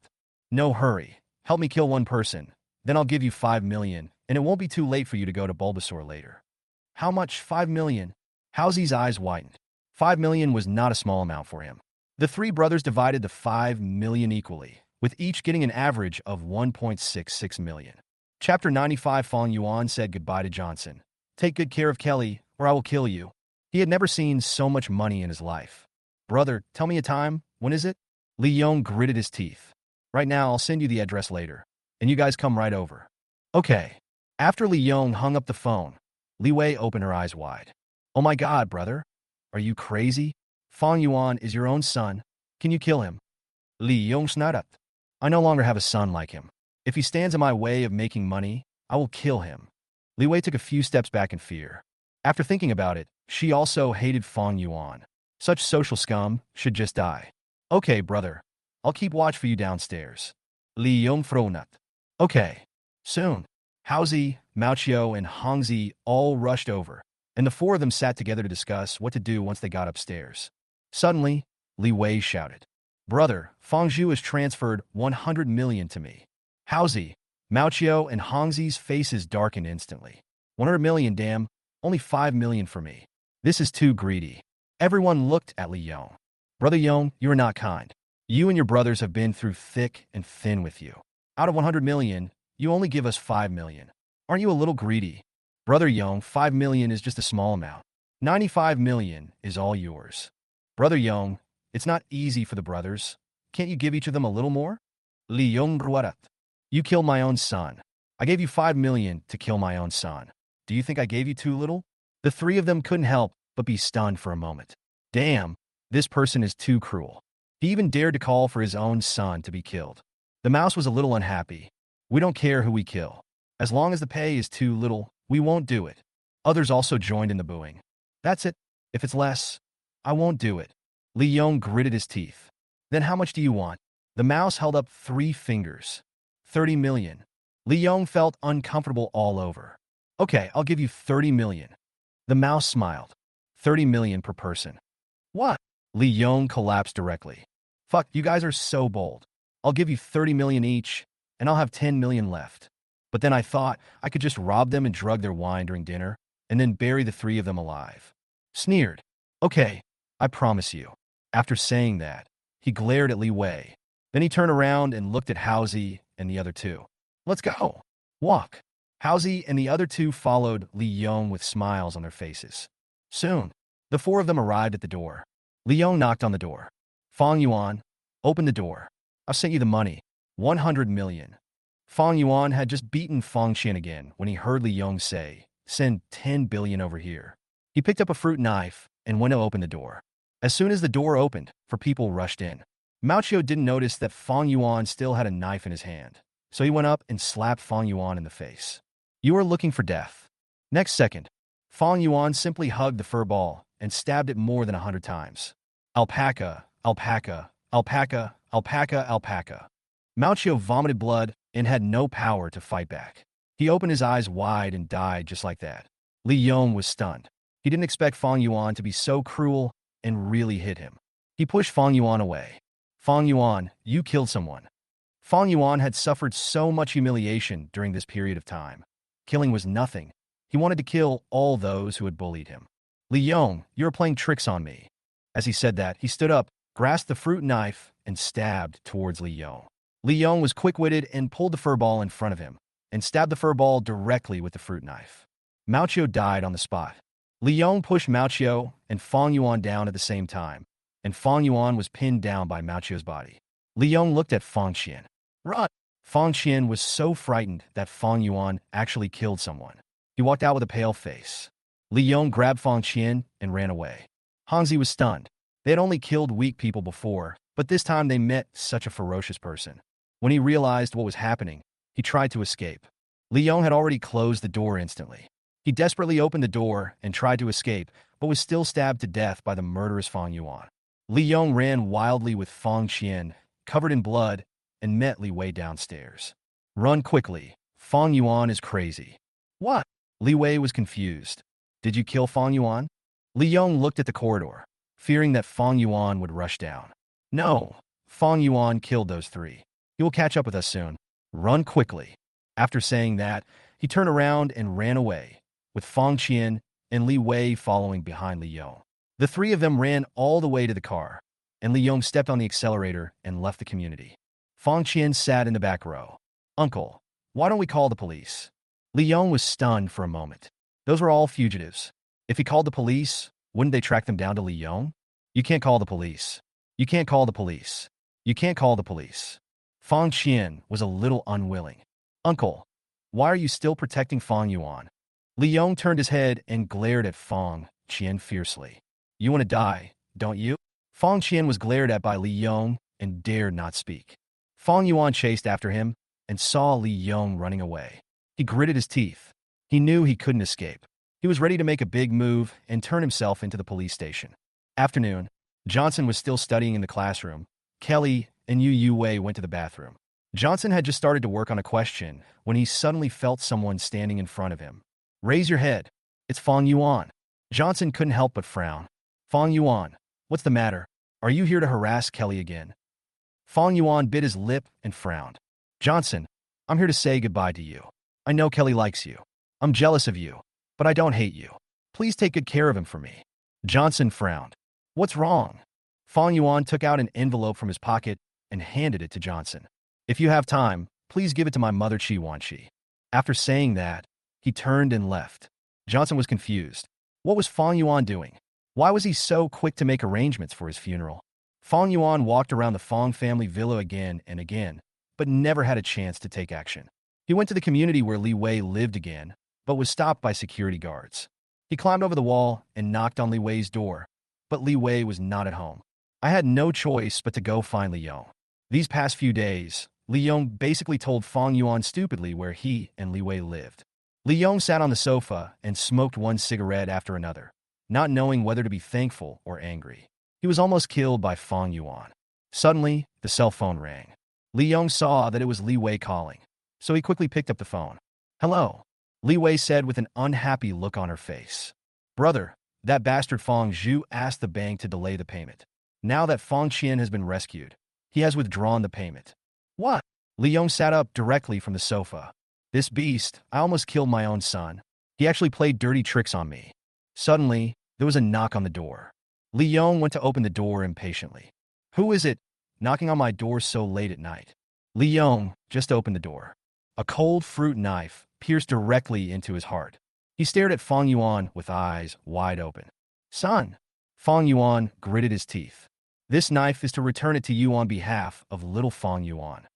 No hurry. Help me kill one person. Then I'll give you 5 million, and it won't be too late for you to go to Bulbasaur later. How much? 5 million? Haozi's eyes widened. 5 million was not a small amount for him. The 3 brothers divided the 5 million equally, with each getting an average of 1.66 million. Chapter 95. Fang Yuan said goodbye to Johnson. Take good care of Kelly, or I will kill you. He had never seen so much money in his life. Brother, tell me a time. When is it? Li Yong gritted his teeth. Right now, I'll send you the address later, and you guys come right over. Okay. After Li Yong hung up the phone, Li Wei opened her eyes wide. Oh my God, brother. Are you crazy? Fang Yuan is your own son. Can you kill him? Li Yong snarat. I no longer have a son like him. If he stands in my way of making money, I will kill him. Li Wei took a few steps back in fear. After thinking about it, she also hated Fang Yuan. Such social scum should just die. Okay, brother. I'll keep watch for you downstairs. Li Yong fronut. Okay. Soon, Haozi, Mao and Hongzi all rushed over, and the 4 of them sat together to discuss what to do once they got upstairs. Suddenly, Li Wei shouted, Brother, Fang Zhu has transferred 100 million to me. Haozi, Mao and Hongzi's faces darkened instantly. 100 million, damn. Only 5 million for me. This is too greedy. Everyone looked at Li Yong. Brother Yong, you are not kind. You and your brothers have been through thick and thin with you. Out of 100 million, you only give us 5 million. Aren't you a little greedy? Brother Yong, 5 million is just a small amount. 95 million is all yours. Brother Yong, it's not easy for the brothers. Can't you give each of them a little more? Li Yong ruarat. You killed my own son. I gave you 5 million to kill my own son. Do you think I gave you too little? The 3 of them couldn't help but be stunned for a moment. Damn, this person is too cruel. He even dared to call for his own son to be killed. The mouse was a little unhappy. We don't care who we kill. As long as the pay is too little, we won't do it. Others also joined in the booing. That's it. If it's less, I won't do it. Li Yong gritted his teeth. Then how much do you want? The mouse held up 3 fingers. 30 million. Li Yong felt uncomfortable all over. Okay, I'll give you 30 million. The mouse smiled. 30 million per person. What? Li Yong collapsed directly. Fuck, you guys are so bold. I'll give you 30 million each, and I'll have 10 million left. But then I thought I could just rob them and drug their wine during dinner, and then bury the three of them alive. Sneered. Okay, I promise you. After saying that, he glared at Li Wei. Then he turned around and looked at Haozi and the other two. Let's go. Walk. Haozi and the other two followed Li Yong with smiles on their faces. Soon, the four of them arrived at the door. Li Yong knocked on the door. Fang Yuan, open the door. I've sent you the money. 100 million. Fang Yuan had just beaten Fang Qian again when he heard Li Yong say, send 10 billion over here. He picked up a fruit knife and went to open the door. As soon as the door opened, four people rushed in. Mao Qiu didn't notice that Fang Yuan still had a knife in his hand, so he went up and slapped Fang Yuan in the face. You are looking for death. Next second, Fang Yuan simply hugged the fur ball and stabbed it more than 100 times. Alpaca, alpaca, alpaca, alpaca, alpaca. Mao Qiu vomited blood and had no power to fight back. He opened his eyes wide and died just like that. Li Yong was stunned. He didn't expect Fang Yuan to be so cruel and really hit him. He pushed Fang Yuan away. Fang Yuan, you killed someone. Fang Yuan had suffered so much humiliation during this period of time. Killing was nothing. He wanted to kill all those who had bullied him. Li Yong, you're playing tricks on me. As he said that, he stood up, grasped the fruit knife, and stabbed towards Li Yong. Li Yong was quick-witted and pulled the fur ball in front of him, and stabbed the fur ball directly with the fruit knife. Mao Qiu died on the spot. Li Yong pushed Mao Qiu and Fang Yuan down at the same time, and Fang Yuan was pinned down by Mao Qiu's body. Li Yong looked at Fang Qian. Run! Fang Qian was so frightened that Fang Yuan actually killed someone. He walked out with a pale face. Li Yong grabbed Fang Qian and ran away. Hanzi was stunned. They had only killed weak people before, but this time they met such a ferocious person. When he realized what was happening, he tried to escape. Li Yong had already closed the door instantly. He desperately opened the door and tried to escape, but was still stabbed to death by the murderous Fang Yuan. Li Yong ran wildly with Fang Qian, covered in blood, and met Li Wei downstairs. Run quickly. Fang Yuan is crazy. What? Li Wei was confused. Did you kill Fang Yuan? Li Yong looked at the corridor, fearing that Fang Yuan would rush down. No. Fang Yuan killed those three. He will catch up with us soon. Run quickly. After saying that, he turned around and ran away, with Fang Qian and Li Wei following behind Li Yong. The three of them ran all the way to the car, and Li Yong stepped on the accelerator and left the community. Fang Qian sat in the back row. Uncle, why don't we call the police? Li Yong was stunned for a moment. Those were all fugitives. If he called the police, wouldn't they track them down to Li Yong? You can't call the police. You can't call the police. You can't call the police. Fang Qian was a little unwilling. Uncle, why are you still protecting Fang Yuan? Li Yong turned his head and glared at Fang Qian fiercely. You want to die, don't you? Fang Qian was glared at by Li Yong and dared not speak. Fang Yuan chased after him and saw Li Yong running away. He gritted his teeth. He knew he couldn't escape. He was ready to make a big move and turn himself into the police station. Afternoon, Johnson was still studying in the classroom. Kelly and Yu Wei went to the bathroom. Johnson had just started to work on a question when he suddenly felt someone standing in front of him. Raise your head. It's Fang Yuan. Johnson couldn't help but frown. Fang Yuan, what's the matter? Are you here to harass Kelly again? Fang Yuan bit his lip and frowned. Johnson, I'm here to say goodbye to you. I know Kelly likes you. I'm jealous of you, but I don't hate you. Please take good care of him for me. Johnson frowned. What's wrong? Fang Yuan took out an envelope from his pocket and handed it to Johnson. If you have time, please give it to my mother Qi Wanqi. After saying that, he turned and left. Johnson was confused. What was Fang Yuan doing? Why was he so quick to make arrangements for his funeral? Fang Yuan walked around the Fang family villa again and again, but never had a chance to take action. He went to the community where Li Wei lived again, but was stopped by security guards. He climbed over the wall and knocked on Li Wei's door, but Li Wei was not at home. I had no choice but to go find Li Yong. These past few days, Li Yong basically told Fang Yuan stupidly where he and Li Wei lived. Li Yong sat on the sofa and smoked one cigarette after another, not knowing whether to be thankful or angry. He was almost killed by Fang Yuan. Suddenly, the cell phone rang. Li Yong saw that it was Li Wei calling, so he quickly picked up the phone. Hello, Li Wei said with an unhappy look on her face. Brother, that bastard Fang Zhu asked the bank to delay the payment. Now that Fang Qian has been rescued, he has withdrawn the payment. What? Li Yong sat up directly from the sofa. This beast, I almost killed my own son. He actually played dirty tricks on me. Suddenly, there was a knock on the door. Li Yong went to open the door impatiently. Who is it knocking on my door so late at night? Li Yong just opened the door. A cold fruit knife pierced directly into his heart. He stared at Fong Yuan with eyes wide open. Son! Fong Yuan gritted his teeth. This knife is to return it to you on behalf of little Fong Yuan.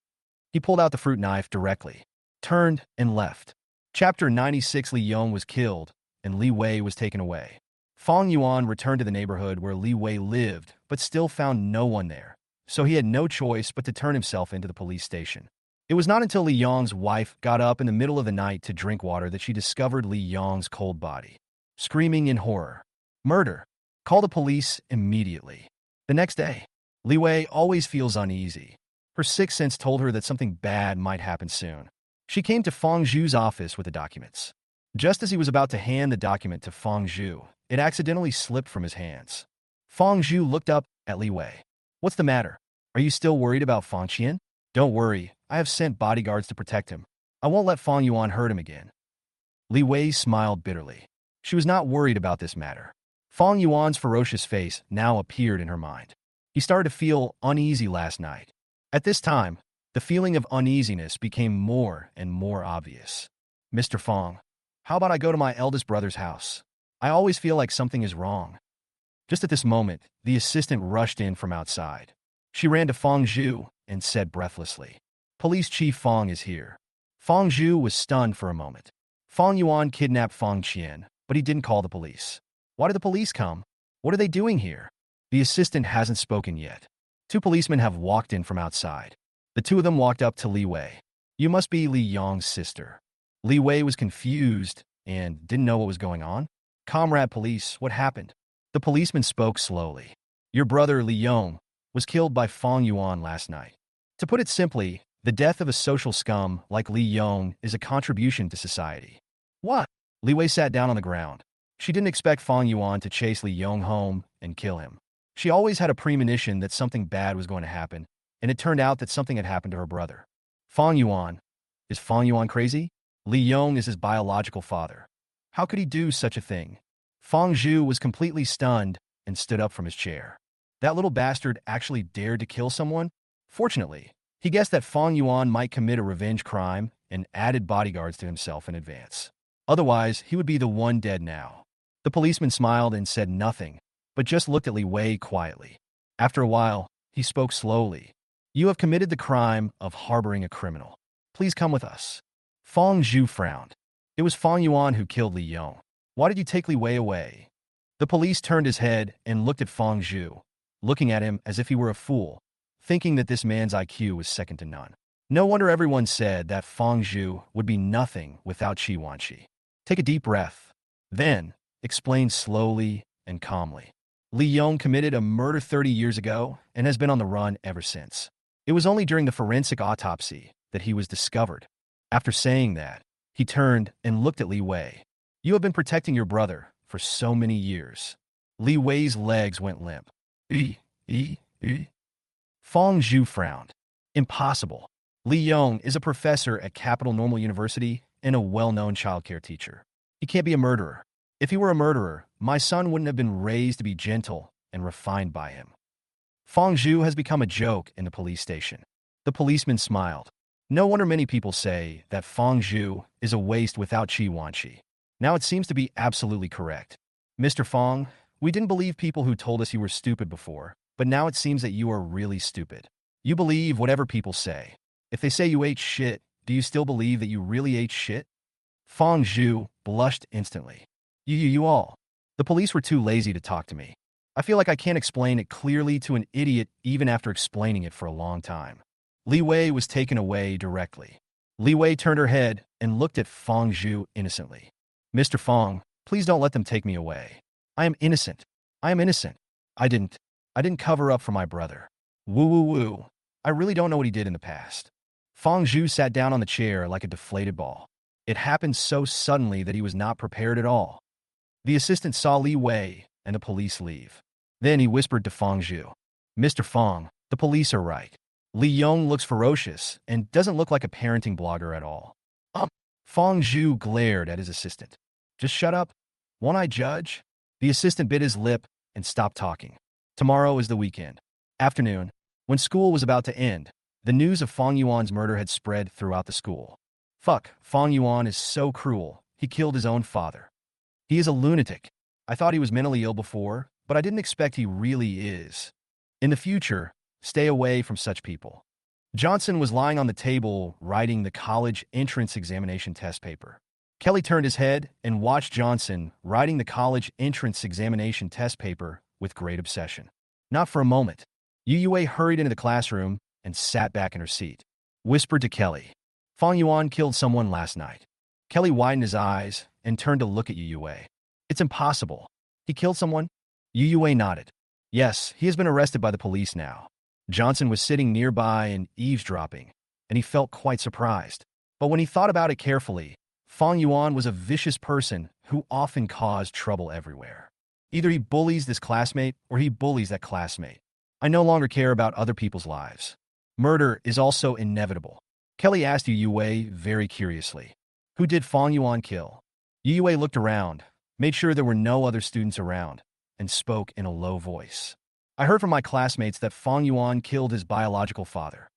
He pulled out the fruit knife directly, turned, and left. Chapter 96. Li Yong was killed, and Li Wei was taken away. Fong Yuan returned to the neighborhood where Li Wei lived, but still found no one there, so he had no choice but to turn himself into the police station. It was not until Li Yong's wife got up in the middle of the night to drink water that she discovered Li Yong's cold body. Screaming in horror. Murder. Call the police immediately. The next day, Li Wei always feels uneasy. Her sixth sense told her that something bad might happen soon. She came to Fong Zhu's office with the documents. Just as he was about to hand the document to Fong Zhu, it accidentally slipped from his hands. Fong Zhu looked up at Li Wei. What's the matter? Are you still worried about Fong Qian? Don't worry, I have sent bodyguards to protect him. I won't let Fong Yuan hurt him again. Li Wei smiled bitterly. She was not worried about this matter. Fong Yuan's ferocious face now appeared in her mind. He started to feel uneasy last night. At this time, the feeling of uneasiness became more and more obvious. Mr. Fong, how about I go to my eldest brother's house? I always feel like something is wrong. Just at this moment, the assistant rushed in from outside. She ran to Fong Zhu and said breathlessly, Police Chief Fong is here. Fong Zhu was stunned for a moment. Fong Yuan kidnapped Fong Qian, but he didn't call the police. Why did the police come? What are they doing here? The assistant hasn't spoken yet. Two policemen have walked in from outside. The two of them walked up to Li Wei. You must be Li Yong's sister. Li Wei was confused and didn't know what was going on. Comrade police, what happened? The policeman spoke slowly. Your brother, Li Yong, was killed by Fong Yuan last night. To put it simply, the death of a social scum like Li Yong is a contribution to society. What? Li Wei sat down on the ground. She didn't expect Fong Yuan to chase Li Yong home and kill him. She always had a premonition that something bad was going to happen, and it turned out that something had happened to her brother. Fong Yuan. Is Fong Yuan crazy? Li Yong is his biological father. How could he do such a thing? Fong Zhu was completely stunned and stood up from his chair. That little bastard actually dared to kill someone? Fortunately, he guessed that Fong Yuan might commit a revenge crime and added bodyguards to himself in advance. Otherwise, he would be the one dead now. The policeman smiled and said nothing, but just looked at Li Wei quietly. After a while, he spoke slowly. You have committed the crime of harboring a criminal. Please come with us. Fong Zhu frowned. It was Fong Yuan who killed Li Yong. Why did you take Li Wei away? The police turned his head and looked at Fong Zhu, looking at him as if he were a fool, thinking that this man's IQ was second to none. No wonder everyone said that Fong Zhu would be nothing without Qi Wanqi. Take a deep breath. Then, explain slowly and calmly. Li Yong committed a murder 30 years ago and has been on the run ever since. It was only during the forensic autopsy that he was discovered. After saying that, he turned and looked at Li Wei. You have been protecting your brother for so many years. Li Wei's legs went limp. Fong Zhu frowned. Impossible. Li Yong is a professor at Capital Normal University and a well-known childcare teacher. He can't be a murderer. If he were a murderer, my son wouldn't have been raised to be gentle and refined by him. Fong Zhu has become a joke in the police station. The policeman smiled. No wonder many people say that Fong Zhu is a waste without Qi Wanqi. Now it seems to be absolutely correct. Mr. Fong, we didn't believe people who told us you were stupid before, but now it seems that you are really stupid. You believe whatever people say. If they say you ate shit, do you still believe that you really ate shit? Fong Zhu blushed instantly. You all. The police were too lazy to talk to me. I feel like I can't explain it clearly to an idiot even after explaining it for a long time. Li Wei was taken away directly. Li Wei turned her head and looked at Fong Zhu innocently. Mr. Fong, please don't let them take me away. I am innocent. I am innocent. I didn't cover up for my brother. Woo woo woo. I really don't know what he did in the past. Fong Zhu sat down on the chair like a deflated ball. It happened so suddenly that he was not prepared at all. The assistant saw Li Wei and the police leave. Then he whispered to Fong Zhu. Mr. Fong, the police are right. Li Yong looks ferocious and doesn't look like a parenting blogger at all. Fong Zhu glared at his assistant. Just shut up. Won't I judge? The assistant bit his lip and stopped talking. Tomorrow is the weekend. Afternoon, when school was about to end, the news of Fong Yuan's murder had spread throughout the school. Fuck, Fong Yuan is so cruel. He killed his own father. He is a lunatic. I thought he was mentally ill before, but I didn't expect he really is. In the future, stay away from such people. Johnson was lying on the table writing the college entrance examination test paper. Kelly turned his head and watched Johnson writing the college entrance examination test paper with great obsession. Not for a moment. Yue hurried into the classroom and sat back in her seat. Whispered to Kelly, Fong Yuan killed someone last night. Kelly widened his eyes and turned to look at Yue. It's impossible. He killed someone? Yue nodded. Yes, he has been arrested by the police now. Johnson was sitting nearby and eavesdropping, and he felt quite surprised. But when he thought about it carefully, Fong Yuan was a vicious person who often caused trouble everywhere. Either he bullies this classmate or he bullies that classmate. I no longer care about other people's lives. Murder is also inevitable. Kelly asked Yue very curiously. Who did Fong Yuan kill? Yue looked around, made sure there were no other students around, and spoke in a low voice. I heard from my classmates that Fong Yuan killed his biological father.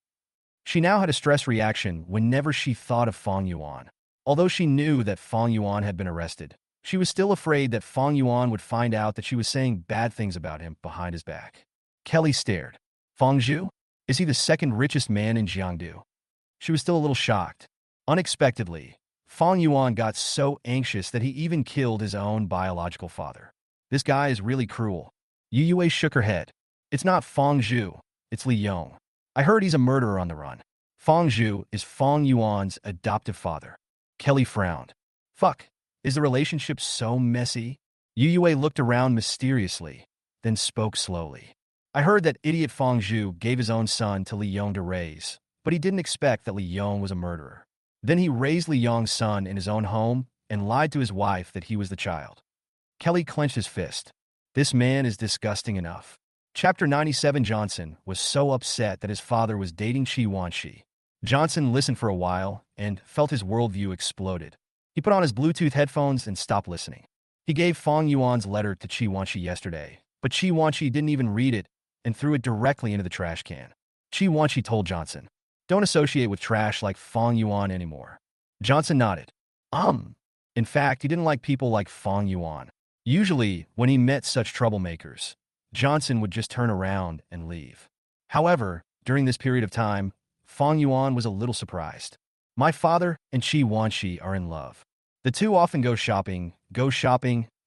She now had a stress reaction whenever she thought of Fong Yuan. Although she knew that Fong Yuan had been arrested, she was still afraid that Fong Yuan would find out that she was saying bad things about him behind his back. Kelly stared. Fong Zhu? Is he the second richest man in Jiangdu? She was still a little shocked. Unexpectedly, Fong Yuan got so anxious that he even killed his own biological father. This guy is really cruel. Yue shook her head. It's not Fong Zhu, it's Li Yong. I heard he's a murderer on the run. Fong Zhu is Fong Yuan's adoptive father. Kelly frowned. Fuck, is the relationship so messy? Yue looked around mysteriously, then spoke slowly. I heard that idiot Fong Zhu gave his own son to Li Yong to raise, but he didn't expect that Li Yong was a murderer. Then he raised Li Yong's son in his own home and lied to his wife that he was the child. Kelly clenched his fist. This man is disgusting enough. Chapter 97. Johnson was so upset that his father was dating Chi Wanshi. Johnson listened for a while and felt his worldview exploded. He put on his Bluetooth headphones and stopped listening. He gave Fong Yuan's letter to Chi Wanshi yesterday, but Chi Wanshi didn't even read it and threw it directly into the trash can. Chi Wanshi told Johnson, don't associate with trash like Fong Yuan anymore. Johnson nodded. In fact, he didn't like people like Fong Yuan. Usually, when he met such troublemakers, Johnson would just turn around and leave. However, during this period of time, Fong Yuan was a little surprised. My father and Chi Wanshi are in love. The two often go shopping,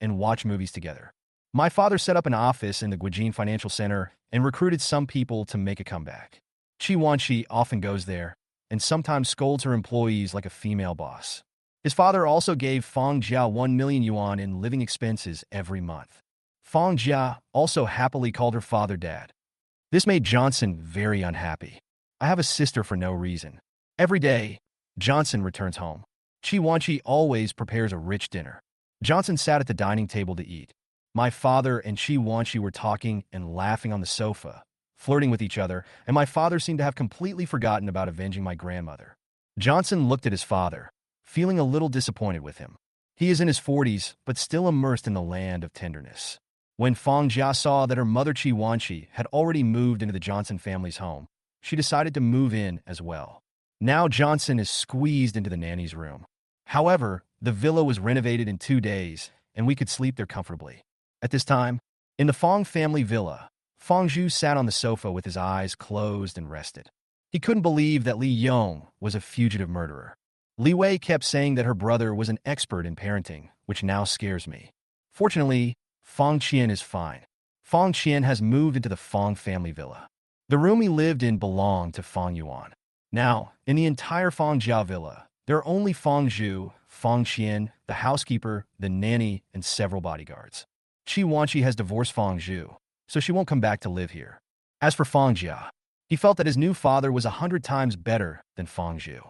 and watch movies together. My father set up an office in the Guijin Financial Center and recruited some people to make a comeback. Chi Wanshi often goes there and sometimes scolds her employees like a female boss. His father also gave Fong Jia 1 million yuan in living expenses every month. Fong Jia also happily called her father dad. This made Johnson very unhappy. I have a sister for no reason. Every day, Johnson returns home. Chi Wanshi always prepares a rich dinner. Johnson sat at the dining table to eat. My father and Chi Wanshi were talking and laughing on the sofa, flirting with each other, and my father seemed to have completely forgotten about avenging my grandmother. Johnson looked at his father, feeling a little disappointed with him. He is in his 40s, but still immersed in the land of tenderness. When Fong Jia saw that her mother Chi Wanshi had already moved into the Johnson family's home, she decided to move in as well. Now Johnson is squeezed into the nanny's room. However, the villa was renovated in 2 days, and we could sleep there comfortably. At this time, in the Fong family villa, Fong Zhu sat on the sofa with his eyes closed and rested. He couldn't believe that Li Yong was a fugitive murderer. Li Wei kept saying that her brother was an expert in parenting, which now scares me. Fortunately, Fong Qian is fine. Fong Qian has moved into the Fong family villa. The room he lived in belonged to Fong Yuan. Now, in the entire Fong Jia villa, there are only Fong Zhu, Fong Qian, the housekeeper, the nanny, and several bodyguards. Chi Wanshi has divorced Fong Zhu, so she won't come back to live here. As for Fong Jia, he felt that his new father was 100 times better than Fong Zhu.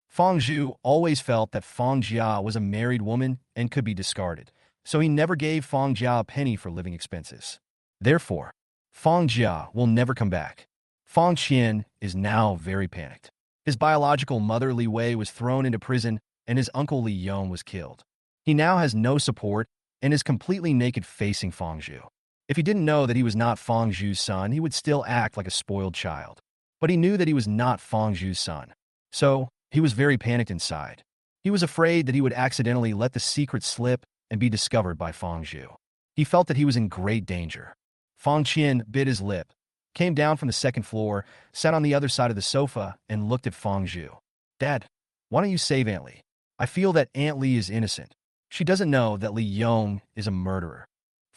Fong Zhu always felt that Fong Jia was a married woman and could be discarded, so he never gave Fong Jia a penny for living expenses. Therefore, Fong Jia will never come back. Fong Qian is now very panicked. His biological mother Li Wei was thrown into prison, and his uncle Li Yong was killed. He now has no support and is completely naked facing Fangzhu. If he didn't know that he was not Fangzhu's son, he would still act like a spoiled child. But he knew that he was not Fangzhu's son. So, he was very panicked inside. He was afraid that he would accidentally let the secret slip and be discovered by Fangzhu. He felt that he was in great danger. Fang Qian bit his lip, came down from the second floor, sat on the other side of the sofa, and looked at Fangzhu. Dad, why don't you save Aunt Li? I feel that Aunt Li is innocent. She doesn't know that Li Yong is a murderer.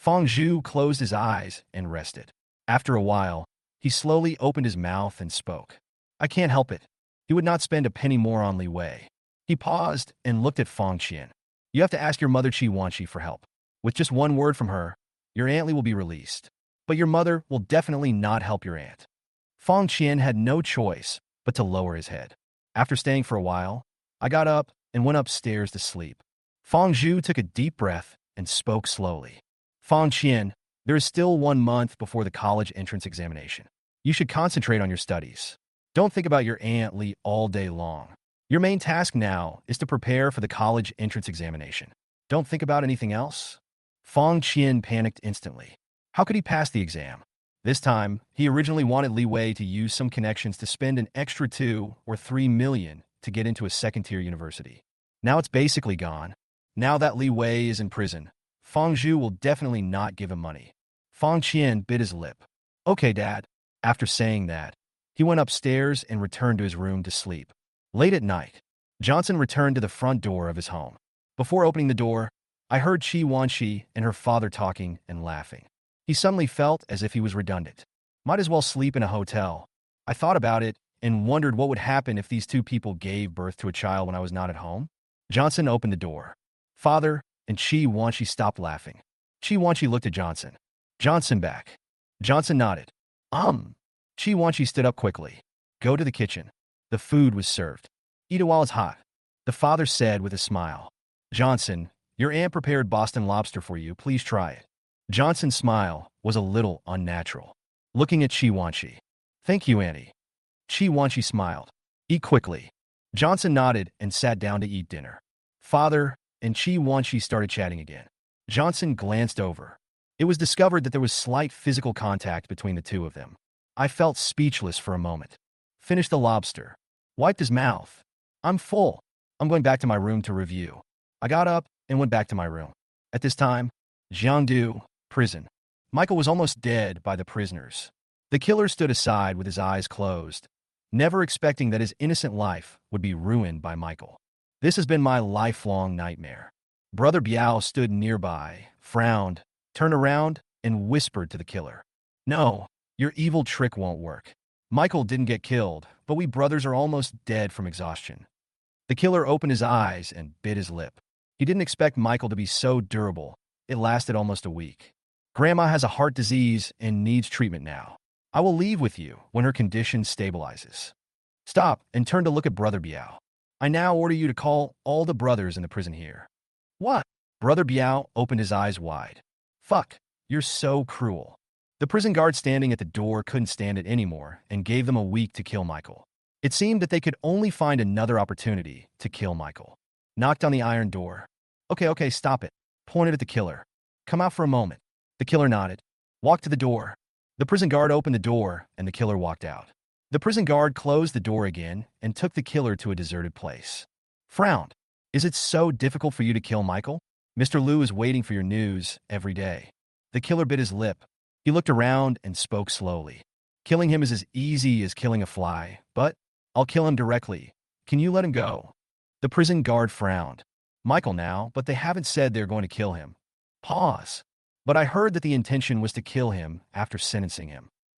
Fangzhu closed his eyes and rested. After a while, he slowly opened his mouth and spoke. I can't help it. He would not spend a penny more on Li Wei. He paused and looked at Fang Qian. You have to ask your mother Qi Wanqi for help. With just one word from her, your Aunt Li will be released. But your mother will definitely not help your aunt. Fang Qian had no choice but to lower his head. After staying for a while, I got up and went upstairs to sleep. Fangzhu took a deep breath and spoke slowly. Fang Qian, there is still 1 month before the college entrance examination. You should concentrate on your studies. Don't think about your Aunt Li all day long. Your main task now is to prepare for the college entrance examination. Don't think about anything else. Fang Qian panicked instantly. How could he pass the exam? This time, he originally wanted Li Wei to use some connections to spend an extra 2 or 3 million to get into a second-tier university. Now it's basically gone. Now that Li Wei is in prison, Fangzhu will definitely not give him money. Fang Qian bit his lip. Okay, Dad. After saying that, he went upstairs and returned to his room to sleep. Late at night, Johnson returned to the front door of his home. Before opening the door, I heard Qi Wanqi and her father talking and laughing. He suddenly felt as if he was redundant. Might as well sleep in a hotel. I thought about it and wondered what would happen if these two people gave birth to a child when I was not at home. Johnson opened the door. Father and Qi Wanqi stopped laughing. Qi Wanqi looked at Johnson. Johnson back. Johnson nodded. Qi Wanqi stood up quickly. Go to the kitchen. The food was served. Eat it while it's hot. The father said with a smile. Johnson, your aunt prepared Boston lobster for you. Please try it. Johnson's smile was a little unnatural. Looking at Qi Wanqi. Thank you, Auntie. Qi Wanqi smiled. Eat quickly. Johnson nodded and sat down to eat dinner. Father and Qi Wanqi started chatting again. Johnson glanced over. It was discovered that there was slight physical contact between the two of them. I felt speechless for a moment. Finished the lobster. Wiped his mouth. I'm full. I'm going back to my room to review. I got up and went back to my room. At this time, Jiangdu, prison. Michael was almost dead by the prisoners. The killer stood aside with his eyes closed, never expecting that his innocent life would be ruined by Michael. This has been my lifelong nightmare. Brother Biao stood nearby, frowned, turned around, and whispered to the killer. No, your evil trick won't work. Michael didn't get killed, but we brothers are almost dead from exhaustion. The killer opened his eyes and bit his lip. He didn't expect Michael to be so durable. It lasted almost a week. Grandma has a heart disease and needs treatment now. I will leave with you when her condition stabilizes. Stop and turn to look at Brother Biao. I now order you to call all the brothers in the prison here. What? Brother Biao opened his eyes wide. Fuck, you're so cruel. The prison guard standing at the door couldn't stand it anymore and gave them a week to kill Michael. It seemed that they could only find another opportunity to kill Michael. Knocked on the iron door. Okay, stop it. Pointed at the killer. Come out for a moment. The killer nodded. Walked to the door. The prison guard opened the door and the killer walked out. The prison guard closed the door again and took the killer to a deserted place. Frowned. Is it so difficult for you to kill Michael? Mr. Liu is waiting for your news every day. The killer bit his lip. He looked around and spoke slowly. Killing him is as easy as killing a fly, but I'll kill him directly. Can you let him go? The prison guard frowned. Michael now, but they haven't said they're going to kill him. Pause. But I heard that the intention was to kill him after sentencing him.